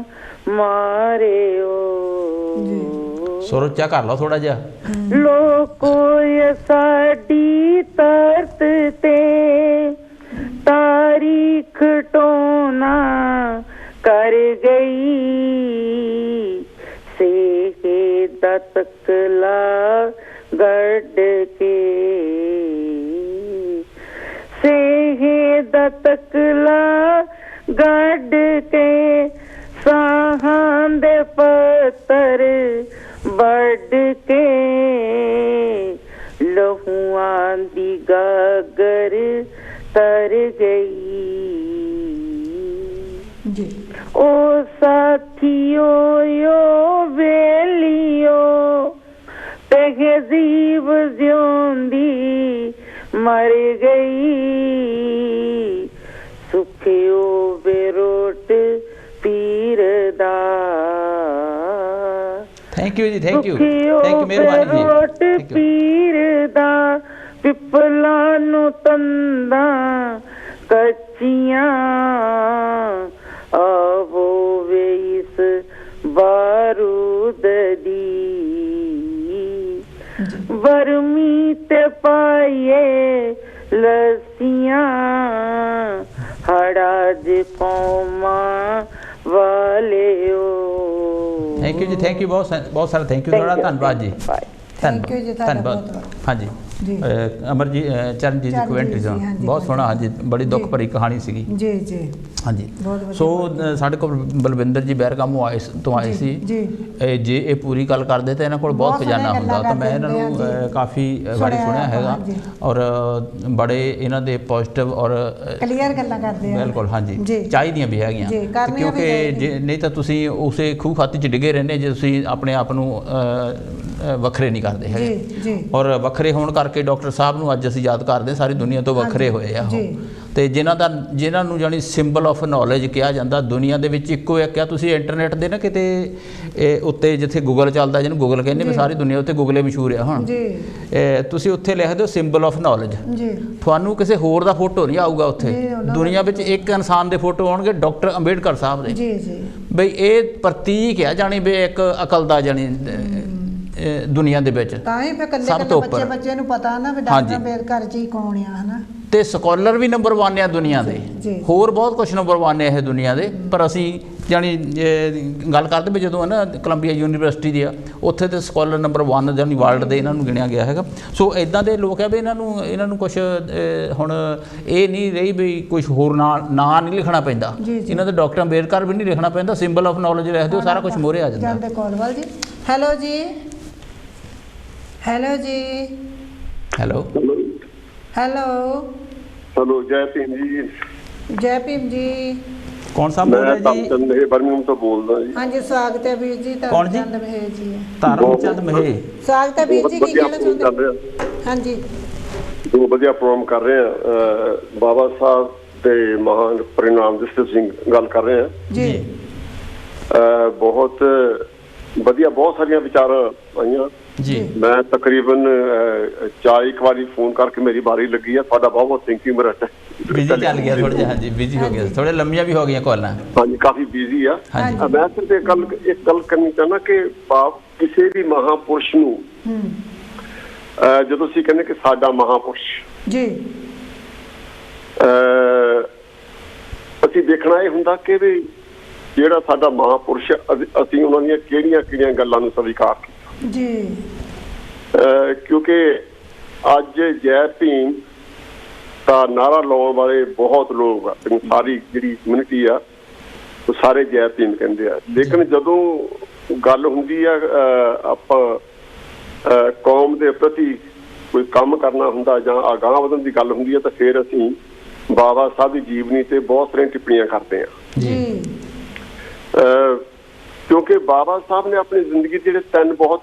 ਮਾਰਿਓ। ਸੁਰ ਉੱਚਾ ਕਰ ਲਓ ਥੋੜਾ ਜਿਹਾ। ਲੋਕੋ ਇਹ ਸਾਡੀ ਧਰਤ ਤੇ ਤਾਰੀਖ ਟੋਨਾ ਕਰ ਗਈ, ਸੇਹੇ ਦਾ ਤਕਲਾ ਗੱਡ ਕੇ, ਸੇਹੇ ਦਾ ਤਕਲਾ ਗੱਡ ਕੇ, ਸਾਹਾਂ ਦੇ ਪੱਤਰ ਵੱਢ ਕੇ, ਲਹੂਆਂ ਦੀ ਗਾਗਰ ਤਰ ਗਈ। ਜੀ। ਓ ਸਾਥੀਓ ਯੋ ਵੇਲੀਓ, ਤਹਿਜ਼ੀਬ ਜਿਉਂਦੀ ਮਰ ਗਈ, ਸੁਖਿਓ ਬੇਰੋਟ ਪੀਰ ਦਾ। ਥੈਂਕ ਯੂ ਜੀ, ਥੈਂਕ ਯੂ ਮਿਹਰਬਾਨੀ ਜੀ। ਰੋਟ ਪੀਰ ਦਾ, ਪਿੱਪਲਾਂ ਨੂੰ ਤੰਦਾਂ ਕੱਚੀਆਂ, ਆਵੋ ਵੇ ਇਸ ਬਾਰੂਦ ਦੀ, ਵਰਮੀ ਤੇ ਪਾਈਏ ਲੱਸੀਆਂ, ਹੜਾ ਦੇ ਕੌਮਾਂ ਵਾਲਿਓ। ਥੈਂਕ ਯੂ ਜੀ, ਥੈਂਕ ਯੂ ਬਹੁਤ ਸਾਰਾ ਥੈਂਕ ਯੂ ਤੁਹਾਡਾ, ਧੰਨਵਾਦ ਜੀ। ਥੈਂਕ ਯੂ ਜੀ, ਧੰਨਵਾਦ। ਹਾਂਜੀ ਅਮਰਜੀਤ ਚਰਨਜੀਤ ਦੀ ਕਮੈਂਟਰੀ ਤੋਂ ਬਹੁਤ ਸੋਹਣਾ। ਹਾਂਜੀ ਬੜੀ ਦੁੱਖ ਭਰੀ ਕਹਾਣੀ ਸੀਗੀ ਜੀ ਜੀ। ਹਾਂਜੀ ਸੋ ਸਾਡੇ ਕੋਲ ਬਲਵਿੰਦਰ ਜੀ ਬਹਿਰਗਾਮੋਂ ਆਏ ਸੀ ਜੀ। ਜੇ ਇਹ ਪੂਰੀ ਗੱਲ ਕਰਦੇ ਤਾਂ ਇਹਨਾਂ ਕੋਲ ਬਹੁਤ ਖਜ਼ਾਨਾ ਹੁੰਦਾ, ਤਾਂ ਮੈਂ ਇਹਨਾਂ ਨੂੰ ਕਾਫੀ ਵਾਰੀ ਸੁਣਿਆ ਹੈਗਾ ਔਰ ਬੜੇ ਇਹਨਾਂ ਦੇ ਪੋਜ਼ਿਟਿਵ ਔਰ ਕਲੀਅਰ ਗੱਲਾਂ ਕਰਦੇ ਆ। ਬਿਲਕੁਲ ਹਾਂਜੀ, ਚਾਹੀਦੀਆਂ ਵੀ ਹੈਗੀਆਂ, ਕਿਉਂਕਿ ਨਹੀਂ ਤਾਂ ਤੁਸੀਂ ਉਸੇ ਖੂਹ ਖਾਤੇ 'ਚ ਡਿੱਗੇ ਰਹਿੰਦੇ ਜੇ ਤੁਸੀਂ ਆਪਣੇ ਆਪ ਨੂੰ ਵੱਖਰੇ ਨਹੀਂ ਕਰਦੇ ਹੈਗੇ। ਔਰ ਵੱਖਰੇ ਹੋਣ ਕਰਕੇ ਡਾਕਟਰ ਸਾਹਿਬ ਨੂੰ ਅੱਜ ਅਸੀਂ ਯਾਦ ਕਰਦੇ, ਸਾਰੀ ਦੁਨੀਆ ਤੋਂ ਵੱਖਰੇ ਹੋਏ ਆ ਉਹ, ਤੇ ਜਿਨ੍ਹਾਂ ਨੂੰ ਜਾਣੀ ਸਿੰਬਲ ਆਫ ਨੌਲੇਜ ਕਿਹਾ ਜਾਂਦਾ ਦੁਨੀਆ ਦੇ ਵਿੱਚ। ਇੱਕੋ ਇੱਕ ਆ, ਤੁਸੀਂ ਇੰਟਰਨੈਟ ਦੇ ਨਾ ਕਿਤੇ ਉੱਤੇ ਜਿੱਥੇ ਗੂਗਲ ਚੱਲਦਾ, ਜਿਹਨੂੰ ਗੂਗਲ ਕਹਿੰਦੇ ਵੀ ਸਾਰੀ ਦੁਨੀਆ ਉੱਤੇ ਗੂਗਲੇ ਮਸ਼ਹੂਰ ਆ ਹੁਣ, ਤੁਸੀਂ ਉੱਥੇ ਲਿਖ ਦਿਓ ਸਿੰਬਲ ਆਫ ਨੌਲੇਜ, ਤੁਹਾਨੂੰ ਕਿਸੇ ਹੋਰ ਦਾ ਫੋਟੋ ਨਹੀਂ ਆਊਗਾ ਉੱਥੇ। ਦੁਨੀਆ ਵਿੱਚ ਇੱਕ ਇਨਸਾਨ ਦੇ ਫੋਟੋ ਆਉਣਗੇ, ਡਾਕਟਰ ਅੰਬੇਡਕਰ ਸਾਹਿਬ ਦੇ। ਬਈ ਇਹ ਪ੍ਰਤੀਕ ਆ ਜਾਣੀ ਵੀ ਇੱਕ ਅਕਲ ਦਾ ਜਾਣੀ ਦੁਨੀਆ ਦੇ ਵਿੱਚ। ਤਾਂ ਹੀ ਫਿਰ ਕੱਲੇ ਬੱਚੇ ਨੂੰ ਪਤਾ ਨਾ ਵੀ ਡਾਕਟਰ ਅੰਬੇਦਕਰ ਜੀ ਕੌਣ ਆ, ਹਨਾ। ਤੇ ਸਕਾਲਰ ਵੀ ਨੰਬਰ 1 ਆ ਦੁਨੀਆ ਦੇ, ਹੋਰ ਬਹੁਤ ਕੁਝ ਨੰਬਰ 1 ਆ ਇਹ ਦੁਨੀਆ ਦੇ। ਪਰ ਅਸੀਂ ਜਾਣੀ ਗੱਲ ਕਰਦੇ ਵੀ ਜਦੋਂ ਨਾ ਕੋਲੰਬੀਆ ਯੂਨੀਵਰਸਿਟੀ ਦੀ ਆ, ਉੱਥੇ ਤੇ ਸਕਾਲਰ ਨੰਬਰ 1 ਜਾਣੀ ਵਰਲਡ ਦੇ ਇਹਨਾਂ ਨੂੰ ਗਿਣਿਆ ਗਿਆ ਹੈਗਾ। ਸੋ ਇਦਾਂ ਦੇ ਲੋਕ ਆ ਵੀ ਇਹਨਾਂ ਨੂੰ ਕੁਝ ਹੁਣ ਇਹ ਨਹੀਂ ਰਹੀ ਵੀ ਕੁਝ ਹੋਰ ਨਾਂ ਨਹੀਂ ਲਿਖਣਾ ਪੈਂਦਾ ਇਹਨਾਂ ਦਾ, ਡਾਕਟਰ ਅੰਬੇਦਕਰ ਵੀ ਨਹੀਂ ਲਿਖਣਾ ਪੈਂਦਾ, ਸਿੰਬਲ ਆਫ ਨੌਲੇਜ ਲਿਖ ਦਿਓ, ਸਾਰਾ ਕੁਝ ਮੋਹਰੇ ਆ ਜਾਂਦਾ। ਕੋਲਵਾਲ ਜੀ, ਹੈਲੋ ਜੀ, ਹੈਲੋ ਜੀ, ਹੈਲੋ ਹੈਲੋ ਹੈਲੋ, ਜੈ ਭੀਮ ਜੀ। ਜੈ ਭੀਮ ਜੀ। ਕੌਣ ਸਾਹਿਬ ਬੋਲ ਰਹੇ ਜੀ? ਧਰਮਚੰਦ ਮਹੇ ਬਰਮਿੰਘਮ ਤੋਂ ਬੋਲਦਾ ਜੀ। ਹਾਂਜੀ ਸਵਾਗਤ ਹੈ ਵੀਰ ਜੀ। ਧਰਮਚੰਦ ਮਹੇ ਜੀ। ਧਰਮਚੰਦ ਮਹੇ, ਸਵਾਗਤ ਹੈ ਵੀਰ ਜੀ। ਕੀ ਕਹਿਣਾ ਚਾਹੁੰਦੇ? ਹਾਂਜੀ ਦੋ ਵਧੀਆ ਪ੍ਰੋਗਰਾਮ ਕਰ ਰਹੇ ਆ। ਬਾਬਾ ਸਾਹਿਬ ਤੇ ਮਹਾਨ ਪ੍ਰਿਨਾਮ ਜਿਸ ਤੇ ਤੁਸੀਂ ਗੱਲ ਕਰ ਰਹੇ ਆ ਜੀ, ਬਹੁਤ ਵਧੀਆ, ਬਹੁਤ ਸਾਰੀਆਂ ਵਿਚਾਰਾਂ ਆਈਆਂ ਜੀ। ਮੈਂ ਤਕਰੀਬਨ 40 ਵਾਰੀ ਫੋਨ ਕਰਕੇ ਮੇਰੀ ਵਾਰੀ ਲੱਗੀ ਆ। ਤੁਹਾਡਾ ਬਹੁਤ ਬਹੁਤ ਥੈਂਕ ਯੂ ਮੇਰਾ ਬਿਜੀ ਚੱਲ ਗਿਆ ਥੋੜਾ ਜਿਹਾ। ਹਾਂਜੀ ਬਿਜੀ ਹੋ ਗਿਆ, ਥੋੜੇ ਲੰਮੀਆਂ ਵੀ ਹੋ ਗਈਆਂ ਕਾਲਾਂ। ਹਾਂਜੀ ਕਾਫੀ ਬਿਜੀ ਆ। ਮੈਂ ਸਿਰਫ ਇੱਕ ਗੱਲ ਕਰਨੀ ਚਾਹੁੰਦਾ ਕਿ ਬਾਪ ਕਿਸੇ ਵੀ ਮਹਾਂਪੁਰਸ਼ ਨੂੰ ਜਦੋਂ ਅਸੀਂ ਕਹਿੰਦੇ ਕਿ ਸਾਡਾ ਮਹਾਂਪੁਰਸ਼ ਜੀ, ਅਸੀਂ ਦੇਖਣਾ ਇਹ ਹੁੰਦਾ ਕਿ ਵੀ ਜਿਹੜਾ ਸਾਡਾ ਮਹਾਂਪੁਰਸ਼ ਅਸੀਂ ਉਹਨਾਂ ਦੀਆਂ ਕਿਹੜੀਆਂ ਗੱਲਾਂ ਨੂੰ ਸਵੀਕਾਰ ਕੀਤਾ ਜੀ। ਕਿਉਂਕਿ ਅੱਜ ਜੈ ਭੀਮ ਦਾ ਨਾਰਾ ਲਾਉਣ ਵਾਲੇ ਬਹੁਤ ਲੋਕ ਆ, ਸਾਰੀ ਜਿਹੜੀ ਕਮਿਊਨਿਟੀ ਆ ਉਹ ਸਾਰੇ ਜੈ ਭੀਮ ਕਹਿੰਦੇ ਆ। ਲੇਕਿਨ ਜਦੋਂ ਗੱਲ ਹੁੰਦੀ ਆ ਆਪਾਂ ਕੌਮ ਦੇ ਪ੍ਰਤੀ ਕੋਈ ਕੰਮ ਕਰਨਾ ਹੁੰਦਾ ਜਾਂ ਅਗਾਂਹ ਵਧਣ ਦੀ ਗੱਲ ਹੁੰਦੀ ਹੈ ਤਾਂ ਫਿਰ ਅਸੀਂ ਬਾਬਾ ਸਾਹਿਬ ਦੀ ਜੀਵਨੀ ਤੇ ਬਹੁਤ ਸਾਰੀਆਂ ਟਿੱਪਣੀਆਂ ਕਰਦੇ ਹਾਂ ਜੀ। ਕਿਉਂਕਿ ਬਾਬਾ ਸਾਹਿਬ ਨੇ ਆਪਣੀ ਜ਼ਿੰਦਗੀ ਦੇ ਜਿਹੜੇ 3 ਬਹੁਤ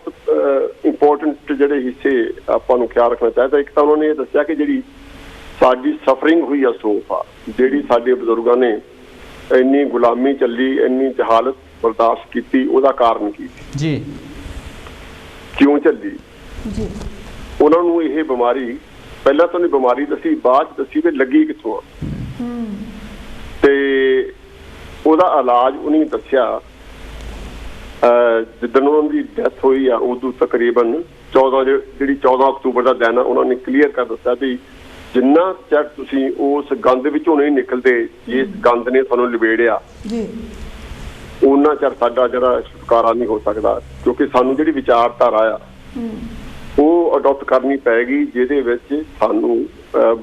ਇੰਪੋਰਟੈਂਟ ਜਿਹੜੇ ਹਿੱਸੇ ਆਪਾਂ ਨੂੰ ਖਿਆਲ ਰੱਖਣਾ ਚਾਹੀਦਾ। ਇੱਕ ਤਾਂ ਉਹਨਾਂ ਨੇ ਇਹ ਦੱਸਿਆ ਕਿ ਜਿਹੜੀ ਸਾਡੀ ਸਫਰਿੰਗ ਹੋਈ ਆ ਸੋਫਾ, ਜਿਹੜੀ ਸਾਡੇ ਬਜ਼ੁਰਗਾਂ ਨੇ ਇੰਨੀ ਗੁਲਾਮੀ ਚੱਲੀ, ਇੰਨੀ ਜਹਾਲਤ ਬਰਦਾਸ਼ਤ ਕੀਤੀ, ਉਹਦਾ ਕਾਰਨ ਕੀ ਜੀ, ਕਿਉਂ ਚੱਲੀ ਜੀ। ਉਹਨਾਂ ਨੂੰ ਇਹ ਬਿਮਾਰੀ ਪਹਿਲਾਂ ਤਾਂ ਉਹਨੇ ਬਿਮਾਰੀ ਦੱਸੀ, ਬਾਅਦ ਚ ਦੱਸੀ ਵੀ ਲੱਗੀ ਕਿੱਥੋਂ ਆ, ਤੇ ਉਹਦਾ ਇਲਾਜ ਉਹਨੇ ਦੱਸਿਆ। ਜਿੱਦਣ ਉਹਨਾਂ ਦੀ ਡੈਥ ਹੋਈ ਆ ਉਦੋਂ ਤਕਰੀਬਨ 14 ਅਕਤੂਬਰ ਦਾ ਦਿਨ ਆ, ਉਹਨਾਂ ਨੇ ਕਲੀਅਰ ਕਰ ਦੱਸਿਆ ਵੀ ਜਿੰਨਾ ਚਿਰ ਤੁਸੀਂ ਉਸ ਗੰਦ ਵਿੱਚੋਂ ਨਹੀਂ ਨਿਕਲਦੇ, ਜਿਸ ਗੰਦ ਨੇ ਸਾਨੂੰ ਲਿਬੇੜਿਆ, ਉਹਨਾਂ ਚਿਰ ਸਾਡਾ ਜਿਹੜਾ ਛੁਟਕਾਰਾ ਨਹੀਂ ਹੋ ਸਕਦਾ। ਕਿਉਂਕਿ ਸਾਨੂੰ ਜਿਹੜੀ ਵਿਚਾਰਧਾਰਾ ਆ ਉਹ ਅਡਾਪਟ ਕਰਨੀ ਪਏਗੀ, ਜਿਹਦੇ ਵਿੱਚ ਸਾਨੂੰ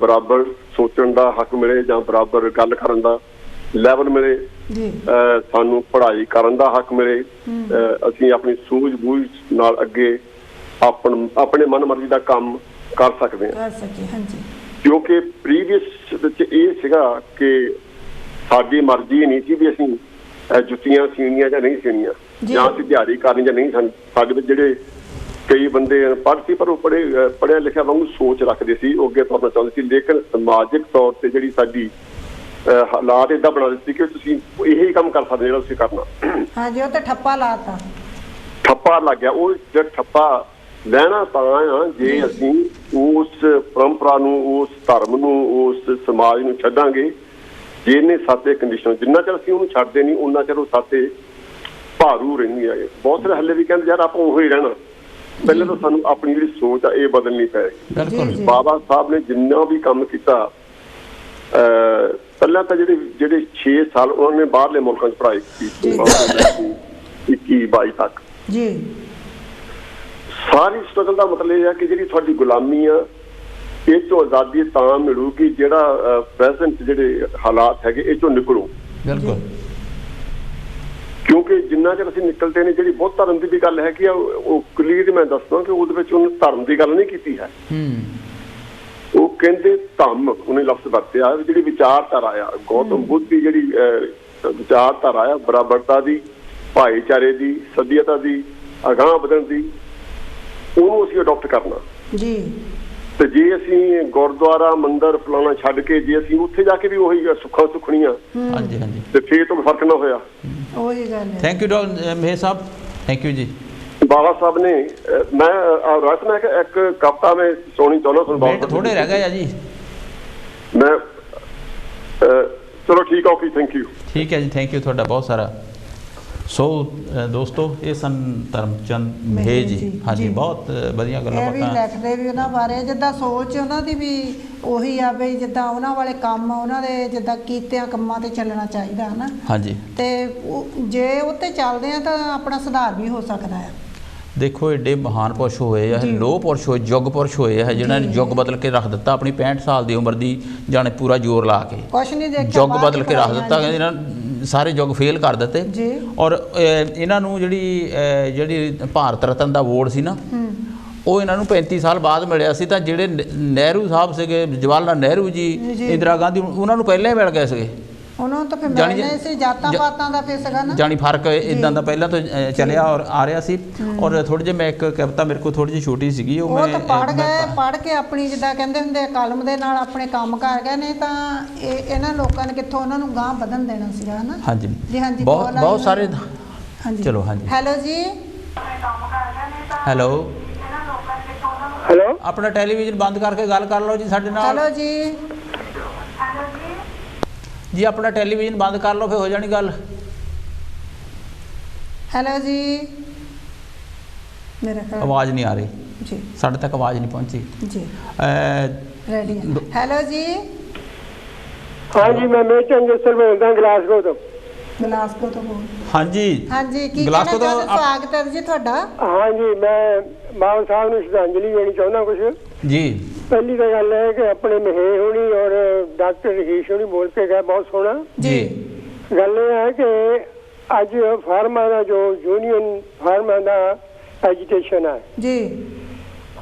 ਬਰਾਬਰ ਸੋਚਣ ਦਾ ਹੱਕ ਮਿਲੇ ਜਾਂ ਬਰਾਬਰ ਗੱਲ ਕਰਨ ਦਾ ਲੈਵਲ ਮਿਲੇ, ਸਾਨੂੰ ਪੜ੍ਹਾਈ ਕਰਨ ਦਾ ਹੱਕ ਮਿਲੇ, ਅਸੀਂ ਆਪਣੀ ਸੂਝ ਬੂਝ ਨਾਲ ਅੱਗੇ ਆਪਣੇ ਮਨ ਮਰਜ਼ੀ ਦਾ ਕੰਮ ਕਰ ਸਕਦੇ ਹਾਂ। ਕਿਉਂਕਿ ਪ੍ਰੀਵੀਅਸ ਵਿੱਚ ਇਹ ਸੀਗਾ ਕਿ ਸਾਡੀ ਮਰਜ਼ੀ ਨਹੀਂ ਸੀ ਵੀ ਅਸੀਂ ਜੁੱਤੀਆਂ ਸੀਣੀਆਂ ਜਾਂ ਨਹੀਂ ਸੀਣੀਆਂ, ਜਾਂ ਅਸੀਂ ਦਿਹਾੜੀ ਕਰਨੀ ਜਾਂ ਨਹੀਂ। ਸਾਡੇ ਵਿੱਚ ਜਿਹੜੇ ਕਈ ਬੰਦੇ ਅਨਪੜ੍ਹ ਸੀ ਪਰ ਉਹ ਪੜ੍ਹਿਆ ਲਿਖਿਆ ਵਾਂਗੂ ਸੋਚ ਰੱਖਦੇ ਸੀ, ਉਹ ਅੱਗੇ ਤੁਰਨਾ ਚਾਹੁੰਦੇ ਸੀ। ਲੇਕਿਨ ਸਮਾਜਿਕ ਤੌਰ ਤੇ ਜਿਹੜੀ ਸਾਡੀ ਹਾਲਾਤ ਏਦਾਂ ਬਣਾ ਦਿੱਤੀ ਕਿ ਤੁਸੀਂ ਇਹੀ ਕੰਮ ਕਰ ਸਕਦੇ ਜਿਹੜਾ ਤੁਸੀਂ ਕਰਨਾ। ਹਾਂਜੀ, ਉਹ ਤਾਂ ਠੱਪਾ ਲੱਗ ਗਿਆ। ਉਹ ਜਿਹੜਾ ਠੱਪਾ ਲੈਣਾ ਤਾਂ ਆ ਜੇ ਅਸੀਂ ਉਸ ਪਰੰਪਰਾ ਨੂੰ, ਉਸ ਧਰਮ ਨੂੰ, ਉਸ ਸਮਾਜ ਨੂੰ ਛੱਡਾਂਗੇ। ਜਿਹਨੇ ਸਾਤੇ ਕੰਡੀਸ਼ਨ, ਜਿੰਨਾ ਚਿਰ ਅਸੀਂ ਉਹਨੂੰ ਛੱਡਦੇ ਨਹੀਂ ਉਹਨਾਂ ਚਿਰ ਉਹ ਸਾਤੇ ਭਾਰੂ ਰਹਿੰਦੀ ਹੈ। ਬਹੁਤ ਸਾਰੇ ਹੱਲੇ ਵੀ ਕਹਿੰਦੇ ਯਾਰ ਆਪਾਂ ਉਹੀ ਰਹਿਣਾ। ਪਹਿਲਾਂ ਤਾਂ ਸਾਨੂੰ ਆਪਣੀ ਜਿਹੜੀ ਸੋਚ ਆ ਇਹ ਬਦਲਣੀ ਪਏਗੀ। ਬਾਬਾ ਸਾਹਿਬ ਨੇ ਜਿੰਨਾ ਵੀ ਕੰਮ ਕੀਤਾ, ਪਹਿਲਾਂ ਤਾਂ ਜਿਹੜੇ 6 ਸਾਲ ਉਹਨਾਂ ਨੇ ਬਾਹਰਲੇ ਮੁਲਕਾਂ 'ਚ ਪੜ੍ਹਾਈ ਕੀਤੀ 21-22 ਤੱਕ ਜੀ। ਸਾਰੀ ਸਟਰਗਲ ਦਾ ਮਤਲਬ ਇਹ ਹੈ ਕਿ ਜਿਹੜੀ ਤੁਹਾਡੀ ਗੁਲਾਮੀ ਆ ਇਹ ਤੋਂ ਆਜ਼ਾਦੀ ਤਾਂ ਮਿਲੂਗੀ ਜਿਹੜਾ ਪ੍ਰੈਜ਼ੈਂਟ ਜਿਹੜੇ ਹਾਲਾਤ ਹੈਗੇ ਇਹ ਚੋਂ ਨਿਕਲੋ। ਕਿਉਂਕਿ ਜਿੰਨਾ ਚਿਰ ਅਸੀਂ ਨਿਕਲਦੇ ਨੇ, ਜਿਹੜੀ ਬਹੁਤ ਧਰਮ ਦੀ ਵੀ ਗੱਲ ਹੈਗੀ ਆ ਉਹ ਕਲੀਅਰ ਮੈਂ ਦੱਸਦਾ ਕਿ ਉਹਦੇ ਵਿੱਚ ਉਹਨੇ ਧਰਮ ਦੀ ਗੱਲ ਨਹੀਂ ਕੀਤੀ ਹੈ। ਉਹ ਕਹਿੰਦੇ ਧੰਮ ਉਹਨੇ ਲਫ਼ਜ਼ ਵਰਤਿਆ, ਜਿਹੜੀ ਵਿਚਾਰਧਾਰਾ ਆ ਗੌਤਮ ਬੁੱਧ ਦੀ, ਜਿਹੜੀ ਵਿਚਾਰਧਾਰਾ ਆ ਬਰਾਬਰਤਾ ਦੀ, ਭਾਈਚਾਰੇ ਦੀ, ਸੱਭਿਅਤਾ ਦੀ, ਅਗਾਂਹ ਵਧਣ ਦੀ, ਉਹਨੂੰ ਅਸੀਂ ਅਡਾਪਟ ਕਰਨਾ ਜੀ। ਤੇ ਜੇ ਅਸੀਂ ਗੁਰਦੁਆਰਾ ਮੰਦਿਰ ਫਲਾਣਾ ਛੱਡ ਕੇ ਜੇ ਅਸੀਂ ਉੱਥੇ ਜਾ ਕੇ ਵੀ ਉਹੀ ਸੁੱਖਾਂ ਸੁਖਣੀਆਂ ਤੇ ਫੇਰ ਤੋਂ ਫਰਕ ਨਾ ਹੋਇਆ। ਉਹੀ ਗੱਲ ਹੈ। Thank you Mahesh Sahib, thank you ਜੀ। ਬਾਬਾ ਸਾਹਿਬ ਨੇ ਮੈਂ ਇੱਕ ਕਵਿਤਾ ਮੈਂ ਸੁਣੀ ਚਾਹੁੰਦਾ ਤੁਹਾਨੂੰ। ਥੋੜੇ ਰਹਿ ਗਏ ਆ ਜੀ। ਮੈਂ ਚਲੋ ਠੀਕ ਆ, ਓਕੇ, ਥੈਂਕ ਯੂ। ਠੀਕ ਹੈ ਜੀ, ਥੈਂਕ ਯੂ ਤੁਹਾਡਾ ਬਹੁਤ ਸਾਰਾ। ਸੋ ਦੋਸਤੋ ਇਹ ਸਨ ਧਰਮਚੰਦ ਮਹੇਸ਼ ਜੀ। ਹਾਂਜੀ, ਬਹੁਤ ਵਧੀਆ ਗੱਲਾਂ ਬਾਤਾਂ। ਇਹ ਵੀ ਲਿਖਦੇ ਵੀ ਉਹਨਾਂ ਬਾਰੇ, ਜਿੱਦਾਂ ਸੋਚ ਉਹਨਾਂ ਦੀ ਵੀ ਉਹੀ ਆ ਬਈ ਜਿੱਦਾਂ ਉਹਨਾਂ ਵਾਲੇ ਕੰਮ ਉਹਨਾਂ ਦੇ ਜਿੱਦਾਂ ਕੀਤਿਆਂ ਕੰਮਾਂ ਤੇ ਚੱਲਣਾ ਚਾਹੀਦਾ ਹੈ ਨਾ। ਹਾਂਜੀ, ਤੇ ਜੇ ਉੱਤੇ ਚੱਲਦੇ ਆ ਤਾਂ ਆਪਣਾ ਸੁਧਾਰ ਵੀ ਹੋ ਸਕਦਾ ਹੈ। ਦੇਖੋ ਏਡੇ ਮਹਾਨ ਪੁਰਸ਼ ਹੋਏ ਆ, ਲੋਹ ਪੁਰਸ਼ ਹੋਏ, ਯੁੱਗ ਪੁਰਸ਼ ਹੋਏ ਆ, ਜਿਹਨਾਂ ਨੇ ਯੁੱਗ ਬਦਲ ਕੇ ਰੱਖ ਦਿੱਤਾ। ਆਪਣੀ 65 ਸਾਲ ਦੀ ਉਮਰ ਦੀ ਜਾਣੇ ਪੂਰਾ ਜ਼ੋਰ ਲਾ ਕੇ ਕੁਛ ਨਹੀਂ ਦੇਖਿਆ, ਯੁੱਗ ਬਦਲ ਕੇ ਰੱਖ ਦਿੱਤਾ। ਇਹਨਾਂ ਸਾਰੇ ਯੁੱਗ ਫੇਲ ਕਰ ਦਿੱਤੇ। ਔਰ ਇਹਨਾਂ ਨੂੰ ਜਿਹੜੀ ਭਾਰਤ ਰਤਨ ਦਾ ਅਵਾਰਡ ਸੀ ਨਾ, ਉਹ ਇਹਨਾਂ ਨੂੰ 35 ਸਾਲ ਬਾਅਦ ਮਿਲਿਆ ਸੀ। ਤਾਂ ਜਿਹੜੇ ਨਹਿਰੂ ਸਾਹਿਬ ਸੀਗੇ, ਜਵਾਹਰ ਲਾਲ ਨਹਿਰੂ ਜੀ, ਇੰਦਰਾ ਗਾਂਧੀ, ਉਹਨਾਂ ਨੂੰ ਪਹਿਲਾਂ ਹੀ ਮਿਲ ਗਏ ਸੀਗੇ। ਉਹਨਾਂ ਨੂੰ ਤਾਂ ਫਿਰ ਮਿਲਣੇ ਸੀ, ਜਾਤਾਂ ਪਾਤਾਂ ਦਾ ਫਿਰ ਸੀਗਾ ਨਾ, ਜਾਣੀ ਫਰਕ ਇਦਾਂ ਦਾ ਪਹਿਲਾਂ ਤੋਂ ਚੱਲਿਆ ਔਰ ਆ ਰਿਹਾ ਸੀ। ਔਰ ਥੋੜੀ ਜਿਹੀ ਮੈਂ ਇੱਕ ਕਵਿਤਾ ਮੇਰੇ ਕੋਲ ਥੋੜੀ ਜਿਹੀ ਛੋਟੀ ਸੀਗੀ, ਉਹ ਮੈਂ ਪੜ੍ਹ ਕੇ ਆਪਣੀ ਜਿੱਦਾਂ ਕਹਿੰਦੇ ਹੁੰਦੇ ਕਲਮ ਦੇ ਨਾਲ ਆਪਣੇ ਕੰਮ ਕਰ ਗਏ ਨੇ। ਤਾਂ ਇਹਨਾਂ ਲੋਕਾਂ ਨੇ ਕਿੱਥੋਂ ਉਹਨਾਂ ਨੂੰ ਗਾਂਹ ਵਧਣ ਦੇਣਾ ਸੀਗਾ ਹਨਾ। ਹਾਂਜੀ ਜੀ, ਹਾਂਜੀ, ਬਹੁਤ ਸਾਰੇ। ਚਲੋ ਹਾਂਜੀ, ਹੈਲੋ ਜੀ, ਹੈਲੋ ਹੈਲੋ, ਆਪਣਾ ਟੈਲੀਵਿਜ਼ਨ ਬੰਦ ਕਰਕੇ ਗੱਲ ਕਰ ਲਓ ਜੀ ਸਾਡੇ ਨਾਲ। ਚਲੋ ਜੀ, ਜੀ ਆਪਣਾ ਟੈਲੀਵਿਜ਼ਨ ਬੰਦ ਕਰ ਲਓ, ਫਿਰ ਹੋ ਜਾਣੀ ਗੱਲ। ਹੈਲੋ ਜੀ, ਮੇਰਾ ਖਿਆਲ ਆਵਾਜ਼ ਨਹੀਂ ਆ ਰਹੀ ਜੀ, ਸਾਡੇ ਤੱਕ ਆਵਾਜ਼ ਨਹੀਂ ਪਹੁੰਚੀ ਜੀ। ਰੈਡੀ। ਹੈਲੋ ਜੀ। हाँ जी, मैं मेचन जसल बोलता ग्लासगो तो। ਗਲਾਸਗੋ ਤੋਂ ਬੋਲ। ਹਾਂਜੀ ਹਾਂਜੀ, ਕੀ ਗਲਾਸਗੋ ਕਹਿਣਾ ਤੋਂ ਸਵਾਗਤ ਹੈ ਜੀ ਤੁਹਾਡਾ। हाँ जी, मैं बाबा साहब ਨੂੰ ਸ਼ਰਧਾਂਜਲੀ ਦੇਣੀ ਚਾਹੁੰਦਾ ਕੁਝ ਜੀ। ਪਹਿਲੀ ਤਾਂ ਗੱਲ ਹੈ ਕਿ ਆਪਣੇ ਮਹੇ ਹੋਣੀ ਔਰ ਡਾਕਟਰ ਰਹੀਸ਼ ਹੋਣੀ ਬੋਲ ਕੇ ਗਏ ਬਹੁਤ ਸੋਹਣਾ ਜੀ। ਗੱਲ ਇਹ ਹੈ ਕਿ ਅੱਜ ਫਾਰਮਾ ਦਾ ਜੋ ਯੂਨੀਅਨ ਫਾਰਮਾ ਦਾ ਐਜੀਟੇਸ਼ਨ ਹੈ ਜੀ।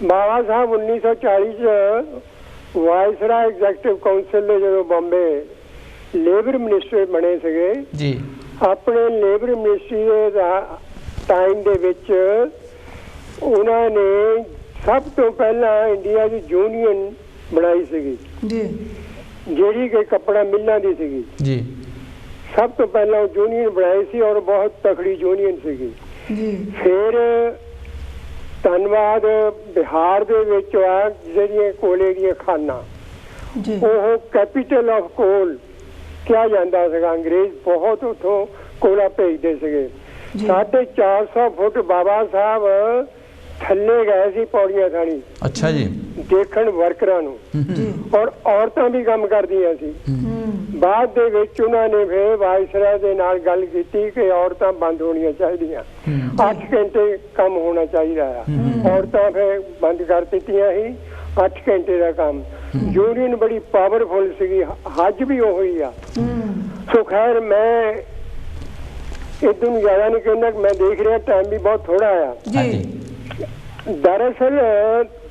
ਬਾਬਾ ਸਾਹਿਬ 1940 ਚ ਵਾਇਸਰਾ ਐਗਜ਼ੈਕਟਿਵ ਕਾਉਂਸਲ ਦੇ ਜਦੋਂ ਬੰਬੇ ਲੇਬਰ ਮਿਨਿਸਟਰ ਬਣੇ ਸੀਗੇ ਜੀ, ਆਪਣੇ ਲੇਬਰ ਮਿਨਿਸਟਰੀ ਦੇ ਟਾਈਮ ਦੇ ਵਿੱਚ ਉਹਨਾਂ ਨੇ ਸਭ ਤੋਂ ਪਹਿਲਾਂ ਇੰਡੀਆ ਦੀ ਯੂਨੀਅਨ ਬਣਾਈ ਸੀਗੀ ਜੀ, ਜਿਹੜੀ ਕਿ ਕੱਪੜਾ ਮਿੱਲਾਂ ਦੀ ਸੀਗੀ ਜੀ। ਸਭ ਤੋਂ ਪਹਿਲਾਂ ਉਹ ਯੂਨੀਅਨ ਬਣਾਈ ਸੀ ਔਰ ਬਹੁਤ ਤਕੜੀ ਯੂਨੀਅਨ ਸੀਗੀ ਜੀ। ਫਿਰ ਧੰਨਵਾਦ ਬਿਹਾਰ ਦੇ ਵਿੱਚ ਆ ਜਿਹੜੀਆਂ ਕੋਲੇ ਦੀਆਂ ਖਾਨਾਂ ਜੀ, ਉਹ ਕੈਪੀਟਲ ਆਫ ਕੋਲ ਕਿਹਾ ਜਾਂਦਾ ਸੀਗਾ। ਅੰਗਰੇਜ਼ ਬਹੁਤ ਉੱਥੋਂ ਕੋਲਾ ਭੇਜਦੇ ਸੀਗੇ। 450 ਫੁੱਟ ਬਾਬਾ ਸਾਹਿਬ ਥੱਲੇ ਗਏ ਸੀ ਪੌੜੀਆਂ ਥਾਣੀ। ਅੱਛਾ ਜੀ। ਦੇਖਣ ਵਰਕਰਾਂ ਨੂੰ ਜੀ। ਔਰ ਔਰਤਾਂ ਵੀ ਕੰਮ ਕਰਦੀਆਂ ਸੀ। ਬਾਅਦ ਦੇ ਵਿੱਚ ਉਹਨਾਂ ਨੇ ਫਿਰ ਵਾਇਸਰਾ ਦੇ ਨਾਲ ਗੱਲ ਕੀਤੀ ਕਿ ਔਰਤਾਂ ਬੰਦ ਹੋਣੀਆਂ ਚਾਹੀਦੀਆਂ, 8 ਘੰਟੇ ਕੰਮ ਹੋਣਾ ਚਾਹੀਦਾ ਆ। ਔਰਤਾਂ ਫਿਰ ਬੰਦ ਕਰ ਦਿੱਤੀਆਂ ਸੀ 8 ਘੰਟੇ ਦਾ ਕੰਮ। ਯੂਨੀਅਨ ਬੜੀ ਪਾਵਰਫੁਲ ਸੀਗੀ, ਅੱਜ ਵੀ ਉਹ ਹੀ ਆ। ਸੋ ਖੈਰ ਮੈਂ ਇਦੋਂ ਨੂੰ ਜ਼ਿਆਦਾ ਨਹੀਂ ਕਹਿੰਦਾ, ਮੈਂ ਦੇਖ ਰਿਹਾ ਟਾਈਮ ਵੀ ਬਹੁਤ ਥੋੜਾ ਆ ਜੀ। ਦਰਅਸਲ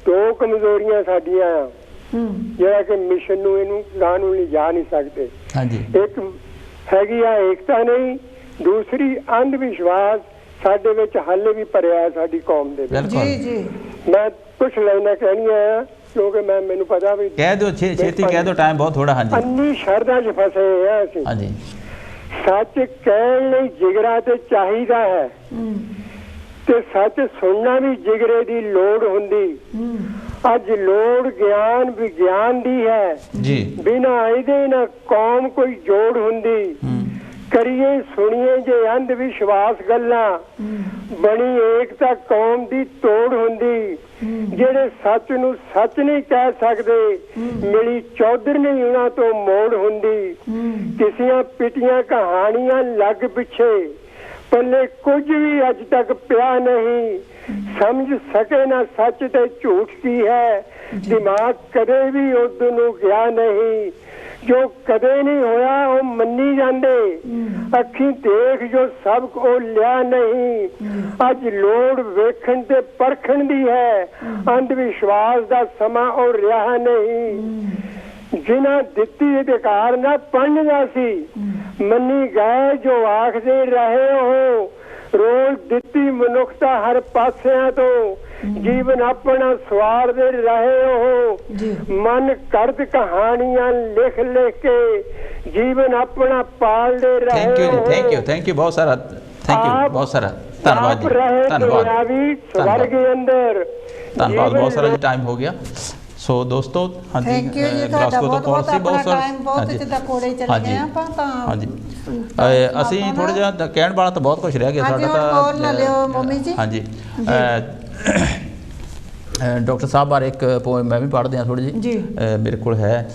2 ਕਮਜ਼ੋਰੀਆਂ ਸਾਡੀਆਂ ਆ ਜਿਹੜਾ ਕਿ ਮਿਸ਼ਨ ਨੂੰ ਇਹਨੂੰ ਨਾਂ ਨੂੰ ਲਿਜਾ ਨਹੀਂ ਸਕਦੇ। ਹਾਂਜੀ। ਇੱਕ ਹੈਗੀ ਆ ਏਕਤਾ ਨਹੀਂ, ਦੂਸਰੀ ਅੰਧ ਵਿਸ਼ਵਾਸ ਸਾਡੇ ਵਿੱਚ ਹਾਲੇ ਵੀ ਭਰਿਆ ਸਾਡੀ ਕੌਮ ਦੇ ਵਿੱਚ। ਜੀ ਜੀ। ਮੈਂ ਕੁਝ ਲਾਈਨਾਂ ਕਹਿਣੀਆਂ ਆ ਕਿਉਂਕਿ ਮੈਨੂੰ ਪਤਾ ਵੀ ਕਹਿ ਦਿਓ, ਛੇਤੀ ਕਹਿ ਦਿਓ, ਟਾਈਮ ਬਹੁਤ ਥੋੜਾ। ਹਾਂਜੀ। ਅੰਨੀ ਸ਼ਰਧਾ 'ਚ ਫਸੇ ਆ ਅਸੀਂ। ਹਾਂਜੀ। ਸੱਚ ਕਹਿਣ ਲਈ ਜਿਗਰਾ ਤੇ ਚਾਹੀਦਾ ਹੈ ਤੇ ਸੱਚ ਸੁਣਨਾ ਵੀ ਜਿਗਰੇ ਦੀ ਲੋੜ ਹੁੰਦੀ। ਅੱਜ ਲੋੜ ਗਿਆਨ ਵਿਗਿਆਨ ਦੀ ਹੈ ਜੀ। ਬਿਨਾਂ ਇਹਦੇ ਨਾ ਕੌਮ ਕੋਈ ਜੋੜ ਹੁੰਦੀ। ਕਰੀਏ ਸੁਣੀਏ ਜੇ ਅੰਧ ਵਿਸ਼ਵਾਸ ਗੱਲਾਂ, ਬਣੀ ਏਕਤਾ ਕੌਮ ਦੀ ਤੋੜ ਹੁੰਦੀ। ਜਿਹੜੇ ਸੱਚ ਨੂੰ ਸੱਚ ਨਹੀਂ ਕਹਿ ਸਕਦੇ, ਮਿਲੀ ਚੌਧਰ ਨਹੀਂ ਉਹਨਾਂ ਤੋਂ ਮੋੜ ਹੁੰਦੀ। ਕਿਸੀਆਂ ਪਿਟੀਆਂ ਕਹਾਣੀਆਂ ਲੱਗ ਪਿੱਛੇ, ਪੱਲੇ ਕੁਝ ਵੀ ਅੱਜ ਤੱਕ ਪਿਆ ਨਹੀਂ। ਸਮਝ ਸਕੇ ਨਾ ਸੱਚ ਤੇ ਝੂਠ ਕੀ ਹੈ, ਦਿਮਾਗ ਕਦੇ ਵੀ ਉਦੋਂ ਨੂੰ ਗਿਆ ਨਹੀਂ। ਜੋ ਕਦੇ ਨਹੀਂ ਹੋਇਆ ਉਹ ਮੰਨੀ ਜਾਂਦੇ, ਅੱਖੀਂ ਦੇਖ ਜੋ ਸਭ ਕੋ ਲਿਆ ਨਹੀਂ। ਅੱਜ ਲੋੜ ਵੇਖਣ ਤੇ ਪਰਖਣ ਦੀ ਹੈ, ਅੰਧ ਵਿਸ਼ਵਾਸ ਦਾ ਸਮਾਂ ਉਹ ਰਿਹਾ ਨਹੀਂ। ਜਿਨ੍ਹਾਂ ਦਿੱਤੀ ਅਧਿਕਾਰ ਨਾ ਪੜ੍ਹਨਾ ਸੀ, ਮੰਨੀ ਗਏ ਜੋ ਆਖਦੇ ਰਹੇ ਹੋ। ਰੋਜ਼ ਦਿੱਤੀ ਮਨੁੱਖਤਾ ਹਰ ਪਾਸਿਆਂ ਤੋਂ, ਜੀਵਨ ਆਪਣਾ ਸਵਾਰਦੇ ਰਹੇ ਹੋ। ਮਨ ਕਰਦ ਕਹਾਣੀਆਂ ਲਿਖ ਲਿਖ ਕੇ, ਜੀਵਨ ਆਪਣਾ ਪਾਲਦੇ ਰਹੇ ਹੋ। ਥੈਂਕ ਯੂ ਬਹੁਤ ਸਾਰਾ, ਬਹੁਤ ਸਾਰਾ ਧੰਨਵਾਦ ਜੀ। ਧੰਨਵਾਦ ਬਹੁਤ ਸਾਰਾ ਜੀ, ਟਾਈਮ ਹੋ ਗਿਆ। ਸੋ ਦੋਸਤੋ, ਹਾਂਜੀ, ਥੈਂਕ ਯੂ ਜੀ ਤੁਹਾਡਾ ਬਹੁਤ ਬਹੁਤ। ਆਪਣਾ ਟਾਈਮ ਬਹੁਤ ਜਿੱਦਾਂ ਕੋਲੇ ਚਲੇ ਗਏ ਆਪਾਂ ਤਾਂ। ਹਾਂਜੀ। ਅਸੀਂ ਥੋੜਾ ਜਿਹਾ ਕਹਿਣ ਵਾਲਾ ਤਾਂ ਬਹੁਤ ਕੁਝ ਰਹਿ ਗਿਆ ਸਾਡਾ ਤਾਂ। ਹੋਰ ਨਾ ਲਿਓ ਮੰਮੀ ਜੀ। ਹਾਂਜੀ। ਡਾਕਟਰ ਸਾਹਿਬ ਬਾਰੇ ਇੱਕ ਪੋਇਮ ਮੈਂ ਵੀ ਪੜ੍ਹਦੇ ਹਾਂ ਥੋੜੀ ਜੀ। ਮੇਰੇ ਕੋਲ ਹੈ,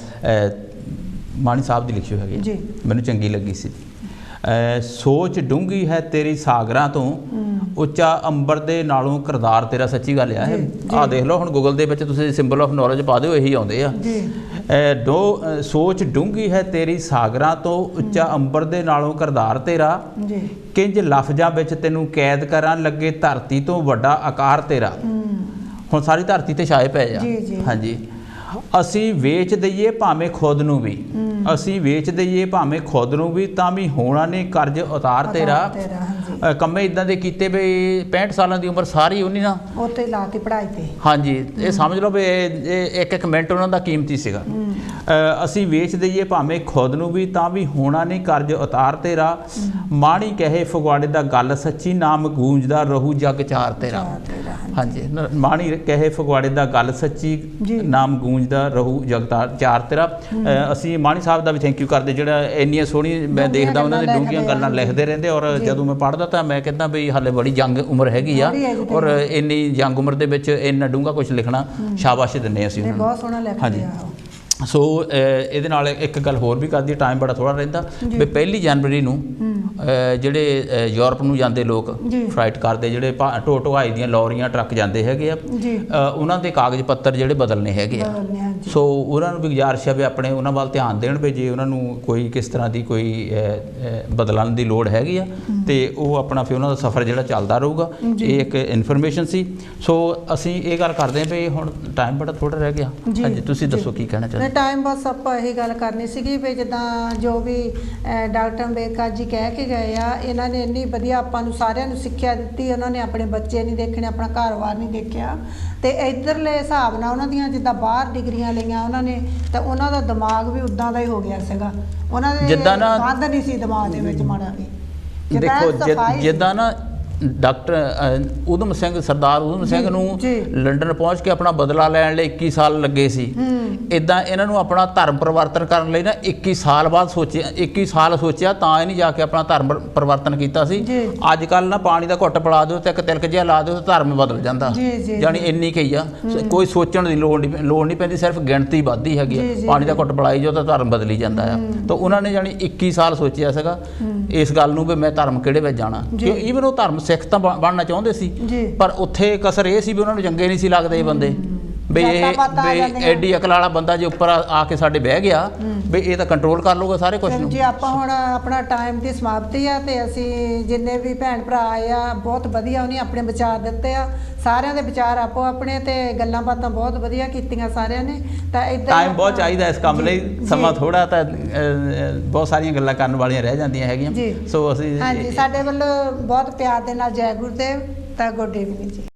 ਮਾਣੀ ਸਾਹਿਬ ਦੀ ਲਿਖੀ ਹੋਈ ਹੈਗੀ, ਮੈਨੂੰ ਚੰਗੀ ਲੱਗੀ ਸੀ। ਸੋਚ ਡੂੰਘੀ ਹੈ ਤੇਰੀ ਸਾਗਰਾਂ ਤੋਂ, ਉੱਚਾ ਅੰਬਰ ਦੇ ਨਾਲੋਂ ਕਿਰਦਾਰ ਤੇਰਾ। ਸੱਚੀ ਗੱਲ ਆ ਇਹ। ਆਹ ਦੇਖ ਲਓ, ਹੁਣ ਗੂਗਲ ਦੇ ਵਿੱਚ ਤੁਸੀਂ ਸਿੰਬਲ ਆਫ ਨੌਲੇਜ ਪਾ ਦਿਓ, ਇਹੀ ਆਉਂਦੇ ਆ। ਸੋਚ ਡੂੰਘੀ ਹੈ ਤੇਰੀ ਸਾਗਰਾਂ ਤੋਂ, ਉੱਚਾ ਅੰਬਰ ਦੇ ਨਾਲੋਂ ਕਿਰਦਾਰ ਤੇਰਾ। ਕਿੰਜ ਲਫ਼ਜ਼ਾਂ ਵਿੱਚ ਤੈਨੂੰ ਕੈਦ ਕਰਾਂ, ਲੱਗੇ ਧਰਤੀ ਤੋਂ ਵੱਡਾ ਆਕਾਰ ਤੇਰਾ। ਹੁਣ ਸਾਰੀ ਧਰਤੀ ਤੇ ਛਾਏ ਪਏ ਆ। ਹਾਂਜੀ। ਅਸੀਂ ਵੇਚ ਦਈਏ ਭਾਵੇਂ ਖੁਦ ਨੂੰ ਵੀ, ਅਸੀਂ ਵੇਚ ਦਈਏ ਭਾਵੇਂ ਖੁਦ ਨੂੰ ਵੀ, ਤਾਂ ਵੀ ਹੋਣਾ ਨਹੀਂ ਕਰਜ਼ ਉਤਾਰ ਤੇਰਾ। ਕੰਮੇ ਇਦਾਂ ਦੇ ਕੀਤੇ ਵੀ 65 ਸਾਲਾਂ ਦੀ ਉਮਰ ਸਾਰੀ ਉਹਨੀ ਨਾ ਉੱਥੇ ਲਾਤੀ ਪੜ੍ਹਾਈ ਤੇ। ਹਾਂਜੀ, ਇਹ ਸਮਝ ਲਓ ਵੀ ਇਹ ਇੱਕ ਮਿੰਟ ਉਹਨਾਂ ਦਾ ਕੀਮਤੀ ਸੀਗਾ। ਅਸੀਂ ਵੇਚ ਦਈਏ ਭਾਵੇਂ ਖੁਦ ਨੂੰ ਵੀ ਤਾਂ ਵੀ ਹੋਣਾ ਨਹੀਂ ਕਰਜ਼ ਉਤਾਰ ਤੇਰਾ, ਮਾਣੀ ਕਹੇ ਫਗਵਾੜੇ ਦਾ ਗੱਲ ਸੱਚੀ, ਨਾਮ ਗੂੰਜਦਾ ਰਹੂ ਜਗ ਚਾਰ ਤੇਰਾ। ਹਾਂਜੀ, ਮਾਣੀ ਕਹੇ ਫਗਵਾੜੇ ਦਾ ਗੱਲ ਸੱਚੀ, ਨਾਮ ਗੂੰਜਦਾ ਰਹੂ ਜਗ ਚਾਰ ਤੇਰਾ। ਅਸੀਂ ਮਾਣੀ ਸਾਹਿਬ ਦਾ ਵੀ ਥੈਂਕ ਯੂ ਕਰਦੇ, ਜਿਹੜਾ ਇੰਨੀਆਂ ਸੋਹਣੀ ਮੈਂ ਦੇਖਦਾ ਉਹਨਾਂ ਦੇ ਡੂੰਘੀਆਂ ਗੱਲਾਂ ਲਿਖਦੇ ਰਹਿੰਦੇ। ਔਰ ਜਦੋਂ ਮੈਂ ਪੜ੍ਹਦਾ ਤਾਂ ਮੈਂ ਕਹਿੰਦਾ ਵੀ ਹਾਲੇ ਬੜੀ ਜੰਗ ਉਮਰ ਹੈਗੀ ਆ, ਔਰ ਇੰਨੀ ਜੰਗ ਉਮਰ ਦੇ ਵਿੱਚ ਇੰਨਾ ਡੂੰਘਾ ਕੁਝ ਲਿਖਣਾ ਸ਼ਾਬਾਸ਼ ਦਿੰਦੇ ਅਸੀਂ ਉਹਨਾਂ ਨੂੰ। ਬਹੁਤ ਸੋਹਣਾ ਲਿਖਦੇ ਆ। ਸੋ ਇਹਦੇ ਨਾਲ ਇੱਕ ਗੱਲ ਹੋਰ ਵੀ ਕਰਦੀ, ਟਾਈਮ ਬੜਾ ਥੋੜ੍ਹਾ ਰਹਿੰਦਾ ਵੀ 1 ਜਨਵਰੀ ਨੂੰ ਜਿਹੜੇ ਯੂਰਪ ਨੂੰ ਜਾਂਦੇ ਲੋਕ ਫਲਾਈਟ ਕਰਦੇ, ਜਿਹੜੇ ਢੋਆਈ ਦੀਆਂ ਲੌਰੀਆਂ ਟਰੱਕ ਜਾਂਦੇ ਹੈਗੇ ਆ, ਉਹਨਾਂ ਦੇ ਕਾਗਜ਼ ਪੱਤਰ ਜਿਹੜੇ ਬਦਲਨੇ ਹੈਗੇ ਆ। ਸੋ ਉਹਨਾਂ ਨੂੰ ਵੀ ਗੁਜ਼ਾਰਿਸ਼ ਹੈ ਵੀ ਆਪਣੇ ਉਹਨਾਂ ਵੱਲ ਧਿਆਨ ਦੇਣ ਵੀ ਜੇ ਉਹਨਾਂ ਨੂੰ ਕੋਈ ਕਿਸ ਤਰ੍ਹਾਂ ਦੀ ਕੋਈ ਬਦਲਣ ਦੀ ਲੋੜ ਹੈਗੀ ਆ ਤੇ ਉਹ ਆਪਣਾ ਫਿਰ ਉਹਨਾਂ ਦਾ ਸਫ਼ਰ ਜਿਹੜਾ ਚੱਲਦਾ ਰਹੂਗਾ। ਇਹ ਇੱਕ ਇਨਫੋਰਮੇਸ਼ਨ ਸੀ। ਸੋ ਅਸੀਂ ਇਹ ਗੱਲ ਕਰਦੇ ਹਾਂ ਵੀ ਹੁਣ ਟਾਈਮ ਬੜਾ ਥੋੜ੍ਹਾ ਰਹਿ ਗਿਆ। ਹਾਂਜੀ, ਤੁਸੀਂ ਦੱਸੋ ਕੀ ਕਹਿਣਾ ਚਾਹੁੰਦੇ? ਟਾਈਮ ਬਸ ਆਪਾਂ ਇਹੀ ਗੱਲ ਕਰਨੀ ਸੀਗੀ ਵੀ ਜਿੱਦਾਂ ਜੋ ਵੀ ਡਾਕਟਰ ਅੰਬੇਦਕਰ ਜੀ ਕਹਿ ਕੇ ਗਏ ਆ, ਇਹਨਾਂ ਨੇ ਇੰਨੀ ਵਧੀਆ ਆਪਾਂ ਨੂੰ ਸਾਰਿਆਂ ਨੂੰ ਸਿੱਖਿਆ ਦਿੱਤੀ। ਉਹਨਾਂ ਨੇ ਆਪਣੇ ਬੱਚੇ ਨਹੀਂ ਦੇਖਣੇ, ਆਪਣਾ ਘਰ-ਬਾਰ ਨਹੀਂ ਦੇਖਿਆ, ਤੇ ਇੱਧਰਲੇ ਹਿਸਾਬ ਨਾਲ ਉਹਨਾਂ ਦੀਆਂ ਜਿੱਦਾਂ ਬਾਹਰ ਡਿਗਰੀਆਂ ਲਈਆਂ ਉਹਨਾਂ ਨੇ, ਤਾਂ ਉਹਨਾਂ ਦਾ ਦਿਮਾਗ ਵੀ ਉੱਦਾਂ ਦਾ ਹੀ ਹੋ ਗਿਆ ਸੀਗਾ। ਉਹਨਾਂ ਦੇ ਗੰਦ ਨਹੀਂ ਸੀ ਦਿਮਾਗ ਦੇ ਵਿੱਚ ਮਾੜਾ ਵੀ। ਦੇਖੋ ਜਿੱਦਾਂ ਨਾ ਡਾਕਟਰ ਊਧਮ ਸਿੰਘ, ਸਰਦਾਰ ਊਧਮ ਸਿੰਘ ਨੂੰ ਲੰਡਨ ਪਹੁੰਚ ਕੇ ਆਪਣਾ ਬਦਲਾ ਲੈਣ ਲਈ 21 ਸਾਲ ਲੱਗੇ ਸੀ, ਇੱਦਾਂ ਇਹਨਾਂ ਨੂੰ ਆਪਣਾ ਧਰਮ ਪਰਿਵਰਤਨ ਕਰਨ ਲਈ ਨਾ 21 ਸਾਲ ਬਾਅਦ ਸੋਚਿਆ, 21 ਸਾਲ ਸੋਚਿਆ ਤਾਂ ਇਹਨੇ ਜਾ ਕੇ ਆਪਣਾ ਧਰਮ ਪਰਿਵਰਤਨ ਕੀਤਾ ਸੀ। ਅੱਜ ਕੱਲ੍ਹ ਨਾ ਪਾਣੀ ਦਾ ਘੁੱਟ ਪਿਲਾ ਦਿਓ ਤੇ ਇੱਕ ਤਿਲਕ ਜਿਹਾ ਲਾ ਦਿਓ ਤੇ ਧਰਮ ਬਦਲ ਜਾਂਦਾ। ਜਾਣੀ ਇੰਨੀ ਕਹੀ ਆ, ਕੋਈ ਸੋਚਣ ਦੀ ਲੋੜ ਨਹੀਂ ਪੈਂਦੀ, ਸਿਰਫ ਗਿਣਤੀ ਵੱਧਦੀ ਹੈਗੀ ਆ। ਪਾਣੀ ਦਾ ਘੁੱਟ ਪਿਲਾਈ ਜਾਓ ਤਾਂ ਧਰਮ ਬਦਲੀ ਜਾਂਦਾ ਆ। ਤਾਂ ਉਹਨਾਂ ਨੇ ਜਾਣੀ 21 ਸਾਲ ਸੋਚਿਆ ਸੀਗਾ ਇਸ ਗੱਲ ਨੂੰ ਵੀ ਮੈਂ ਧਰਮ ਕਿਹੜੇ ਵਿੱਚ ਜਾਣਾ। ਕਿਉਂ ਈਵਨ ਉਹ ਧਰਮ ਸਿੱਖ ਤਾਂ ਬਣਨਾ ਚਾਹੁੰਦੇ ਸੀ, ਪਰ ਉੱਥੇ ਕਸਰ ਇਹ ਸੀ ਵੀ ਉਹਨਾਂ ਨੂੰ ਚੰਗੇ ਨਹੀਂ ਸੀ ਲੱਗਦੇ ਇਹ ਬੰਦੇ, ਵੀ ਇਹ ਐਡੀ ਅਕਲ ਵਾਲਾ ਬੰਦਾ ਜੇ ਉੱਪਰ ਆ ਕੇ ਸਾਡੇ ਬਹਿ ਗਿਆ ਵੀ ਇਹ ਤਾਂ ਕੰਟਰੋਲ ਕਰ ਲਊਗਾ ਸਾਰੇ ਕੁਝ ਨੂੰ। ਜੀ ਆਪਾਂ ਹੁਣ ਆਪਣਾ ਟਾਈਮ ਦੀ ਸਮਾਪਤੀ ਆ ਤੇ ਅਸੀਂ ਜਿੰਨੇ ਵੀ ਭੈਣ ਭਰਾ ਆਏ ਆ ਬਹੁਤ ਵਧੀਆ ਉਹਨੇ ਆਪਣੇ ਵਿਚਾਰ ਦਿੱਤੇ ਆ। ਸਾਰਿਆਂ ਦੇ ਵਿਚਾਰ ਆਪੋ ਆਪਣੇ ਤੇ ਗੱਲਾਂ ਬਾਤਾਂ ਬਹੁਤ ਵਧੀਆ ਕੀਤੀਆਂ ਸਾਰਿਆਂ ਨੇ। ਤਾਂ ਇਦਾਂ ਟਾਈਮ ਬਹੁਤ ਚਾਹੀਦਾ ਇਸ ਕੰਮ ਲਈ, ਸਮਾਂ ਥੋੜਾ ਤਾਂ ਬਹੁਤ ਸਾਰੀਆਂ ਗੱਲਾਂ ਕਰਨ ਵਾਲੀਆਂ ਰਹਿ ਜਾਂਦੀਆਂ ਹੈਗੀਆਂ। ਸੋ ਅਸੀਂ ਹਾਂਜੀ, ਸਾਡੇ ਵੱਲੋਂ ਬਹੁਤ ਪਿਆਰ ਦੇ ਨਾਲ ਜੈ ਗੁਰਦੇਵ ਤਾਂ ਗੁੱਡ ਈਵਨਿੰਗ ਜੀ।